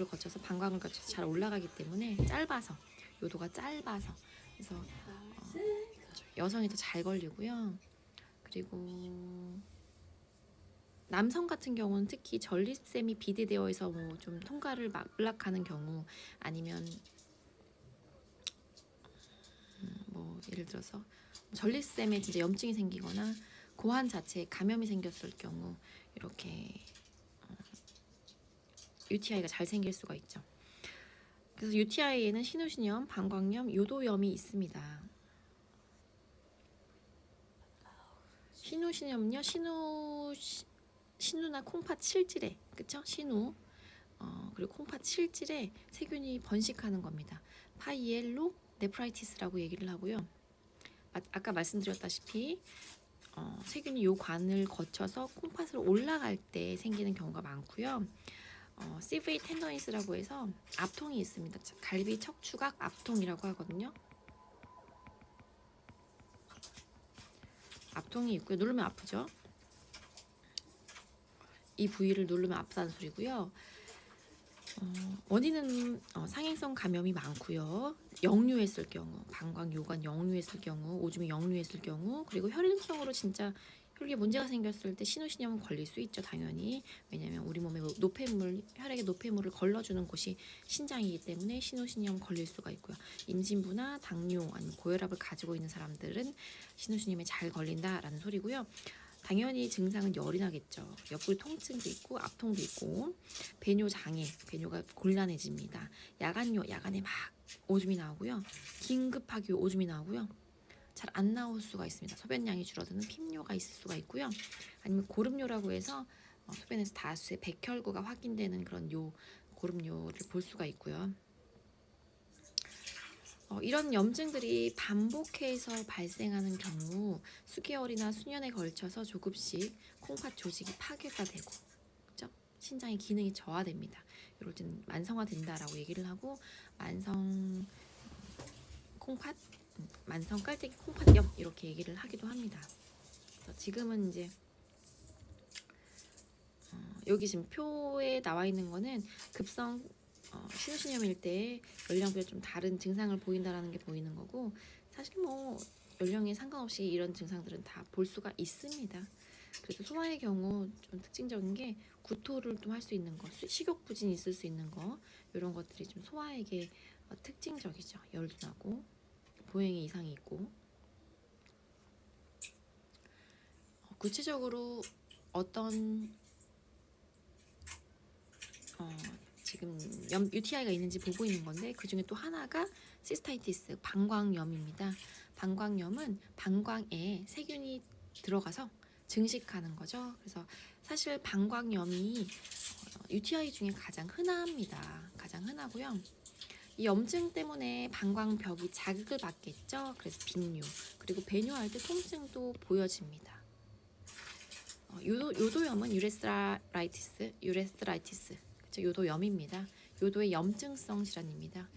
거쳐서 방광을 거쳐서 잘 올라가기 때문에 짧아서 요도가 짧아서 그래서 여성이 더 잘 걸리고요. 그리고 남성 같은 경우는 특히 전립샘이 비대되어 있어 뭐 좀 통과를 막락하는 경우 아니면 뭐 예를 들어서 전립샘에 진짜 염증이 생기거나 고환 자체에 감염이 생겼을 경우 이렇게 UTI가 잘 생길 수가 있죠. 그래서 UTI에는 신우신염, 방광염, 요도염이 있습니다. 신우신염은요, 신우나 콩팥 실질에, 그쵸? 신우, 그리고 콩팥 실질에 세균이 번식하는 겁니다. 파이엘로 네프라이티스라고 얘기를 하고요. 아까 말씀드렸다시피 세균이 요 관을 거쳐서 콩팥으로 올라갈 때 생기는 경우가 많고요. CV 텐더니스라고 해서 압통이 있습니다. 갈비 척추각 압통이라고 하거든요. 압통이 있고요. 누르면 아프죠. 이 부위를 누르면 아프다는 소리고요. 원인은 상행성 감염이 많고요. 역류했을 경우, 방광, 요관 역류했을 경우, 오줌이 역류했을 경우, 그리고 혈흔성으로 진짜 혈액에 문제가 생겼을 때 신우신염은 걸릴 수 있죠, 당연히. 왜냐하면 우리 몸에 노폐물, 혈액의 노폐물을 걸러주는 곳이 신장이기 때문에 신우신염 걸릴 수가 있고요. 임진부나 당뇨 아니면 고혈압을 가지고 있는 사람들은 신우신염에 잘 걸린다라는 소리고요. 당연히 증상은 열이 나겠죠. 옆구리 통증도 있고 압통도 있고 배뇨 장애, 배뇨가 곤란해집니다. 야간요, 야간에 막 오줌이 나오고요. 긴급하게 오줌이 나오고요. 잘 안 나올 수가 있습니다. 소변량이 줄어드는 핍뇨가 있을 수가 있고요. 아니면 고름뇨라고 해서 소변에서 다수의 백혈구가 확인되는 그런 고름뇨를 볼 수가 있고요. 이런 염증들이 반복해서 발생하는 경우 수개월이나 수년에 걸쳐서 조금씩 콩팥 조직이 파괴가 되고, 그죠? 신장의 기능이 저하됩니다. 이럴 때는 만성화된다라고 얘기를 하고 만성 깔때기 콩팥염 이렇게 얘기를 하기도 합니다. 그래서 지금은 이제 여기 지금 표에 나와 있는 거는 급성 신우신염일 때 연령별 좀 다른 증상을 보인다라는 게 보이는 거고, 사실 뭐 연령에 상관없이 이런 증상들은 다 볼 수가 있습니다. 그래도 소아의 경우 좀 특징적인 게 구토를 좀 할 수 있는 거, 식욕 부진이 있을 수 있는 거, 이런 것들이 좀 소아에게 특징적이죠. 열도 나고 보행에 이상이 있고. 구체적으로 어떤 지금 UTI가 있는지 보고 있는 건데, 그 중에 또 하나가 시스타이티스, 방광염입니다. 방광염은 방광에 세균이 들어가서 증식하는 거죠. 그래서 사실 방광염이 UTI 중에 가장 흔합니다. 가장 흔하고요. 이 염증 때문에 방광벽이 자극을 받겠죠. 그래서 빈뇨, 그리고 배뇨할 때 통증도 보여집니다. 요도염은 유레스라이티스, 그쵸? 요도염입니다. 요도의 염증성 질환입니다.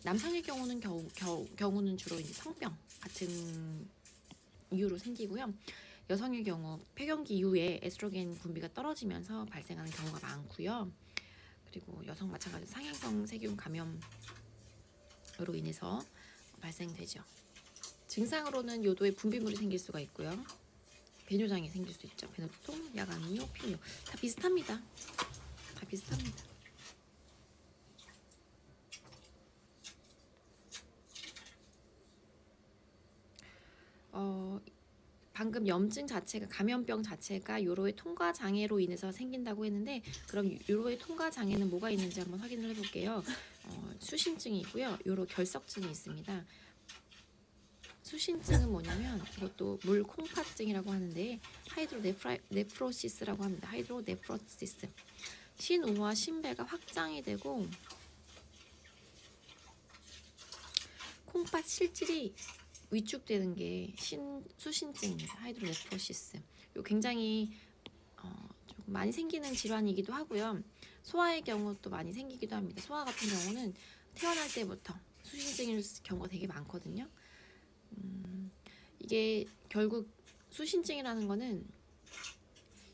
남성의 경우는 경우는 주로 이제 성병 같은 이유로 생기고요. 여성의 경우 폐경기 이후에 에스트로겐 분비가 떨어지면서 발생하는 경우가 많고요. 그리고 여성 마찬가지로 상행성 세균 감염으로 인해서 발생되죠. 증상으로는 요도에 분비물이 생길 수가 있고요. 배뇨장애 생길 수 있죠. 배뇨통, 야간요, 핀뇨 다 비슷합니다. 다 비슷합니다. 방금 염증 자체가, 감염병 자체가 요로의 통과 장애로 인해서 생긴다고 했는데, 그럼 요로의 통과 장애는 뭐가 있는지 한번 확인을 해볼게요. 수신증이 있고요. 요로 결석증이 있습니다. 수신증은 뭐냐면 이것도 물콩팥증이라고 하는데 하이드로네프로시스라고 합니다. 하이드로네프로시스. 신우와 신배가 확장이 되고 콩팥 실질이 위축되는 게 수신증입니다. 하이드로네프로시스. 요 굉장히 조금 많이 생기는 질환이기도 하고요. 소아의 경우 또 많이 생기기도 합니다. 소아 같은 경우는 태어날 때부터 수신증일 경우가 되게 많거든요. 이게 결국 수신증이라는 거는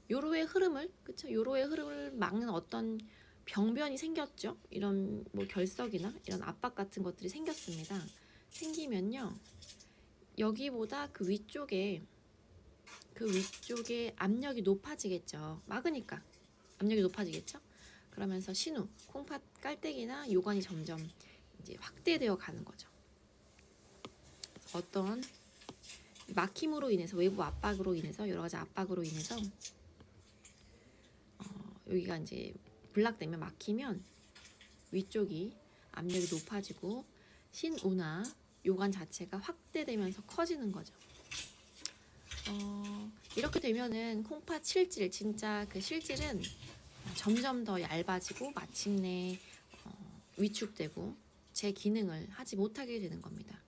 요로의 흐름을, 그쵸? 요로의 흐름을 막는 어떤 병변이 생겼죠. 이런 뭐 결석이나 이런 압박 같은 것들이 생겼습니다. 생기면요, 여기보다 그 위쪽에 압력이 높아지겠죠. 막으니까 압력이 높아지겠죠. 그러면서 신우, 콩팥 깔때기나 요관이 점점 이제 확대되어 가는 거죠. 어떤 막힘으로 인해서, 외부 압박으로 인해서, 여러 가지 압박으로 인해서 여기가 이제 블락되면, 막히면 위쪽이 압력이 높아지고 신우나 요관 자체가 확대되면서 커지는 거죠. 이렇게 되면은 콩팥 실질, 진짜 그 실질은 점점 더 얇아지고 마침내 위축되고 제 기능을 하지 못하게 되는 겁니다.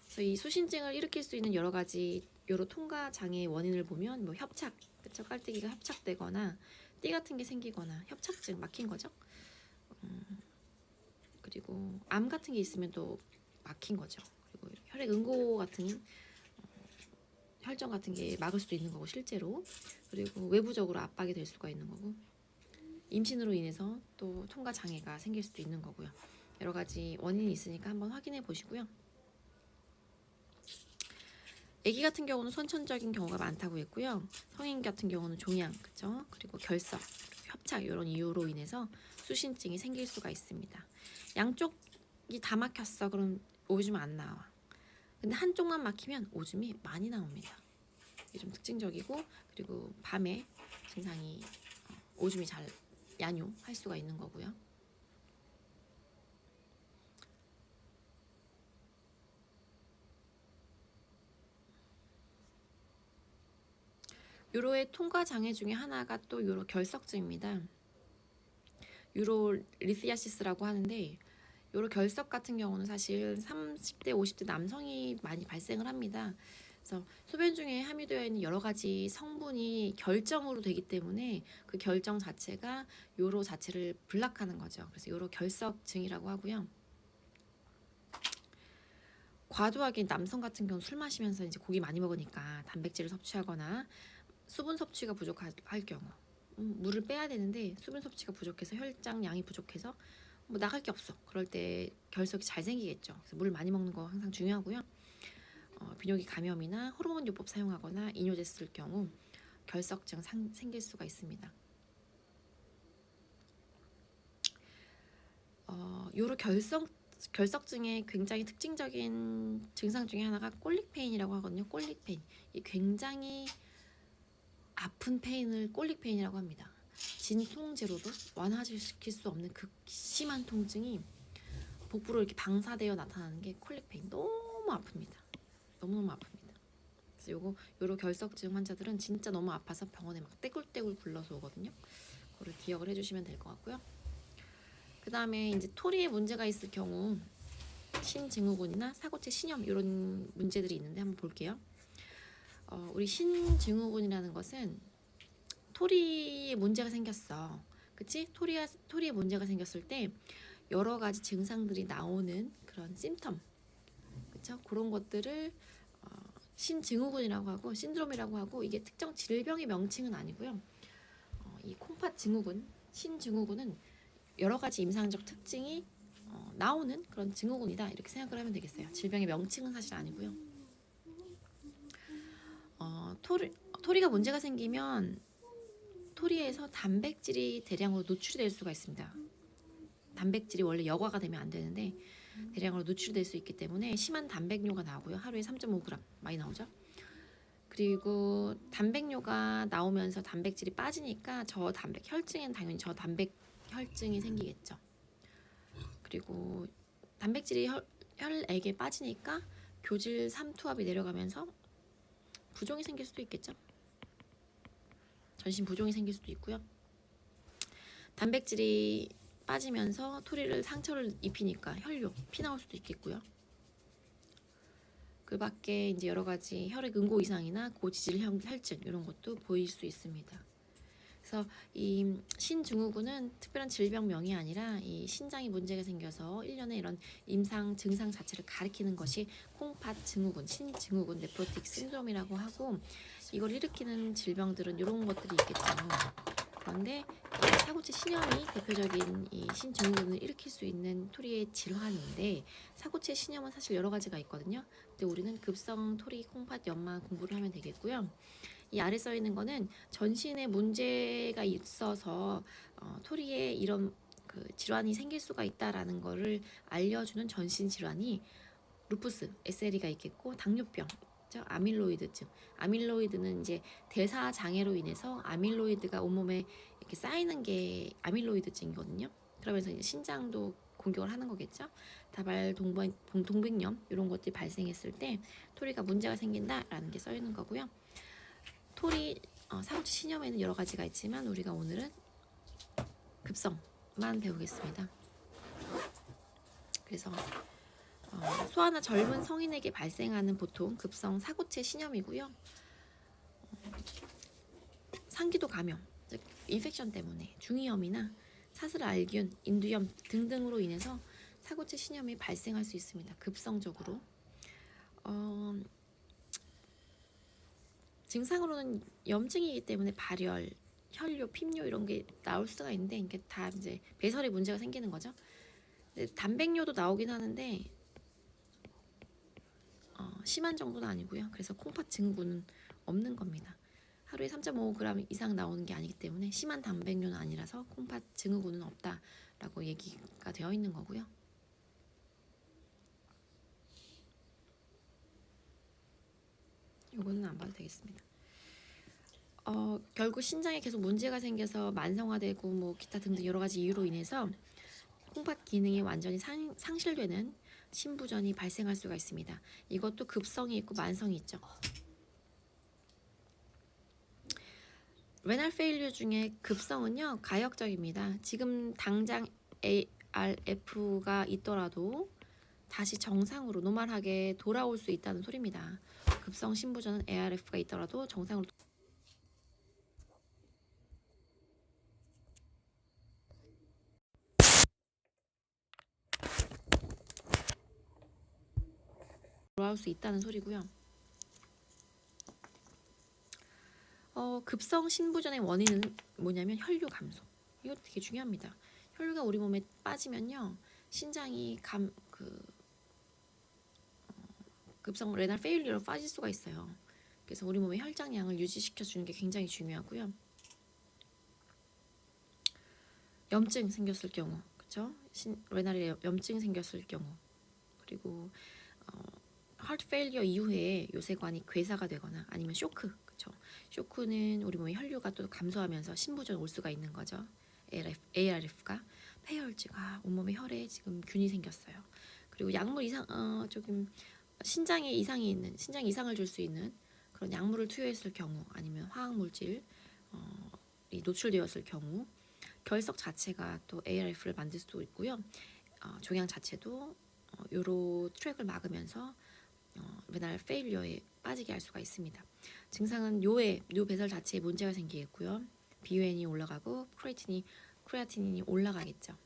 그래서 이 수신증을 일으킬 수 있는 여러 가지 요로 통과 장애의 원인을 보면 뭐 협착, 그쵸? 깔때기가 협착되거나 띠 같은 게 생기거나 협착증, 막힌 거죠. 그리고 암 같은 게 있으면 또 막힌 거죠. 그리고 혈액 응고 같은 혈전 같은 게 막을 수도 있는 거고, 실제로. 그리고 외부적으로 압박이 될 수가 있는 거고, 임신으로 인해서 또 통과 장애가 생길 수도 있는 거고요. 여러 가지 원인이 있으니까 한번 확인해 보시고요. 아기 같은 경우는 선천적인 경우가 많다고 했고요. 성인 같은 경우는 종양, 그쵸? 그리고 결석, 협착 이런 이유로 인해서 수신증이 생길 수가 있습니다. 양쪽이 다 막혔어. 그럼 오줌 안 나와. 근데 한쪽만 막히면 오줌이 많이 나옵니다. 이게 좀 특징적이고, 그리고 밤에 증상이 오줌이 잘 양요할 수가 있는 거고요. 요로의 통과 장애 중에 하나가 또 요로 결석증입니다. 유로리시아시스라고 하는데, 요로 결석 같은 경우는 사실 30대, 50대 남성이 많이 발생을 합니다. 그래서 소변 중에 함유되어 있는 여러 가지 성분이 결정으로 되기 때문에 그 결정 자체가 요로 자체를 블락하는 거죠. 그래서 요로 결석증이라고 하고요. 과도하게 남성 같은 경우 술 마시면서 이제 고기 많이 먹으니까 단백질을 섭취하거나 수분 섭취가 부족할 경우, 물을 빼야 되는데 수분 섭취가 부족해서 혈장 양이 부족해서 뭐 나갈 게 없어. 그럴 때 결석이 잘 생기겠죠. 그래서 물 많이 먹는 거 항상 중요하고요. 비뇨기 감염이나 호르몬 요법 사용하거나 이뇨제 쓸 경우 결석증 생길 수가 있습니다. 요로 결석증의 굉장히 특징적인 증상 중에 하나가 꼴릭 페인이라고 하거든요. 꼴릭 페인. 이 굉장히 아픈 페인을 꼴릭 페인이라고 합니다. 진통제로도 완화시킬 수 없는 극심한 통증이 복부로 이렇게 방사되어 나타나는 게 콜릭 페인. 너무 아픕니다. 너무너무 아픕니다. 그래서 요로 결석증 환자들은 진짜 너무 아파서 병원에 막 떼굴떼굴 굴러서 오거든요. 그거를 기억을 해주시면 될 것 같고요. 그 다음에 이제 토리에 문제가 있을 경우 신증후군이나 사고체 신염 이런 문제들이 있는데 한번 볼게요. 우리 신증후군이라는 것은 토리에 문제가 생겼어. 그치? 토리에 문제가 생겼을 때 여러 가지 증상들이 나오는 그런 심텀, 그쵸? 그런 것들을 신증후군이라고 하고 신드롬이라고 하고, 이게 특정 질병의 명칭은 아니고요. 이 콩팥 증후군, 신증후군은 여러 가지 임상적 특징이 나오는 그런 증후군이다, 이렇게 생각을 하면 되겠어요. 질병의 명칭은 사실 아니고요. 토리가 문제가 생기면 토리에서 단백질이 대량으로 노출이 될 수가 있습니다. 단백질이 원래 여과가 되면 안 되는데 대량으로 노출될 수 있기 때문에 심한 단백뇨가 나오고요. 하루에 3.5g 많이 나오죠. 그리고 단백뇨가 나오면서 단백질이 빠지니까 혈증엔 당연히 저단백 혈증이 생기겠죠. 그리고 단백질이 혈액에 빠지니까 교질 3투압이 내려가면서 부종이 생길 수도 있겠죠. 전신 부종이 생길 수도 있고요. 단백질이 빠지면서 토리를 상처를 입히니까 혈뇨, 피 나올 수도 있겠고요. 그 밖에 이제 여러 가지 혈액 응고 이상이나 고지질 혈증 이런 것도 보일 수 있습니다. 그래서 이 신증후군은 특별한 질병명이 아니라 이 신장에 문제가 생겨서 1년에 이런 임상 증상 자체를 가리키는 것이 콩팥 증후군, 신증후군, 네프로틱 신드롬이라고 하고, 이걸 일으키는 질병들은 이런 것들이 있겠죠. 그런데 사고체 신염이 대표적인 이 신증후군을 일으킬 수 있는 토리의 질환인데, 사고체 신염은 사실 여러 가지가 있거든요. 근데 우리는 급성 토리 콩팥 염만 공부를 하면 되겠고요. 이 아래 써 있는 거는 전신에 문제가 있어서 토리에 이런 그 질환이 생길 수가 있다라는 거를 알려주는 전신 질환이 루푸스, SLE가 있겠고, 당뇨병, 아밀로이드증. 아밀로이드는 이제 대사 장애로 인해서 아밀로이드가 온몸에 이렇게 쌓이는 게 아밀로이드증이거든요. 그러면서 이제 신장도 공격을 하는 거겠죠. 다발 동백염 이런 것들이 발생했을 때 토리가 문제가 생긴다라는 게 써 있는 거고요. 토리 사고체 신염에는 여러 가지가 있지만 우리가 오늘은 급성만 배우겠습니다. 그래서 소아나 젊은 성인에게 발생하는 보통 급성 사고체 신염이고요. 상기도 감염, 즉 인펙션 때문에 중이염이나 사슬알균, 인두염 등등으로 인해서 사고체 신염이 발생할 수 있습니다. 급성적으로. 증상으로는 염증이기 때문에 발열, 혈뇨, 핍뇨 이런 게 나올 수가 있는데, 이게 다 이제 배설에 문제가 생기는 거죠. 근데 단백뇨도 나오긴 하는데 심한 정도는 아니고요. 그래서 콩팥 증후군은 없는 겁니다. 하루에 3.5g 이상 나오는 게 아니기 때문에 심한 단백뇨는 아니라서 콩팥 증후군은 없다라고 얘기가 되어 있는 거고요. 이거는 안 봐도 되겠습니다. 결국 신장에 계속 문제가 생겨서 만성화되고 뭐 기타 등등 여러 가지 이유로 인해서 콩팥 기능이 완전히 상실되는 신부전이 발생할 수가 있습니다. 이것도 급성이 있고 만성이 있죠. 레날 페일리어 중에 급성은요 가역적입니다. 지금 당장 ARF가 있더라도 다시 정상으로 노멀하게 돌아올 수 있다는 소리입니다. 급성 신부전은 ARF가 있더라도 정상으로 돌아올 수 있다는 소리고요. 급성 신부전의 원인은 뭐냐면 혈류 감소. 이거 되게 중요합니다. 혈류가 우리 몸에 빠지면요 신장이 급성 레날 페일리어로 빠질 수가 있어요. 그래서 우리 몸의 혈장량을 유지시켜 주는 게 굉장히 중요하고요. 염증 생겼을 경우, 그렇죠? 레날에 염증 생겼을 경우, 그리고 하트 페일리어 이후에 요새관이 괴사가 되거나 아니면 쇼크, 그렇죠? 쇼크는 우리 몸의 혈류가 또 감소하면서 신부전 올 수가 있는 거죠. ARF가 폐혈증, 온몸에 혈에 지금 균이 생겼어요. 그리고 약물 이상, 조금 신장에 이상이 있는, 신장 이상을 줄 수 있는 그런 약물을 투여했을 경우, 아니면 화학 물질 노출되었을 경우, 결석 자체가 또 ARF를 만들 수도 있고요. 종양 자체도 요로 트랙을 막으면서 레날 페일리어에 빠지게 할 수가 있습니다. 증상은 뇨 배설 자체에 문제가 생기겠고요. BUN이 올라가고 크레아티닌이 올라가겠죠.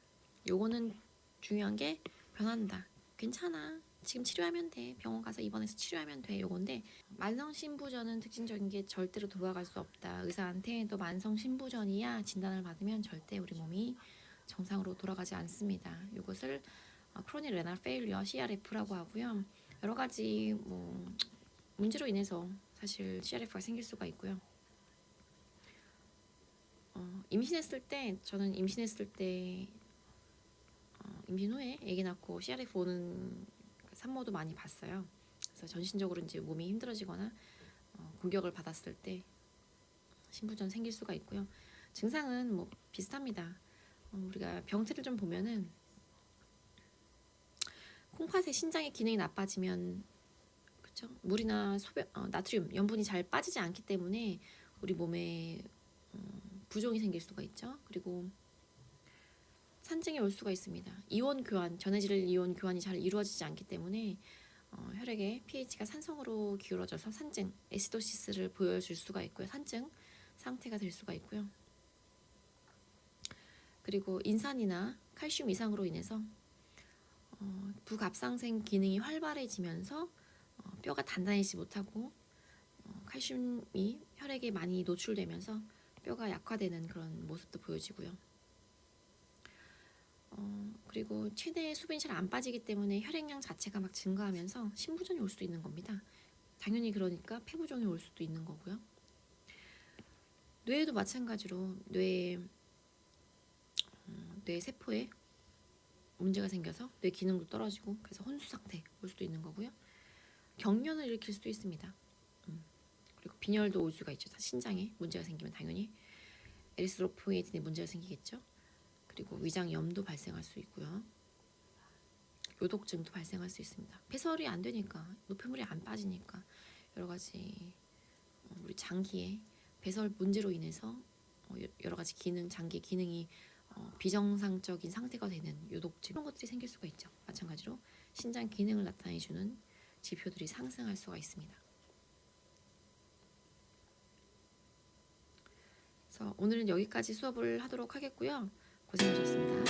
요거는 중요한 게 변한다. 괜찮아. 지금 치료하면 돼. 병원 가서 입원해서 치료하면 돼. 요건데 만성 신부전은 특징적인 게 절대로 돌아갈 수 없다. 의사한테 너 만성 신부전이야 진단을 받으면 절대 우리 몸이 정상으로 돌아가지 않습니다. 이것을 크로닉 레날 페일리어 CRF라고 하고요. 여러 가지 문제로 인해서 사실 CRF가 생길 수가 있고요. 임신했을 때 저는 임신 후에 아기 낳고 CRF 오는 산모도 많이 봤어요. 그래서 전신적으로 이제 몸이 힘들어지거나 공격을 받았을 때 신부전 생길 수가 있고요. 증상은 비슷합니다. 우리가 병태를 좀 보면은 콩팥의 신장의 기능이 나빠지면, 그렇죠? 물이나 나트륨, 염분이 잘 빠지지 않기 때문에 우리 몸에 부종이 생길 수가 있죠. 그리고 산증이 올 수가 있습니다. 이온 교환, 전해질 이온 교환이 잘 이루어지지 않기 때문에 혈액의 pH가 산성으로 기울어져서 산증, 에시도시스를 보여줄 수가 있고요. 산증 상태가 될 수가 있고요. 그리고 인산이나 칼슘 이상으로 인해서 부갑상생 기능이 활발해지면서 뼈가 단단해지지 못하고 칼슘이 혈액에 많이 노출되면서 뼈가 약화되는 그런 모습도 보여지고요. 그리고 체내에 수분이 잘 안 빠지기 때문에 혈액량 자체가 막 증가하면서 심부전이 올 수도 있는 겁니다. 당연히 그러니까 폐부종이 올 수도 있는 거고요. 뇌에도 마찬가지로 뇌 세포에 문제가 생겨서 뇌 기능도 떨어지고 그래서 혼수 상태 올 수도 있는 거고요. 경련을 일으킬 수도 있습니다. 그리고 빈혈도 올 수가 있죠. 신장에 문제가 생기면 당연히 에리스로포이에틴에 문제가 생기겠죠. 그리고 위장염도 발생할 수 있고요. 요독증도 발생할 수 있습니다. 배설이 안 되니까, 노폐물이 안 빠지니까 여러 가지 우리 장기에 배설 문제로 인해서 여러 가지 기능, 장기 기능이 비정상적인 상태가 되는 요독증 이런 것들이 생길 수가 있죠. 마찬가지로 신장 기능을 나타내주는 지표들이 상승할 수가 있습니다. 그래서 오늘은 여기까지 수업을 하도록 하겠고요. 고생하셨습니다.